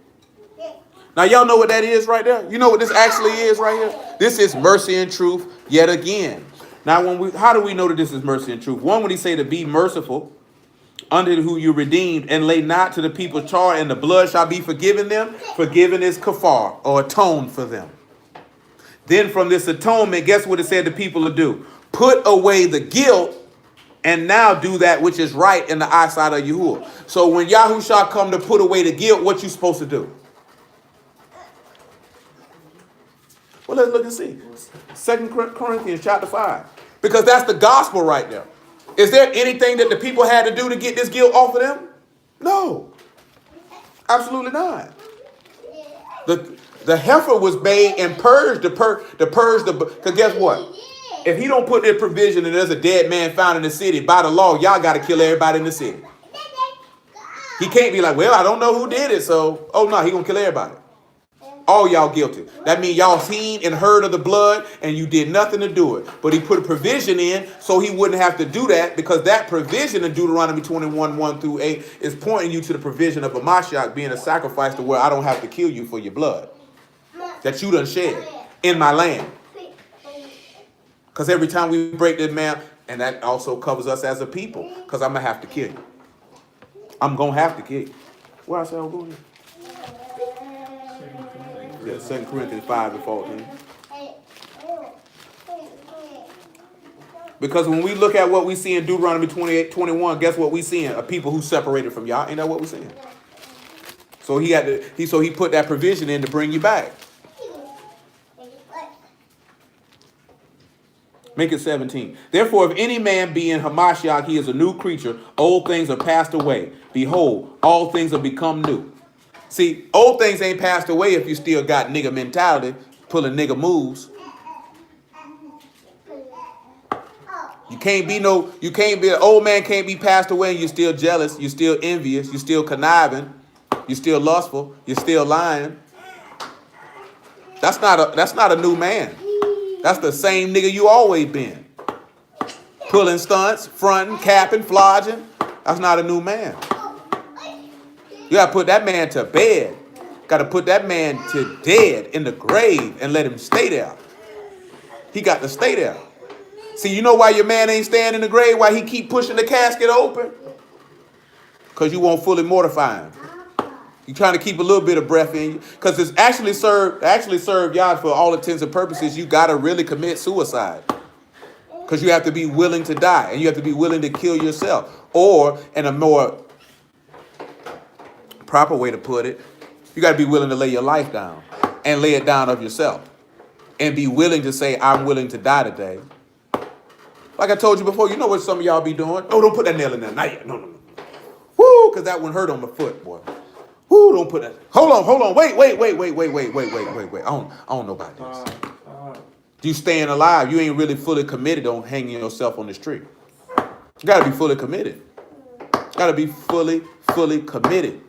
Now, y'all know what that is right there? You know what this actually is right here? This is mercy and truth yet again. Now, how do we know that this is mercy and truth? One, when he say to be merciful unto who you redeemed, and lay not to the people charge, and the blood shall be forgiven them. Forgiven is kafar, or atone for them. Then from this atonement, guess what it said the people to do? Put away the guilt, and now do that which is right in the eyesight of Yahuwah. So when Yahushua come to put away the guilt, what you supposed to do? Well, let's look and see. 2 Corinthians chapter 5. Because that's the gospel right there. Is there anything that the people had to do to get this guilt off of them? No. Absolutely not. The heifer was made and purged because guess what? If he don't put that provision and there's a dead man found in the city, by the law, y'all got to kill everybody in the city. He can't be like, well, I don't know who did it, so, oh no, he gonna kill everybody. All y'all guilty. That means y'all seen and heard of the blood and you did nothing to do it. But he put a provision in so he wouldn't have to do that, because that provision in Deuteronomy 21, 1 through 8 is pointing you to the provision of a Mashiach being a sacrifice to where I don't have to kill you for your blood that you done shed in my land. Because every time we break this man, and that also covers us as a people, because I'm going to have to kill you. I'm going to have to kill you. Where I say I'm going? Yeah, 2 Corinthians 5 and 14. Because when we look at what we see in Deuteronomy 28, 21, guess what we seeing? A people who separated from y'all. Ain't that what we seeing? So he put that provision in to bring you back. Make it 17. Therefore, if any man be in Hamashiach, he is a new creature. Old things are passed away. Behold, all things are become new. See, old things ain't passed away if you still got nigga mentality, pulling nigga moves. An old man can't be passed away and you're still jealous, you're still envious, you're still conniving, you're still lustful, you're still lying. That's not a new man. That's the same nigga you always been. Pulling stunts, fronting, capping, flogging. That's not a new man. You got to put that man to bed. Got to put that man to dead in the grave and let him stay there. He got to stay there. See, you know why your man ain't staying in the grave? Why he keep pushing the casket open? Because you won't fully mortify him. You're trying to keep a little bit of breath in you. Because it's actually served y'all for all intents and purposes. You got to really commit suicide. Because you have to be willing to die. And you have to be willing to kill yourself. Or, in a more proper way to put it, you got to be willing to lay your life down and lay it down of yourself and be willing to say, I'm willing to die today. Like I told you before, you know what some of y'all be doing? Oh, don't put that nail in there. Not yet. No. Woo, because that one hurt on my foot, boy. Woo, don't put that. Hold on. Wait. I don't know about this. You staying alive, you ain't really fully committed on hanging yourself on this tree. You got to be fully committed. Got to be fully committed.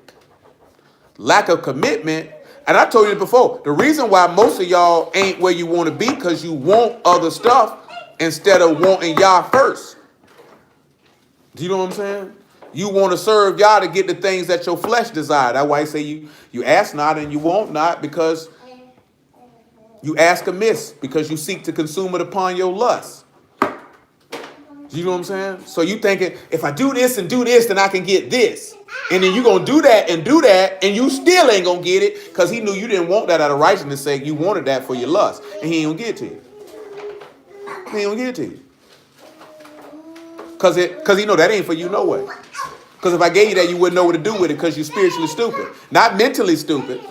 Lack of commitment, and I told you before, the reason why most of y'all ain't where you want to be because you want other stuff instead of wanting y'all first. Do you know what I'm saying? You want to serve y'all to get the things that your flesh desire. That's why I say you ask not and you want not, because you ask amiss, because you seek to consume it upon your lust. Do you know what I'm saying? So you thinking, if I do this and do this, then I can get this. And then you're going to do that, and you still ain't going to get it because he knew you didn't want that out of righteousness' sake. You wanted that for your lust, and he ain't going to give it to you. He ain't going to give it to you. Because he know that ain't for you no way. Because if I gave you that, you wouldn't know what to do with it because you're spiritually stupid. Not mentally stupid.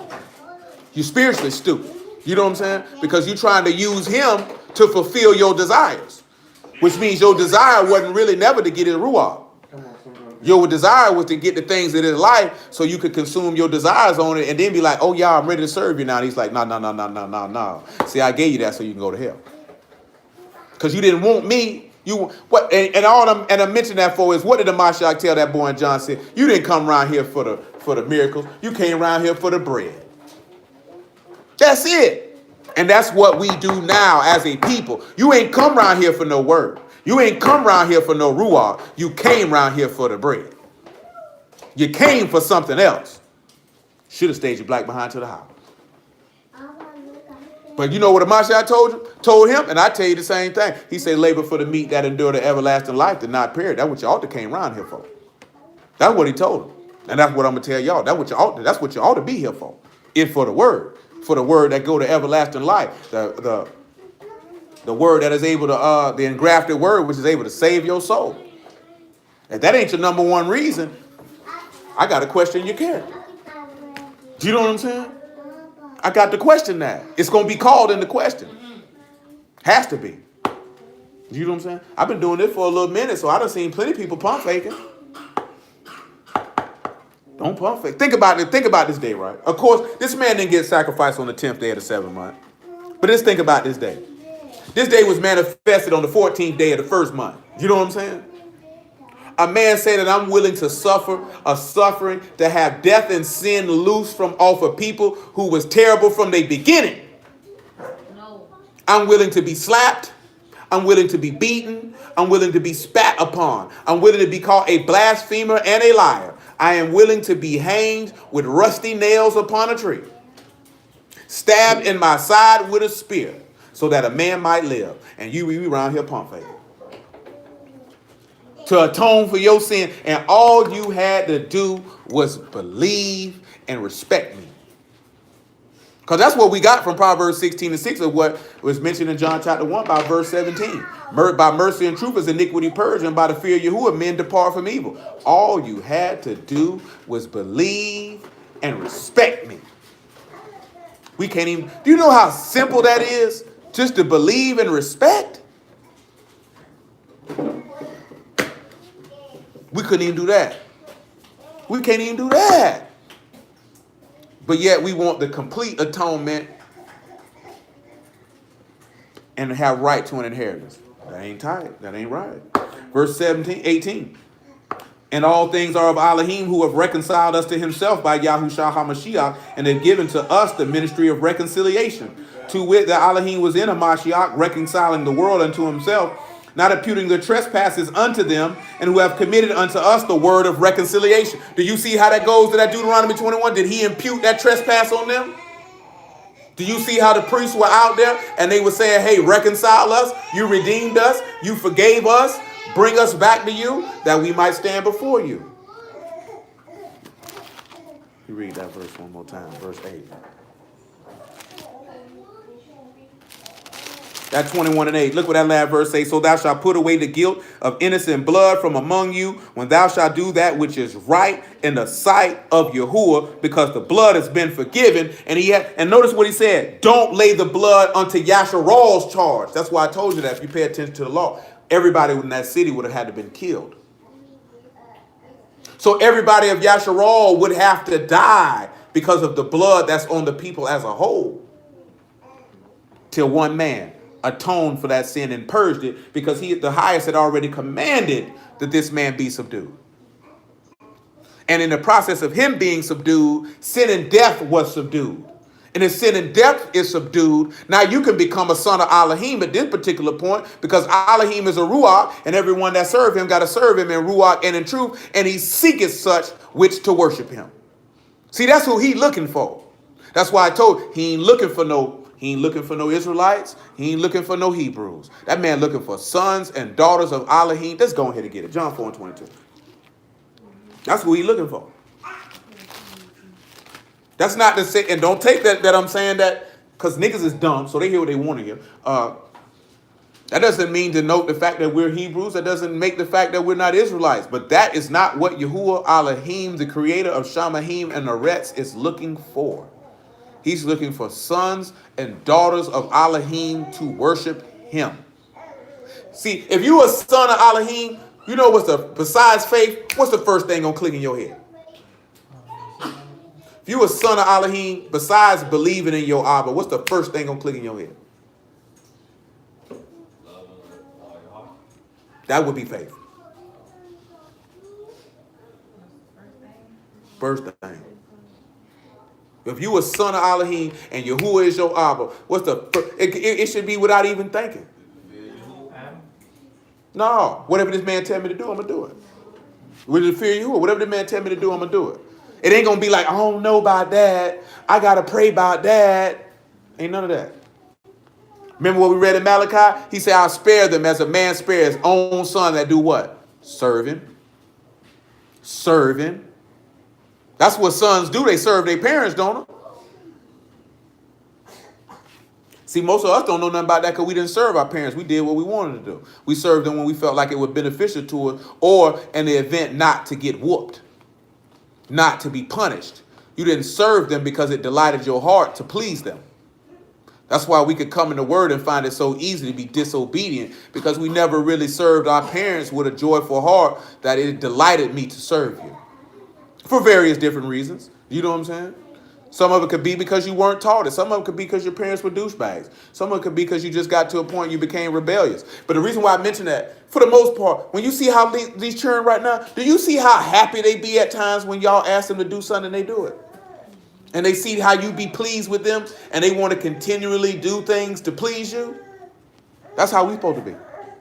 You're spiritually stupid. You know what I'm saying? Because you're trying to use him to fulfill your desires. Which means your desire wasn't really never to get his ruach. Your desire was to get the things in his life so you could consume your desires on it and then be like, oh, yeah, I'm ready to serve you now. And he's like, no. See, I gave you that so you can go to hell. Because you didn't want me. And I mentioned that for is, what did the Mashiach tell that boy in John 6? You didn't come around here for the miracles. You came around here for the bread. That's it. And that's what we do now as a people. You ain't come around here for no word. You ain't come around here for no ruach. You came around here for the bread. You came for something else. Should have stayed your black behind to the house. But you know what Amashiach told him? And I tell you the same thing. He said, labor for the meat that endure the everlasting life to not perish. That's what you ought to came around here for. That's what he told him. And that's what I'm going to tell y'all. That's what you ought to be here for. It's for the word. For the word that go to everlasting life. The word that is able to, the engrafted word, which is able to save your soul. If that ain't your number one reason, I got to question your character. Do you know what I'm saying? I got to question that. It's going to be called into question. Has to be. You know what I'm saying? I've been doing this for a little minute, so I done seen plenty of people pump faking. Don't pump fake. Think about it. Think about this day, right? Of course, this man didn't get sacrificed on the 10th day of the 7th month. But just think about this day. This day was manifested on the 14th day of the 1st month. You know what I'm saying? A man said that I'm willing to suffer a suffering to have death and sin loose from off of people who was terrible from the beginning. No. I'm willing to be slapped. I'm willing to be beaten. I'm willing to be spat upon. I'm willing to be called a blasphemer and a liar. I am willing to be hanged with rusty nails upon a tree, stabbed in my side with a spear, so that a man might live. And you be around here pump faking. To atone for your sin, and all you had to do was believe and respect me. Because that's what we got from Proverbs 16:6 of what was mentioned in John chapter 1 by verse 17. By mercy and truth is iniquity purged, and by the fear of Yahuwah men depart from evil. All you had to do was believe and respect me. We can't even, do you know how simple that is? Just to believe and respect? We couldn't even do that. We can't even do that. But yet we want the complete atonement and have right to an inheritance. That ain't tight. That ain't right. Verse 18. And all things are of Elohim, who have reconciled us to himself by Yahushua HaMashiach, and have given to us the ministry of reconciliation. To wit, that Elohim was in Hamashiach, reconciling the world unto himself, not imputing their trespasses unto them, and who have committed unto us the word of reconciliation. Do you see how that goes to that Deuteronomy 21? Did he impute that trespass on them? Do you see how the priests were out there and they were saying, hey, reconcile us, you redeemed us, you forgave us, bring us back to you, that we might stand before you. You read that verse one more time, verse 8. That 21 and 8. Look what that last verse says. So thou shalt put away the guilt of innocent blood from among you, when thou shalt do that which is right in the sight of Yahuwah, because the blood has been forgiven. And notice what he said. Don't lay the blood unto Yasharal's charge. That's why I told you that if you pay attention to the law, everybody in that city would have had to been killed. So everybody of Yasharal would have to die because of the blood that's on the people as a whole. Till one man atoned for that sin and purged it, because the highest had already commanded that this man be subdued. And in the process of him being subdued, sin and death was subdued. And if sin and death is subdued, now you can become a son of Elohim at this particular point, because Elohim is a Ruach, and everyone that serve him got to serve him in Ruach and in truth, and he seeketh such which to worship him. See, that's who he looking for. That's why I told he ain't looking for no Israelites. He ain't looking for no Hebrews. That man looking for sons and daughters of Elohim. Let's go ahead and get it. John 4 and 22. That's who he looking for. That's not to say, and don't take that I'm saying that because niggas is dumb, so they hear what they want to hear. That doesn't mean to note the fact that we're Hebrews. That doesn't make the fact that we're not Israelites. But that is not what Yahuwah Elohim, the creator of Shamahim and Aretz, is looking for. He's looking for sons and daughters of Elohim to worship him. See, if you a son of Elohim, you know besides faith, what's the first thing gonna click in your head? If you a son of Elohim, besides believing in your Abba, what's the first thing gonna click in your head? That would be faith. First thing. If you a son of Elohim and Yahuwah is your Abba, it should be without even thinking. No, whatever this man tell me to do, I'm gonna do it. With the fear of Yahuwah, whatever the man tell me to do, I'm gonna do it. It ain't gonna be like, I don't know about that. I gotta pray about that. Ain't none of that. Remember what we read in Malachi? He said, I'll spare them as a man spares his own son that do what? Serve him. Serve him. That's what sons do. They serve their parents, don't they? See, most of us don't know nothing about that because we didn't serve our parents. We did what we wanted to do. We served them when we felt like it was beneficial to us, or in the event not to get whooped, not to be punished. You didn't serve them because it delighted your heart to please them. That's why we could come in the word and find it so easy to be disobedient, because we never really served our parents with a joyful heart that it delighted me to serve you. For various different reasons. You know what I'm saying? Some of it could be because you weren't taught it. Some of it could be because your parents were douchebags. Some of it could be because you just got to a point you became rebellious. But the reason why I mention that, for the most part, when you see how these children right now, do you see how happy they be at times when y'all ask them to do something and they do it? And they see how you be pleased with them and they want to continually do things to please you? That's how we supposed to be.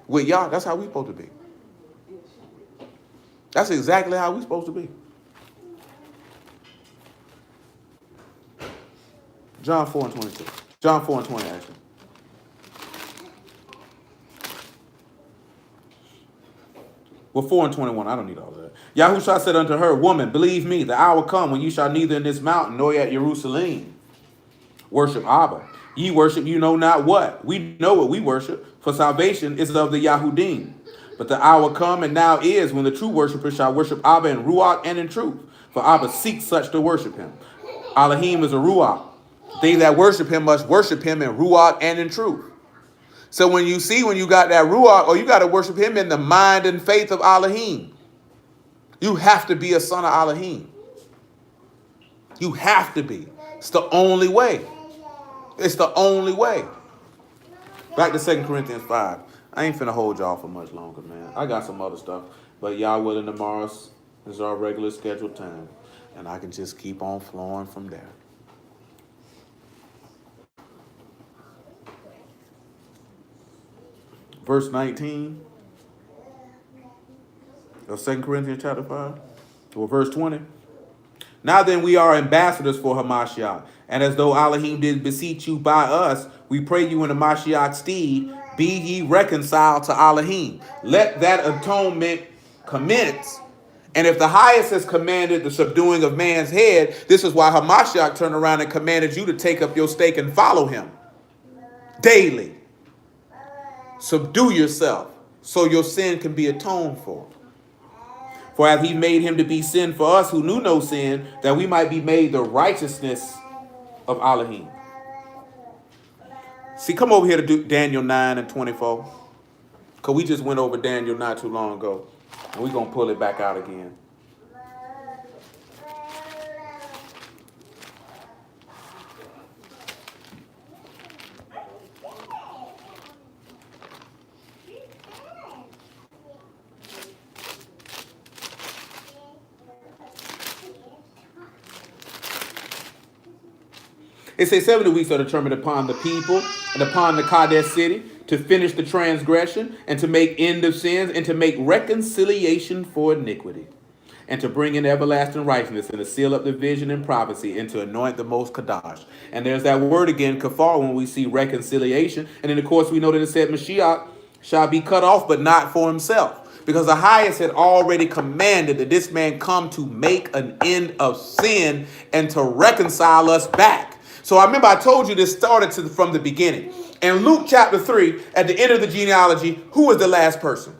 With y'all, that's how we supposed to be. That's exactly how we supposed to be. John 4 and 22. John 4 and 20, actually. Well, 4 and 21. I don't need all of that. Yahushua said unto her, Woman, believe me, the hour come when you shall neither in this mountain nor at Jerusalem worship Abba. Ye worship you know not what. We know what we worship, for salvation is of the Yahudim. But the hour come and now is when the true worshipers shall worship Abba in Ruach and in truth. For Abba seeks such to worship him. Elohim is a Ruach. They that worship him must worship him in Ruach and in truth. So when you got that Ruach, or you got to worship him in the mind and faith of Elohim. You have to be a son of Elohim. You have to be. It's the only way. It's the only way. Back to 2 Corinthians 5. I ain't finna hold y'all for much longer, man. I got some other stuff. But y'all willing tomorrow is our regular scheduled time. And I can just keep on flowing from there. Verse 19 of 2 Corinthians chapter 5, or verse 20. Now then we are ambassadors for Hamashiach, and as though Elohim did beseech you by us, we pray you in the Mashiach's stead, be ye reconciled to Elohim. Let that atonement commence. And if the highest has commanded the subduing of man's head, this is why Hamashiach turned around and commanded you to take up your stake and follow him daily. Subdue yourself so your sin can be atoned for. For as he made him to be sin for us who knew no sin, that we might be made the righteousness of Elohim. See, come over here to do Daniel 9 and 24. Because we just went over Daniel not too long ago. And we're going to pull it back out again. It says 70 weeks are determined upon the people and upon the Kadesh city to finish the transgression and to make end of sins and to make reconciliation for iniquity and to bring in everlasting righteousness and to seal up the vision and prophecy and to anoint the most Kadash. And there's that word again, kafar, when we see reconciliation. And then, of course, we know that it said Mashiach shall be cut off, but not for himself. Because the highest had already commanded that this man come to make an end of sin and to reconcile us back. So I remember I told you this started from the beginning. In Luke chapter 3, at the end of the genealogy, who was the last person?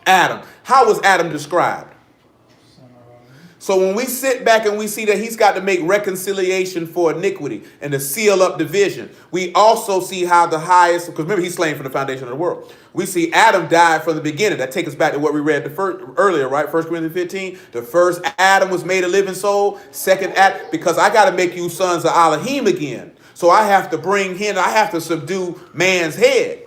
Adam. How was Adam described? So when we sit back and we see that he's got to make reconciliation for iniquity and to seal up division, we also see how the highest, because remember he's slain from the foundation of the world. We see Adam died from the beginning. That takes us back to what we read earlier, right? 1 Corinthians 15. The first Adam was made a living soul. Second Adam, because I got to make you sons of Elohim again. So I have to subdue man's head.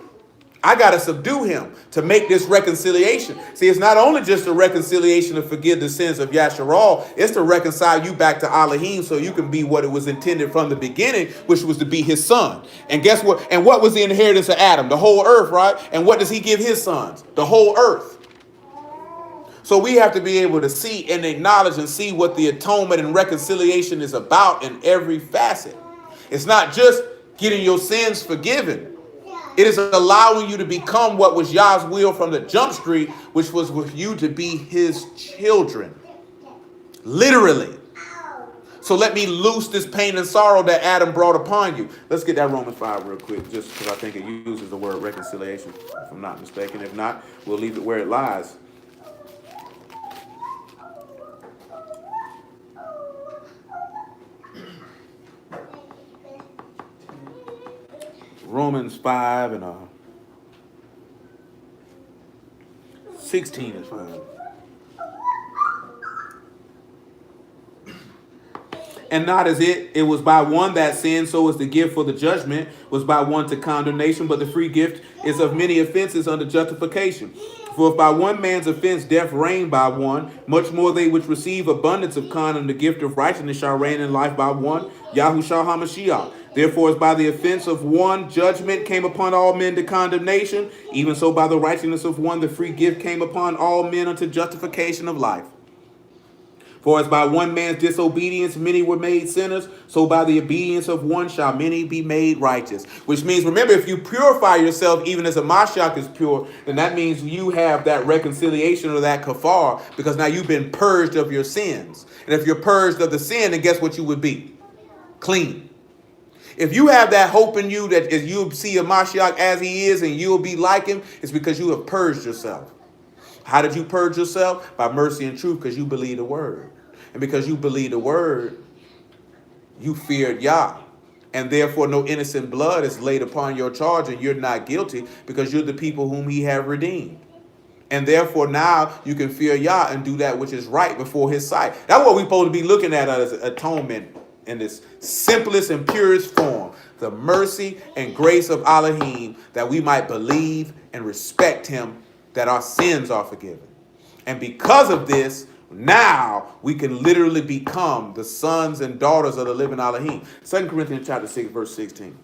I got to subdue him to make this reconciliation. See, it's not only just a reconciliation to forgive the sins of Yasharal. It's to reconcile you back to Elohim so you can be what it was intended from the beginning, which was to be his son. And guess what? And what was the inheritance of Adam? The whole earth, right? And what does he give his sons? The whole earth. So we have to be able to see and acknowledge and see what the atonement and reconciliation is about in every facet. It's not just getting your sins forgiven. It is allowing you to become what was Yah's will from the jump street, which was with you to be his children. Literally. So let me loose this pain and sorrow that Adam brought upon you. Let's get that Romans 5 real quick, just because I think it uses the word reconciliation, if I'm not mistaken. If not, we'll leave it where it lies. Romans 5 and 16 is fine. And not as it was by one that sinned, so as the gift for the judgment was by one to condemnation, but the free gift is of many offenses unto justification. For if by one man's offense death reigned by one, much more they which receive abundance of condom the gift of righteousness shall reign in life by one, Yahushua HaMashiach. Therefore, as by the offense of one judgment came upon all men to condemnation, even so by the righteousness of one the free gift came upon all men unto justification of life. For as by one man's disobedience many were made sinners, so by the obedience of one shall many be made righteous. Which means, remember, if you purify yourself even as a Mashiach is pure, then that means you have that reconciliation or that kafar, because now you've been purged of your sins. And if you're purged of the sin, then guess what you would be? Clean. If you have that hope in you that if you see a Mashiach as he is and you'll be like him, it's because you have purged yourself. How did you purge yourself? By mercy and truth, because you believe the word. And because you believe the word, you feared Yah. And therefore no innocent blood is laid upon your charge and you're not guilty because you're the people whom he have redeemed. And therefore now you can fear Yah and do that which is right before his sight. That's what we're supposed to be looking at as atonement in this simplest and purest form. The mercy and grace of Elohim, that we might believe and respect him, that our sins are forgiven. And because of this, now we can literally become the sons and daughters of the living Elohim. 2 Corinthians chapter 6, verse 16.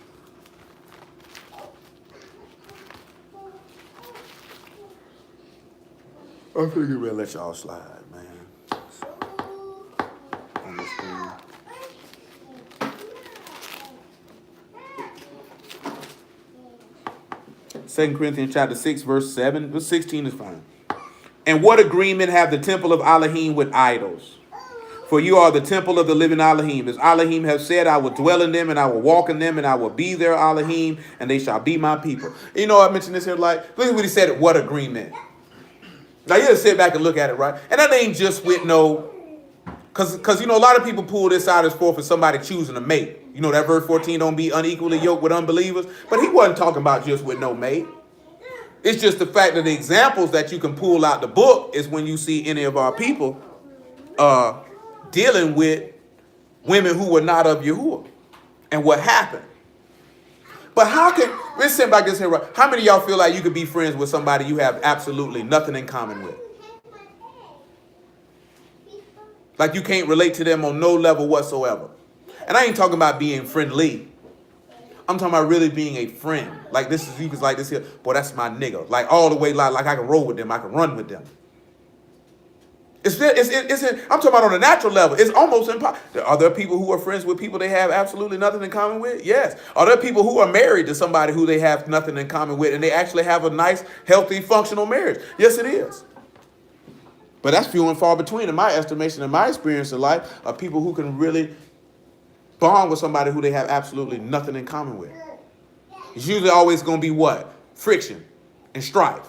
I figure we'll let y'all slide, man. On the screen. 2 Corinthians chapter 6, verse 7. Verse 16 is fine. And what agreement have the temple of Elohim with idols? For you are the temple of the living Elohim. As Elohim have said, I will dwell in them and I will walk in them and I will be their Elohim and they shall be my people. You know, I mentioned this here, like, look at what he said, what agreement? Now you just sit back and look at it, right? And that ain't just with no, because you know, a lot of people pull this out as for somebody choosing a mate. You know, that verse 14, don't be unequally yoked with unbelievers. But he wasn't talking about just with no mate. It's just the fact that the examples that you can pull out the book is when you see any of our people dealing with women who were not of Yahuwah and what happened. But how can, let's sit back this here, right? How many of y'all feel like you could be friends with somebody you have absolutely nothing in common with? Like you can't relate to them on no level whatsoever. And I ain't talking about being friendly. I'm talking about really being a friend. Like this is, you can like this here, boy, that's my nigga. Like all the way, like I can roll with them, I can run with them. I'm talking about on a natural level. It's almost impossible. Are there people who are friends with people they have absolutely nothing in common with? Yes. Are there people who are married to somebody who they have nothing in common with and they actually have a nice, healthy, functional marriage? Yes, it is. But that's few and far between in my estimation and my experience in life of people who can really bond with somebody who they have absolutely nothing in common with. It's usually always going to be what? Friction and strife.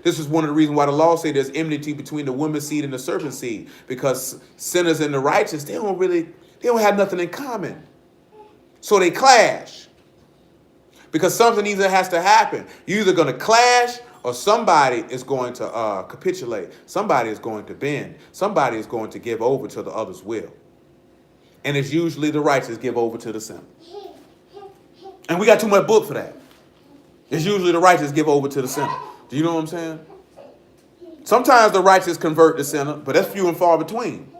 This is one of the reasons why the law say there's enmity between the woman's seed and the serpent's seed, because sinners and the righteous, they don't have nothing in common. So they clash. Because something either has to happen. You're either going to clash or somebody is going to capitulate. Somebody is going to bend. Somebody is going to give over to the other's will. And it's usually the righteous give over to the sinner. And we got too much book for that. It's usually the righteous give over to the sinner. Do you know what I'm saying? Sometimes the righteous convert the sinner, but that's few and far between.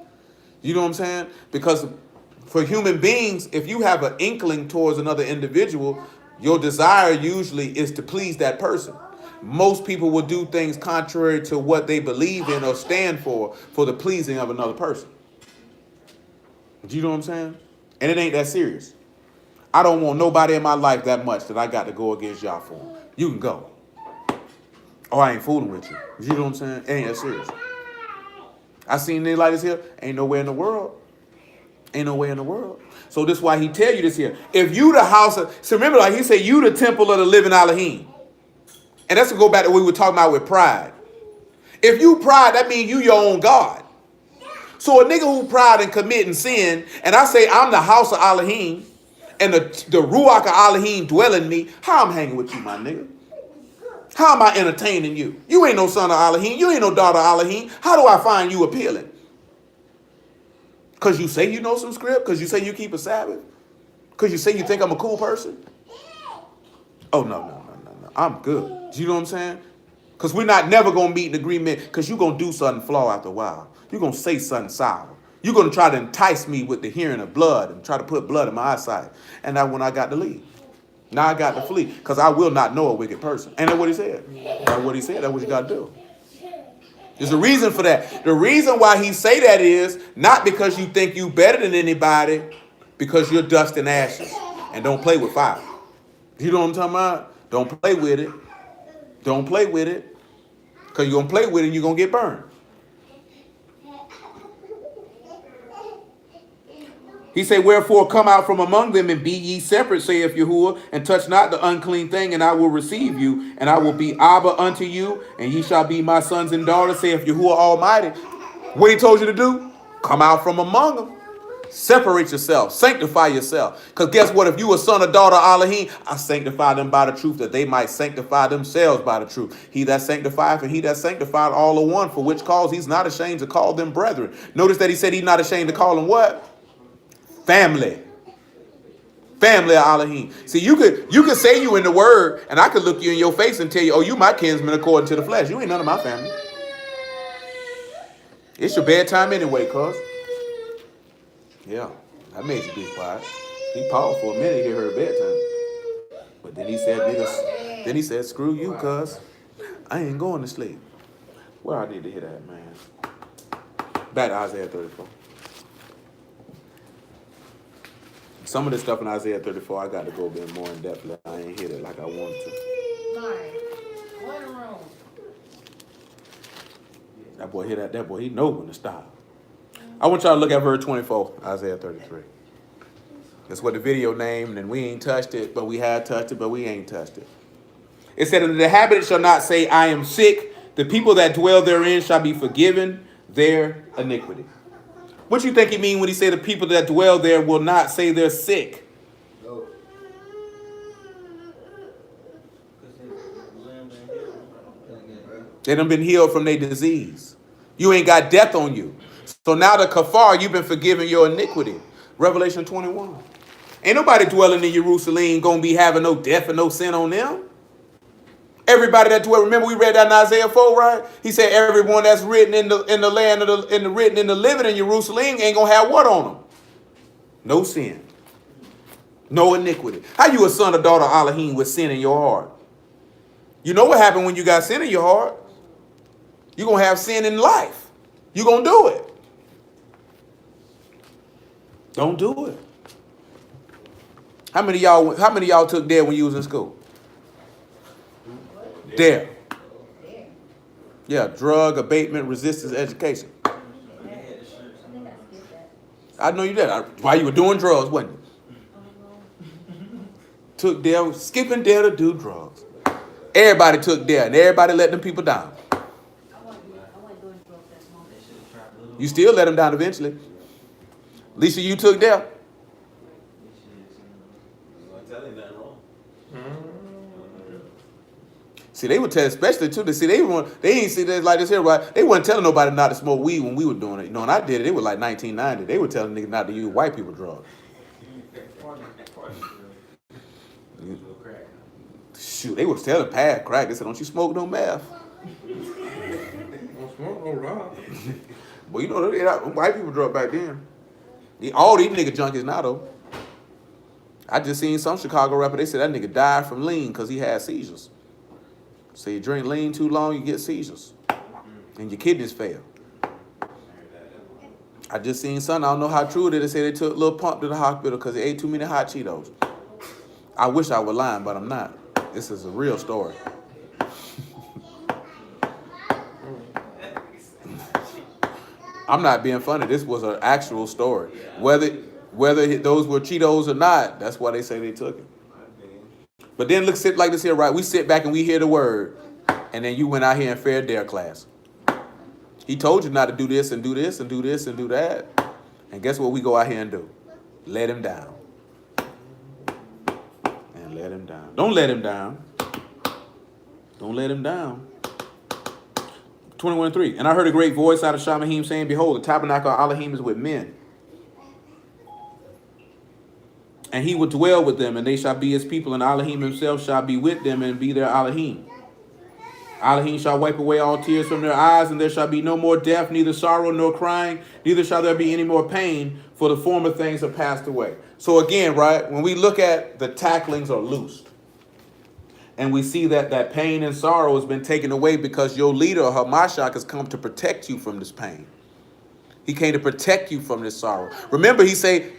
You know what I'm saying? Because for human beings, if you have an inkling towards another individual, your desire usually is to please that person. Most people will do things contrary to what they believe in or stand for the pleasing of another person. Do you know what I'm saying? And it ain't that serious. I don't want nobody in my life that much that I got to go against y'all for. You can go. Oh, I ain't fooling with you. You know what I'm saying? It ain't that serious. I seen niggas like this here. Ain't nowhere in the world. Ain't no way in the world. So this is why he tell you this here. If you the house of, so remember, like he said, you the temple of the living Elohim. And that's to go back to what we were talking about with pride. If you pride, that means you your own God. So a nigga who pride and committing sin, and I say I'm the house of Elohim, and the Ruach of Elohim dwell in me, how I'm hanging with you, my nigga? How am I entertaining you? You ain't no son of Elohim. You ain't no daughter of Elohim. How do I find you appealing? Because you say you know some script? Because you say you keep a Sabbath? Because you say you think I'm a cool person? Oh, no. I'm good. Do you know what I'm saying? Because we're not never going to meet an agreement because you're going to do something flaw after a while. You're going to say something sour. You're going to try to entice me with the hearing of blood and try to put blood in my eyesight. And that's when I got to leave. Now I got to flee because I will not know a wicked person. Ain't that what he said? That's what he said. That's what you got to do. There's a reason for that. The reason why he say that is not because you think you better than anybody, because you're dust and ashes and don't play with fire. You know what I'm talking about? Don't play with it. Don't play with it because you're going to play with it and you're going to get burned. He said, wherefore come out from among them and be ye separate, saith Yahuwah, and touch not the unclean thing, and I will receive you, and I will be Abba unto you, and ye shall be my sons and daughters, saith Yahuwah Almighty. What he told you to do? Come out from among them. Separate yourself. Sanctify yourself. Because guess what? If you a son or daughter of Elohim, I sanctify them by the truth, that they might sanctify themselves by the truth. He that sanctifieth and he that sanctified all are one, for which cause he's not ashamed to call them brethren. Notice that he said he's not ashamed to call them what? Family. Family of Elohim. See, you could say you in the word, and I could look you in your face and tell you, oh, you my kinsman according to the flesh. You ain't none of my family. It's your bedtime anyway, cuz. Yeah, I made you be quiet. He paused for a minute, he heard bedtime. But then he said, niggas, then he said, screw you, cuz. I ain't going to sleep. Where I need to hear that, man. Back to Isaiah 34. Some of the stuff in Isaiah 34, I got to go a bit more in depth. I ain't hit it like I wanted to. One room. That boy hit that. That boy, he know when to stop. I want y'all to look at verse 24, Isaiah 33. That's what the video named, and we ain't touched it, but we had touched it, but we ain't touched it. It said, and the inhabitant shall not say, I am sick. The people that dwell therein shall be forgiven their iniquity. What you think he mean when he said the people that dwell there will not say they're sick? No. They done been healed from their disease. You ain't got death on you. So now the kafar, you've been forgiven your iniquity. Revelation 21. Ain't nobody dwelling in Jerusalem gonna be having no death and no sin on them. Everybody that dwell, remember we read that in Isaiah 4, right? He said everyone that's written in the land of the written in the living in Jerusalem ain't gonna have what on them? No sin. No iniquity. How you a son or daughter of Elohim with sin in your heart? You know what happened when you got sin in your heart? You're gonna have sin in life. You're gonna do it. Don't do it. How many of y'all took DARE when you was in school? DARE. Yeah, drug abatement resistance education. I know you did. While you were doing drugs, wasn't you? Took DARE, skipping DARE to do drugs. Everybody took DARE, and everybody let them people down. I wasn't doing drugs at the moment. You still let them down eventually. Lisa, you took DARE. See, they would tell, especially too. They ain't see this like this here, right? They wasn't telling nobody not to smoke weed when we were doing it. You know, when I did it, it was like 1990. They were telling niggas not to use white people drugs. Shoot, they was telling Pat crack. They said, "Don't you smoke no meth?" Don't smoke no rock. Well, you know, white people drug back then. All these nigga junkies now though. I just seen some Chicago rapper. They said that nigga died from lean because he had seizures. So you drink lean too long, you get seizures, and your kidneys fail. I just seen something. I don't know how true it is. They say they took a little pump to the hospital because they ate too many hot Cheetos. I wish I were lying, but I'm not. This is a real story. I'm not being funny. This was an actual story. Whether those were Cheetos or not, that's why they say they took it. But then look, sit like this here, right? We sit back and we hear the word, and then you went out here and fair dare class. He told you not to do this and do this and do this and do that. And guess what we go out here and do? Let him down. And let him down. Don't let him down. Don't let him down. 21:3. And I heard a great voice out of Shamahim saying, behold, the tabernacle of Elohim is with men. And he will dwell with them, and they shall be his people, and Elohim himself shall be with them and be their Elohim. Elohim shall wipe away all tears from their eyes, and there shall be no more death, neither sorrow nor crying, neither shall there be any more pain, for the former things are passed away. So again, right, when we look at the tacklings are loosed, and we see that that pain and sorrow has been taken away because your leader, Hamashiach, has come to protect you from this pain. He came to protect you from this sorrow. Remember, he said,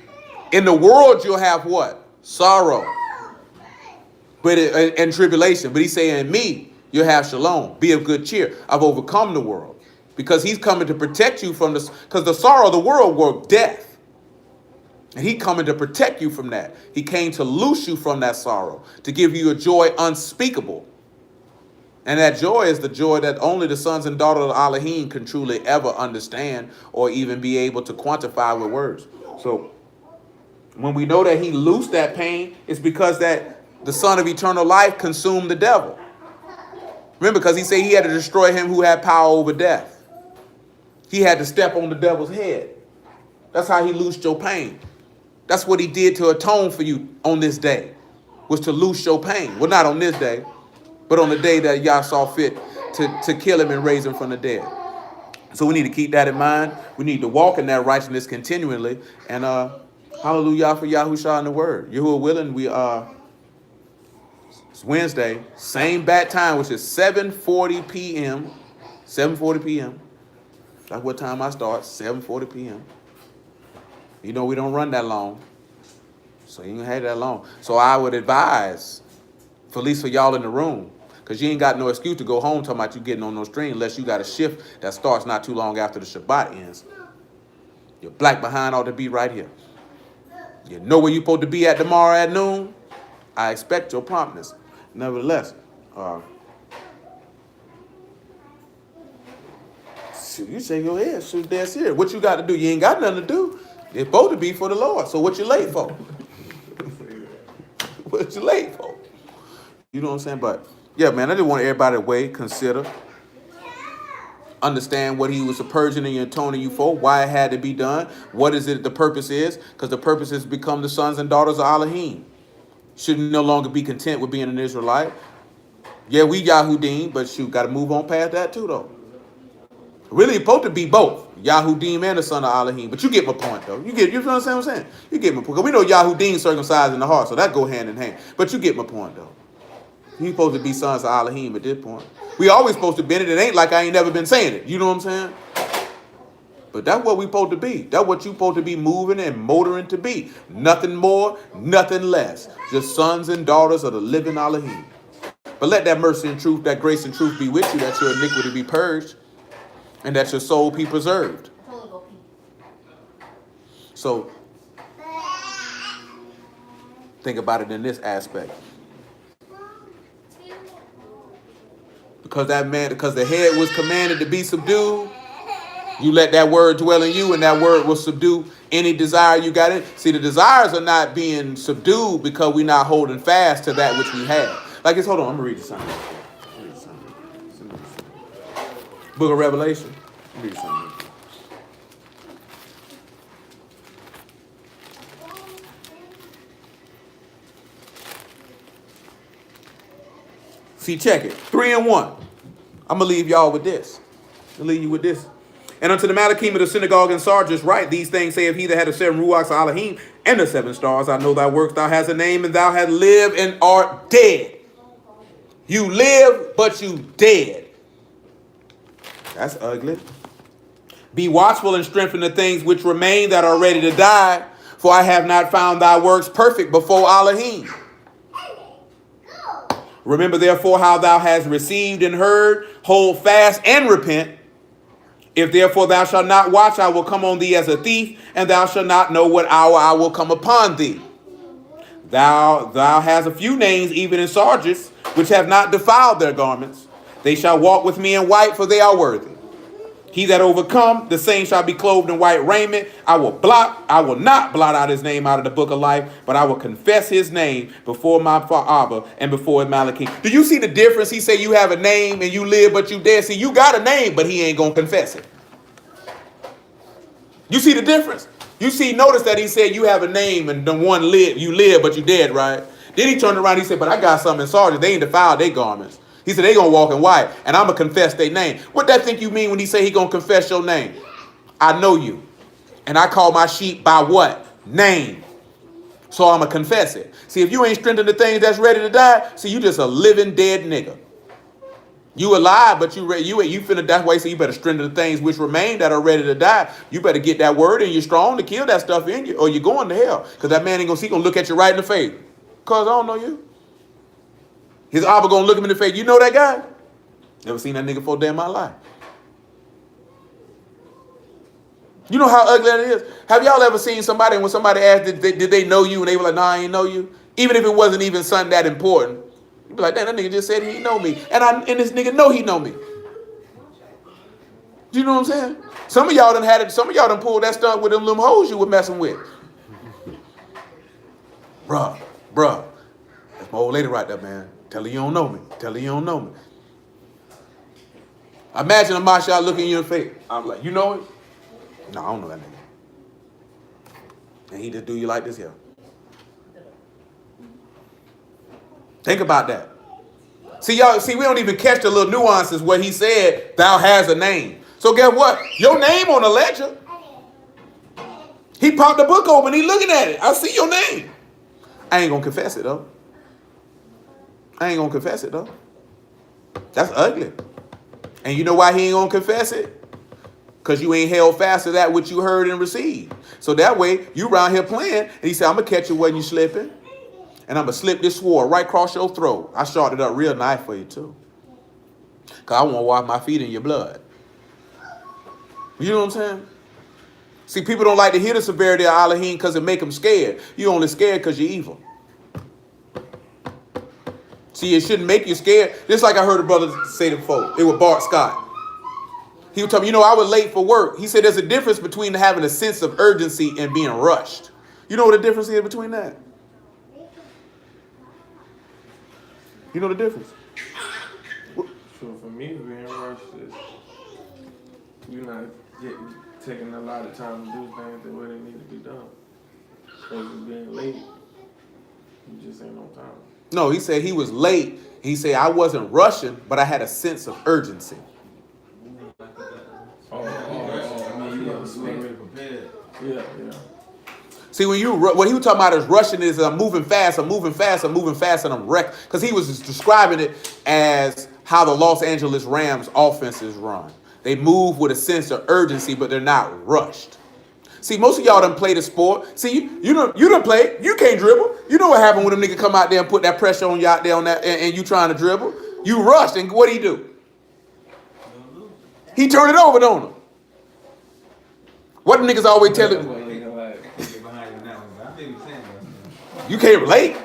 in the world you'll have what? Sorrow. And tribulation. But he's saying, in me, you'll have shalom. Be of good cheer. I've overcome the world. Because he's coming to protect you from this. Because the sorrow of the world was death. And he coming to protect you from that. He came to loose you from that sorrow. To give you a joy unspeakable. And that joy is the joy that only the sons and daughters of Elohim can truly ever understand. Or even be able to quantify with words. So when we know that he loosed that pain, it's because that the Son of eternal life consumed the devil. Remember, because he said he had to destroy him who had power over death. He had to step on the devil's head. That's how he loosed your pain. That's what he did to atone for you on this day, was to loose your pain. Well, not on this day, but on the day that Yah saw fit to kill him and raise him from the dead. So we need to keep that in mind. We need to walk in that righteousness continually. And hallelujah for Yahushua in the word. Yahuwah willing, it's Wednesday, same bat time, which is 7:40 p.m. 7:40 p.m. That's what time I start, 7:40 p.m. You know we don't run that long. So you ain't have that long. So I would advise, for at least for y'all in the room, because you ain't got no excuse to go home talking about you getting on no stream unless you got a shift that starts not too long after the Shabbat ends. Your black behind ought to be right here. You know where you're supposed to be at tomorrow at noon? I expect your promptness. Nevertheless, you shake your head, shoot dead serious. What you got to do? You ain't got nothing to do. It's supposed to be for the Lord. So what you late for? What you late for? You know what I'm saying? But yeah, man, I just want everybody to weigh, consider, understand what he was purging and atoning you for, why it had to be done, what is it the purpose is, because the purpose is to become the sons and daughters of Elohim. Should no longer be content with being an Israelite. Yeah, we Yahudim, but shoot, got to move on past that too, though. Really supposed to be both Yahudim and the son of Elohim, but you get my point, though. You know what I'm saying? You get my point. We know Yahudim circumcised in the heart, so that go hand in hand. But you get my point, though. You supposed to be sons of Elohim at this point. We always supposed to be in it. It ain't like I ain't never been saying it. You know what I'm saying? But that's what we supposed to be. That's what you supposed to be moving and motoring to be. Nothing more, nothing less. Just sons and daughters of the living Elohim. But let that mercy and truth, that grace and truth be with you, that your iniquity be purged, and that your soul be preserved. So, think about it in this aspect. Because the head was commanded to be subdued, you let that word dwell in you, and that word will subdue any desire you got in. See, the desires are not being subdued because we're not holding fast to that which we have. Like it's, hold on, I'm going to read you something. Book of Revelation. Let me read you something. See, check it. 3 and 1. I'm going to leave y'all with this. I'll leave you with this. And unto the Malachim of the synagogue and Sarges write, these things saith he that had the 7 ruachs of Elohim and the 7 stars. I know thy works, thou hast a name, and thou hast lived and art dead. You live, but you dead. That's ugly. Be watchful and strengthen the things which remain that are ready to die, for I have not found thy works perfect before Elohim. Remember therefore how thou hast received and heard, hold fast and repent. If therefore thou shalt not watch, I will come on thee as a thief, and thou shalt not know what hour I will come upon thee. Thou hast a few names even in Sarges, which have not defiled their garments. They shall walk with me in white, for they are worthy. He that overcome, the same shall be clothed in white raiment. I will not blot out his name out of the book of life, but I will confess his name before my Father and before Malachi. Do you see the difference? He said you have a name and you live, but you dead. See, you got a name, but he ain't going to confess it. You see the difference? You see, notice that he said you have a name and the one you live, but you dead, right? Then he turned around and he said, but I got something in Sargent. They ain't defiled their garments. He said, they going to walk in white, and I'm going to confess their name. What that think you mean when he say he going to confess your name? I know you, and I call my sheep by what? Name. So I'm going to confess it. See, if you ain't strengthening the things that's ready to die, see, you just a living dead nigga. You alive, but you finna, that's why he said you better strengthen the things which remain that are ready to die. You better get that word in you strong to kill that stuff in you, or you're going to hell. Because that man ain't going to look at you right in the face. Because I don't know you. His Abba gonna look him in the face. You know that guy? Never seen that nigga for a day in my life. You know how ugly that is? Have y'all ever seen somebody, and when somebody asked, did they know you? And they were like, nah, I ain't know you. Even if it wasn't even something that important. You'd be like, damn, that nigga just said he know me. And this nigga know he know me. Do you know what I'm saying? Some of y'all done pulled that stunt with them little hoes you were messing with. Bruh. That's my old lady right there, man. Tell her you don't know me. Tell her you don't know me. Imagine a Masha looking you in the face. I'm like, you know it? No, I don't know that nigga. And he just do you like this here. Think about that. See, we don't even catch the little nuances where he said, thou has a name. So guess what? Your name on the ledger. He popped the book open. He looking at it. I see your name. I ain't going to confess it, though. That's ugly. And you know why he ain't going to confess it? Because you ain't held fast to that which you heard and received. So that way, you around here playing, and he said, I'm going to catch you when you slipping. And I'm going to slip this sword right across your throat. I shot it up real nice for you, too. Because I want to wash my feet in your blood. You know what I'm saying? See, people don't like to hear the severity of Elohim because it make them scared. You only scared because you're evil. See, it shouldn't make you scared. Just like I heard a brother say before. It was Bart Scott. He would tell me, I was late for work. He said there's a difference between having a sense of urgency and being rushed. You know what the difference is between that? You know the difference? So for me, being rushed is you're not taking a lot of time to do things the way they need to be done. So being late, you just ain't no time. No, he said he was late. He said I wasn't rushing, but I had a sense of urgency. Yeah. See, what he was talking about is rushing is I'm moving fast, and I'm wrecked. Because he was describing it as how the Los Angeles Rams offenses run. They move with a sense of urgency, but they're not rushed. See, most of y'all done play the sport. See, you done play. You can't dribble. You know what happened when them niggas come out there and put that pressure on you out there on that, and you trying to dribble. You rushed, and what do? He turned it over, don't he? What the niggas always tell him? You can't relate.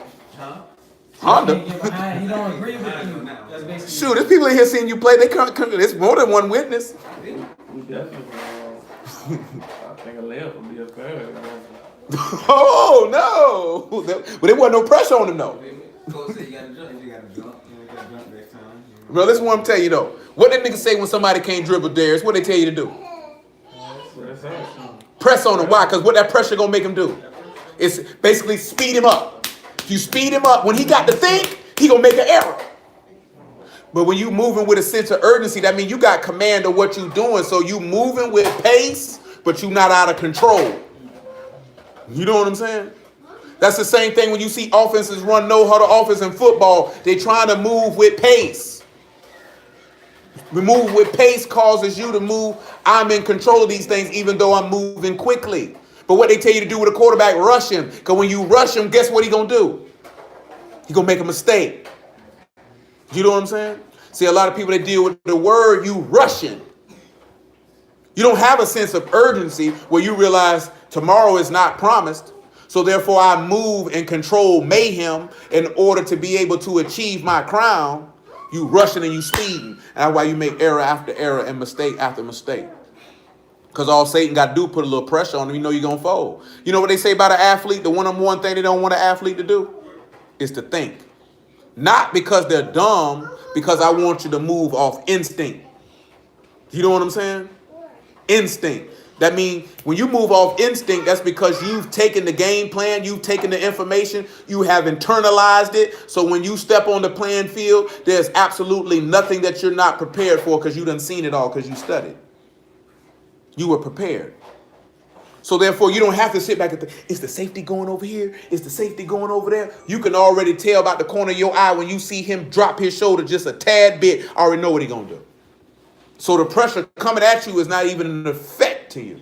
Honda. He don't agree with you. That's basically. Shoot, there's people in here seeing you play. They can't. It's more than one witness. We definitely. I think a layup would be a fair. Oh no! But there wasn't no pressure on him though. Bro, this is what I'm telling you though. What did niggas say when somebody can't dribble Darius? What they tell you to do? Press on him. Why? Because what that pressure gonna make him do? It's basically speed him up. If you speed him up, when he got to think, he gonna make an error. But when you moving with a sense of urgency, that means you got command of what you doing. So you moving with pace, but you not out of control. You know what I'm saying? That's the same thing when you see offenses run no huddle offense in football. They trying to move with pace. Move with pace causes you to move. I'm in control of these things, even though I'm moving quickly. But what they tell you to do with a quarterback, rush him. Because when you rush him, guess what he's going to do? He's going to make a mistake. You know what I'm saying? See, a lot of people that deal with the word, you rushing. You don't have a sense of urgency where you realize tomorrow is not promised. So therefore, I move and control mayhem in order to be able to achieve my crown. You rushing and you speeding. And that's why you make error after error and mistake after mistake. Because all Satan got to do, put a little pressure on him. You know you're going to fold. You know what they say about an athlete? The one thing they don't want an athlete to do is to think. Not because they're dumb, because I want you to move off instinct. You know what I'm saying? Instinct. That means when you move off instinct, that's because you've taken the game plan, you've taken the information, you have internalized it. So when you step on the playing field, there's absolutely nothing that you're not prepared for because you done seen it all because you studied. You were prepared. So therefore, you don't have to sit back and think, is the safety going over here? Is the safety going over there? You can already tell about the corner of your eye when you see him drop his shoulder just a tad bit. I already know what he's going to do. So the pressure coming at you is not even an effect to you.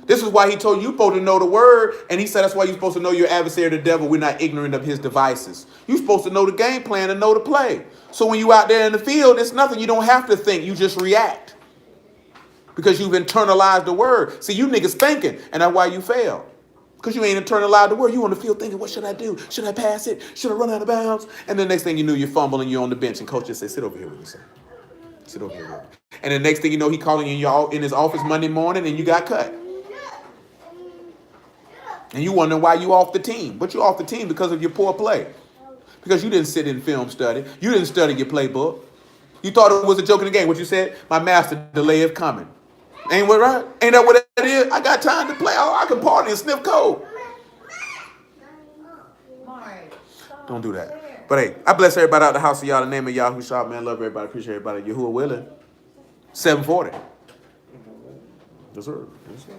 This is why he told you you're supposed to know the word. And he said that's why you're supposed to know your adversary, the devil. We're not ignorant of his devices. You're supposed to know the game plan and know the play. So when you out there in the field, it's nothing. You don't have to think. You just react. Because you've internalized the word. See, you niggas thinking. And that's why you fail. Because you ain't internalized the word. You on the field thinking, what should I do? Should I pass it? Should I run out of bounds? And the next thing you knew, you're fumbling. You're on the bench. And coach just said, sit over here with me, sir. Sit over here with me. And the next thing you know, he calling you in his office Monday morning and you got cut. And you wondering why you off the team. But you off the team because of your poor play. Because you didn't sit in film study. You didn't study your playbook. You thought it was a joke in the game. What you said? My master delay is coming. Ain't what right? Ain't that what that is? I got time to play. Oh, I can party and sniff cold. Don't do that. But hey, I bless everybody out the house of y'all. The name of Yahushua, man. Love everybody. Appreciate everybody. Yahuwah willing. 740. Yes, sir. Yes, sir.